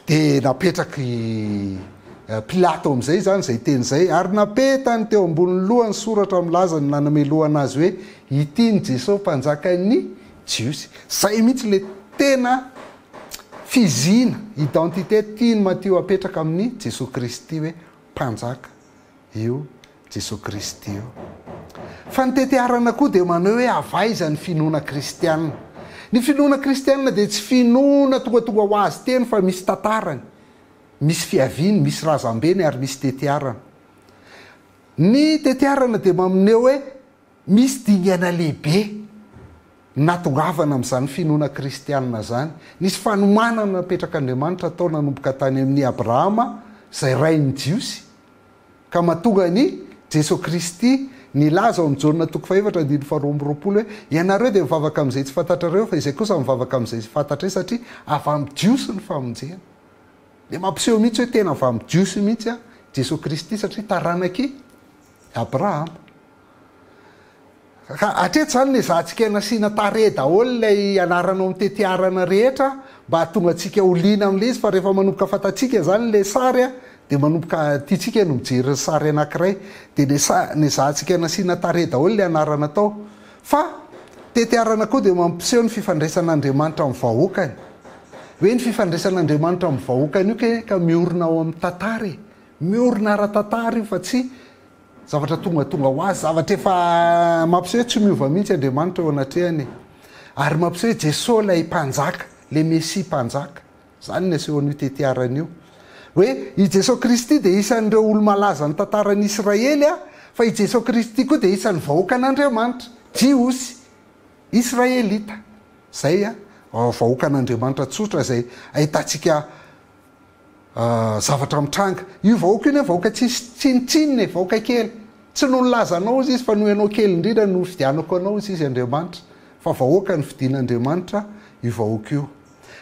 dia napetraky Pilato amin'izay zany zay teny zay ary napetany teo ambonin'ny lohany soratra milaza ny nanamelohana azy hoe ity ny Jesosy mpanjakan'ny Jiosy. Zay mihitsy le tena fizina identité tiany Matio apetraka amin'ny Jesosy Kristy hoe mpanjaka io Jesosy Kristy io. Fa ny tetiarana koa dia manao hoe avaiza ny finoana kristianina. Ny finoana kristianina dia tsy finoana tonga ho azy teny fa misy tantarany, misy fiaviny, misy razambeny ary misy tetiarana. Ny tetiarana dia mamoneo hoe misy dingana lehibe natongavana amin'izany finoana kristianina zany. Nisy fanomanana napetrak'Andriamanitra tao nanomboka tany amin'ny Abrahama izay rain'ny Jiosy ka mahatonga ny Jesosy Kristy nilaza ao amin'ny Jaona toko faefatra andiny faharoa amby roapolo hoe ianareo dia mivavaka amin'izay tsy fantatrareo fa izay kosa mivavaka amin'izay tsy fantatra satria avy amin'ny Jiosy ny famonjena. Dia mampiseho mihitsy hoe tena avy amin'ny Jiosy mihitsy Jesosy Kristy satria taranaky Abrahama. Ka hatreto zany le zahantsika nasiana tare daholo ilay anaranao amin'ny tetiarana rehetra mba hahatonga antsika oliana amin'ilay izy fa rehefa manomboka fantatsika zany le sary dia manomboka tiatsika no mijery ny sary anankiray dia ny zahantsika nasiana tare daholo ilay anarana tao. Fa tetiarana koa dia mampiseho ny fifandraisan'Andriamanitra amin'ny vahoakany. Hoe ny fifandraisan'Andriamanitra amin'ny vahoakany io ka miorina ao amin'ny tantara, miorina ara-tantara io fa tsy zavatra tonga ho azy, zavatra efa mampiseho tsy miova mihitsy Andriamanitra eo anatrehany. Ary mampiseho hoe Jesosy ilay mpanjaka, le Mesia mpanjaka. Zany ny aseho an'io tetiarana io. Hoe i Jesosy Kristy dia isan'ireo olo malaza ny tantaran'ny Israely fa i Jesosy Kristy koa dia isan'ny vahoakan'Andriamanitra, Jiosy, Israelita. Zay vahoakan'Andriamanitra tsotra izay ahitantsika zavatra mitranga. Io vahoaka io vahoaka tsisy tsinitsininy, vahoaka kely. Tsy no nilaza anao izy fa no ianao kely indrindra no fidianako anao izy Andriamanitra. Fa vahoaka ny fidian'Andriamanitra io vahoaka io.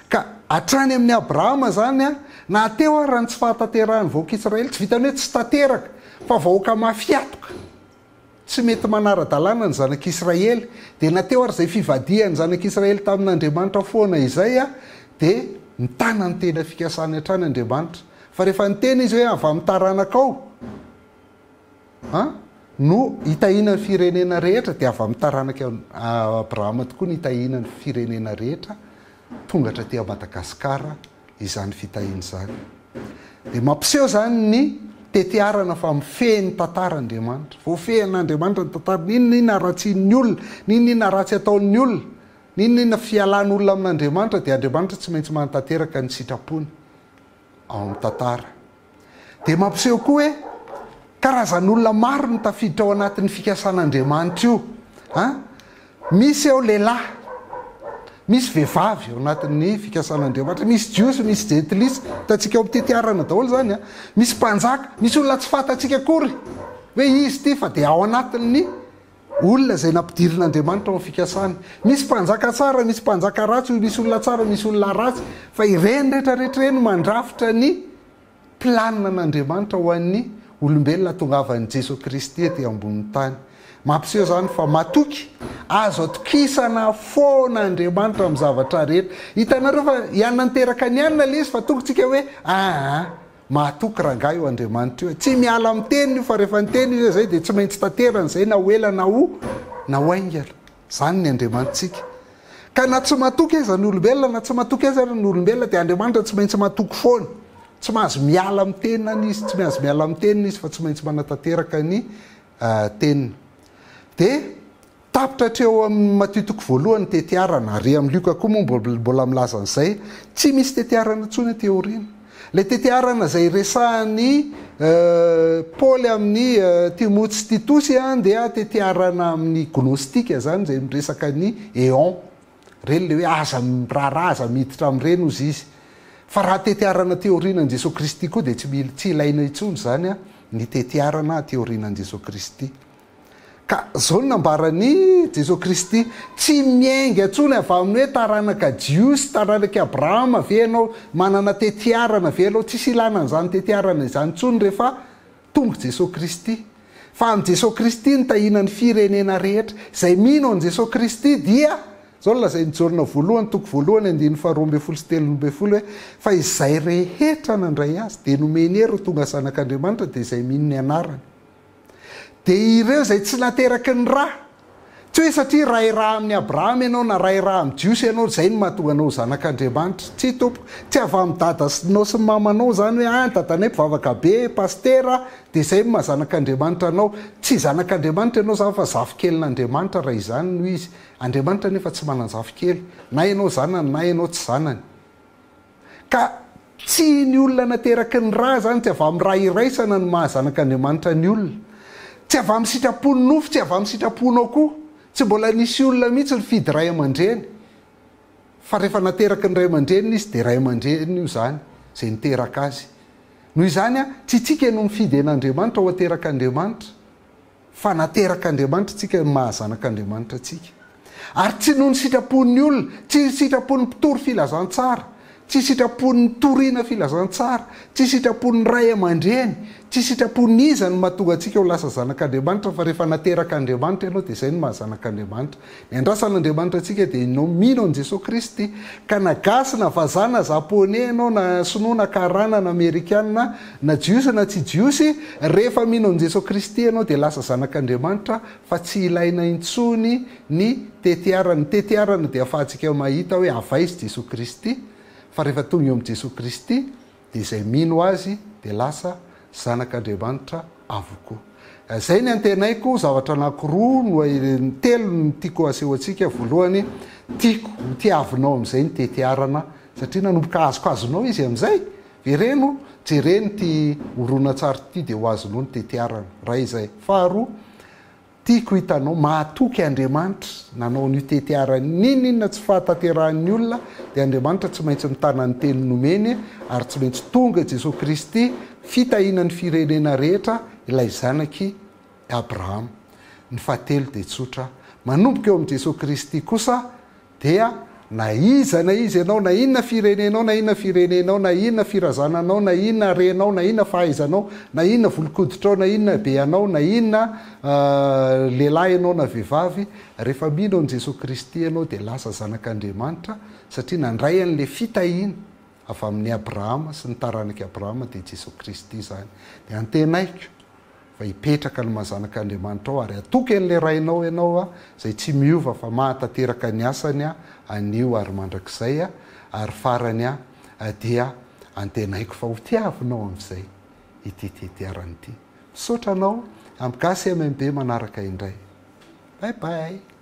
Ka hatrany amin'ny Abrahama zany na teo raha tsy fahatanterahany vahoaka Israely tsy vitany hoe tsy tanteraka fa vahoaka mafiatoka. Tsy mety manara-dalàna ny zanak'Israely dia nateo ary izay fivadihan'ny zanak'Israely tamin'Andriamanitra foana izay dia mitana ny tena fikasany hatrany Andriamanitra. Fa rehefa niteny izy hoe avy amin'ny taranaka ao no hitahinany firenena rehetra dia avy amin'ny taranaka Abrahama tokoa ny hitahinany firenena rehetra tonga hatraty Madagasikara izany fitahiana izany. Dia mampiseho zany ny tetiarana fa mifehy tantaran'Andriamanitra. Voafehin'Andriamanitra ny tantara, ninona ratsian'ny olona, ninona ratsy ataon'ny olona, ninona fialan'olona amin'Andriamanitra dia Andriamanitra tsy maintsy manatanteraka ny sitrapony ao amin'ny tantara. Dia mampiseho koa hoe karazan'olona maro no tafiditra ao anatin'ny fikasan'Andriamanitra io. Misy eo lehilahy, misy vehivavy ao anatin'ny fikasan'Andriamanitra, misy jiosy, misy jetilisa, hitantsika eo amin'ny tetiarana daholo zany. Misy mpanjaka, misy olona tsy fantatsika akory hoe izy ty fa dia ao anatin'ny olona izay nampidirin'Andriamanitra ao amin'ny fikasany. Misy mpanjaka tsara, misy mpanjaka ratsy, misy olona tsara, misy olona ratsy, fa ireny rehetrarehetra ireny mandrafitra ny planina n'Andriamanitra ho an'ny olombelona tongavan'i Jesosy Kristy ety ambonin'ny tany. Mampiseho zany fa matoky azo atokisana foan'Andriamanitra amin'ny zavatra rehetra. Hitanareo fa ianona niteraka ny anina le izy fa tongotsika hoe mahatoky rangahy io Andriamanitra io. Tsy miala amin'ny teniny io fa rehefa ny teny io zay dia tsy maintsy tanterana izay na hoela na haingana. Zany ny Andriamanitsika. Ka na tsy matoky aiza ny olombelona, na tsy matoky aiza ny olombelona dia Andriamanitra tsy maintsy matoky foana. Tsy mahazo miala amin'ny tenina izy, tsy mahazo miala amin'ny tenina izy fa tsy maintsy manatanteraka ny tenina. Dia tapitra hatreo amin'ny matitoko voalohany tetiarana, ary amin'ny lioka koa moa mbola milaza an'izay, tsy misy tetiarana intsony aty aoriana. Ilay tetiarana izay resahan'ny Paoly amin'ny Timoty sy Titosy dia tetiarana amin'ny gnostika zany izay miresaka ny éon. Ireny le hoe aza miraharaha, aza miditra amin'ireny ozy izy. Fa raha tetiarana teorianan'i Jesosy Kristy koa dia tsy ilaina intsony zany ny tetiarana teorianan'i Jesosy Kristy. Ka zao no nambaran'i Jesosy Kristy, tsy miainga intsony avy amin'ny hoe taranaka jiosy, taranaka Abrahama ve ianao, manana tetiarana ve ianao, tsisy ilana an'izany tetiarana izany intsony rehefa tonga Jesosy Kristy. Fa amin'ny Jesosy Kristy ny tahinan'ny firenena rehetra. Izay mino an'i Jesosy Kristy dia zao lazain'ny Jaona voalohany, toko voalohany, 2:12 sy 13 hoe fa izay rehetra nandray azy dia nomeny hery ho tonga zanak'Andriamanitra dia izay mino ny anarany. Dia ireo izay tsy nateraka ny raha, tsy hoe satria ray raha amin'ny Abrahama ianao na ray raha amin'ny jiosy ianao izay no mahatonga anao zanak'Andriamanitra. Tsy tompo, tsy avy amin'ny dadanao sy mamanao zany hoe dadanay mpivavaka be, pastera, dia izay no mahazanak'Andriamanitra anao. Tsy zanak'Andriamanitra ianao zany fa zafikelyn'Andriamanitra raha izany no izy. Andriamanitra nefa tsy manan-zafikely, na ianao zanany na ianao tsy zanany. Ka tsy ny olona nateraka ny raha zany, tsy avy amin'ny raha iraisana no mahazanak'Andriamanitra ny olona. Tsy avy amin'ny sitrapony nofo, tsy avy amin'ny sitraponao koa. Tsy mbola nisy olona mihitsy nifidy ray aman-dreny. Fa rehefa nateraka ny ray aman-dreny izy dia ray aman-dreny io zany izay niteraka azy. Noho izany tsy tsika no mifidy an'Andriamanitra ho ateraka Andriamanitra, fa nateraka Andriamanitra tsika mahazanak'Andriamanitra tsika. Ary tsy noho ny sitrapon'ny olona, tsy sitrapon'ny mpitory filazantsara, tsy sitrapon'ny toriana filazantsara, tsy sitrapon'ny ray aman-dreny, tsy sitrapon'ny iza no mahatonga antsika ho lasa zanak'Andriamanitra, fa rehefa nateraka Andriamanitra ianao dia izay no mahazanak'Andriamanitra. Ny andrasan'Andriamanitra antsika dia ianao mino an'i Jesosy Kristy, ka na gasy na vazana japonais ianao, na sinoa na karana na amerikana, na jiosy na tsy jiosy, rehefa mino an'i Jesosy Kristy ianao dia lasa zanak'Andriamanitra, fa tsy ilaina intsony ny tetiarana. Ny tetiarana dia ahafahantsika mahita hoe avaizy Jesosy Kristy, fa rehefa tonga eo amin'i Jesosy Kristy dia izay mino azy dia lasa zanak'Andriamanitra avokoa. Izay ny antenaiko, zavatra anankiroa no telo no tiako aseho antsika. Voalohany, tiako tiavinao amin'izay ny tetiarana satria nanomboka azokazonao izy amin'izay. Vereno, jereny ty horonan-tsary ty dia ho azonao ny tetiarana. Raha izay. Faharoa, tiako hitanao mahatoky Andriamanitra nanao ny tetiarana ninona tsy fahataterahan'ny olona dia Andriamanitra tsy maintsy mitana ny teny nomeny ary tsy maintsy tonga Jesosy Kristy fitahinan'ny firenena rehetra ilay zanaky Abrahama. Ny fahatelo dia tsotra, manomboka eo amin'i Jesosy Kristy kosa dia na iza na izy ianao, na inona firenenao, na inona firenenao, na inona firazananao, na inona harenao, na inona fahaizanao, na inona volokoditrao, na inona be anao, na inona lehilahy ianao na vehivavy, rehefa mino an'i Jesosy Kristy ianao dia lasa zanak'Andriamanitra satria nandray an'ilay fitahiana avy amin'ny Abrahama sy ny taranaka Abrahama dia Jesosy Kristy zany. Dia antenaiko fa hipetraka ny mazanak'Andriamanitra ao ary atoky an'le rainao ianao a zay tsy miova fa mahatateraka ny asany a anio ary mandrakizay a ary farany a dia antenaiko fa ho tiavinao amin'izay itititiarany ity misaotra anao amikasy MMB manaraka indray bye bye.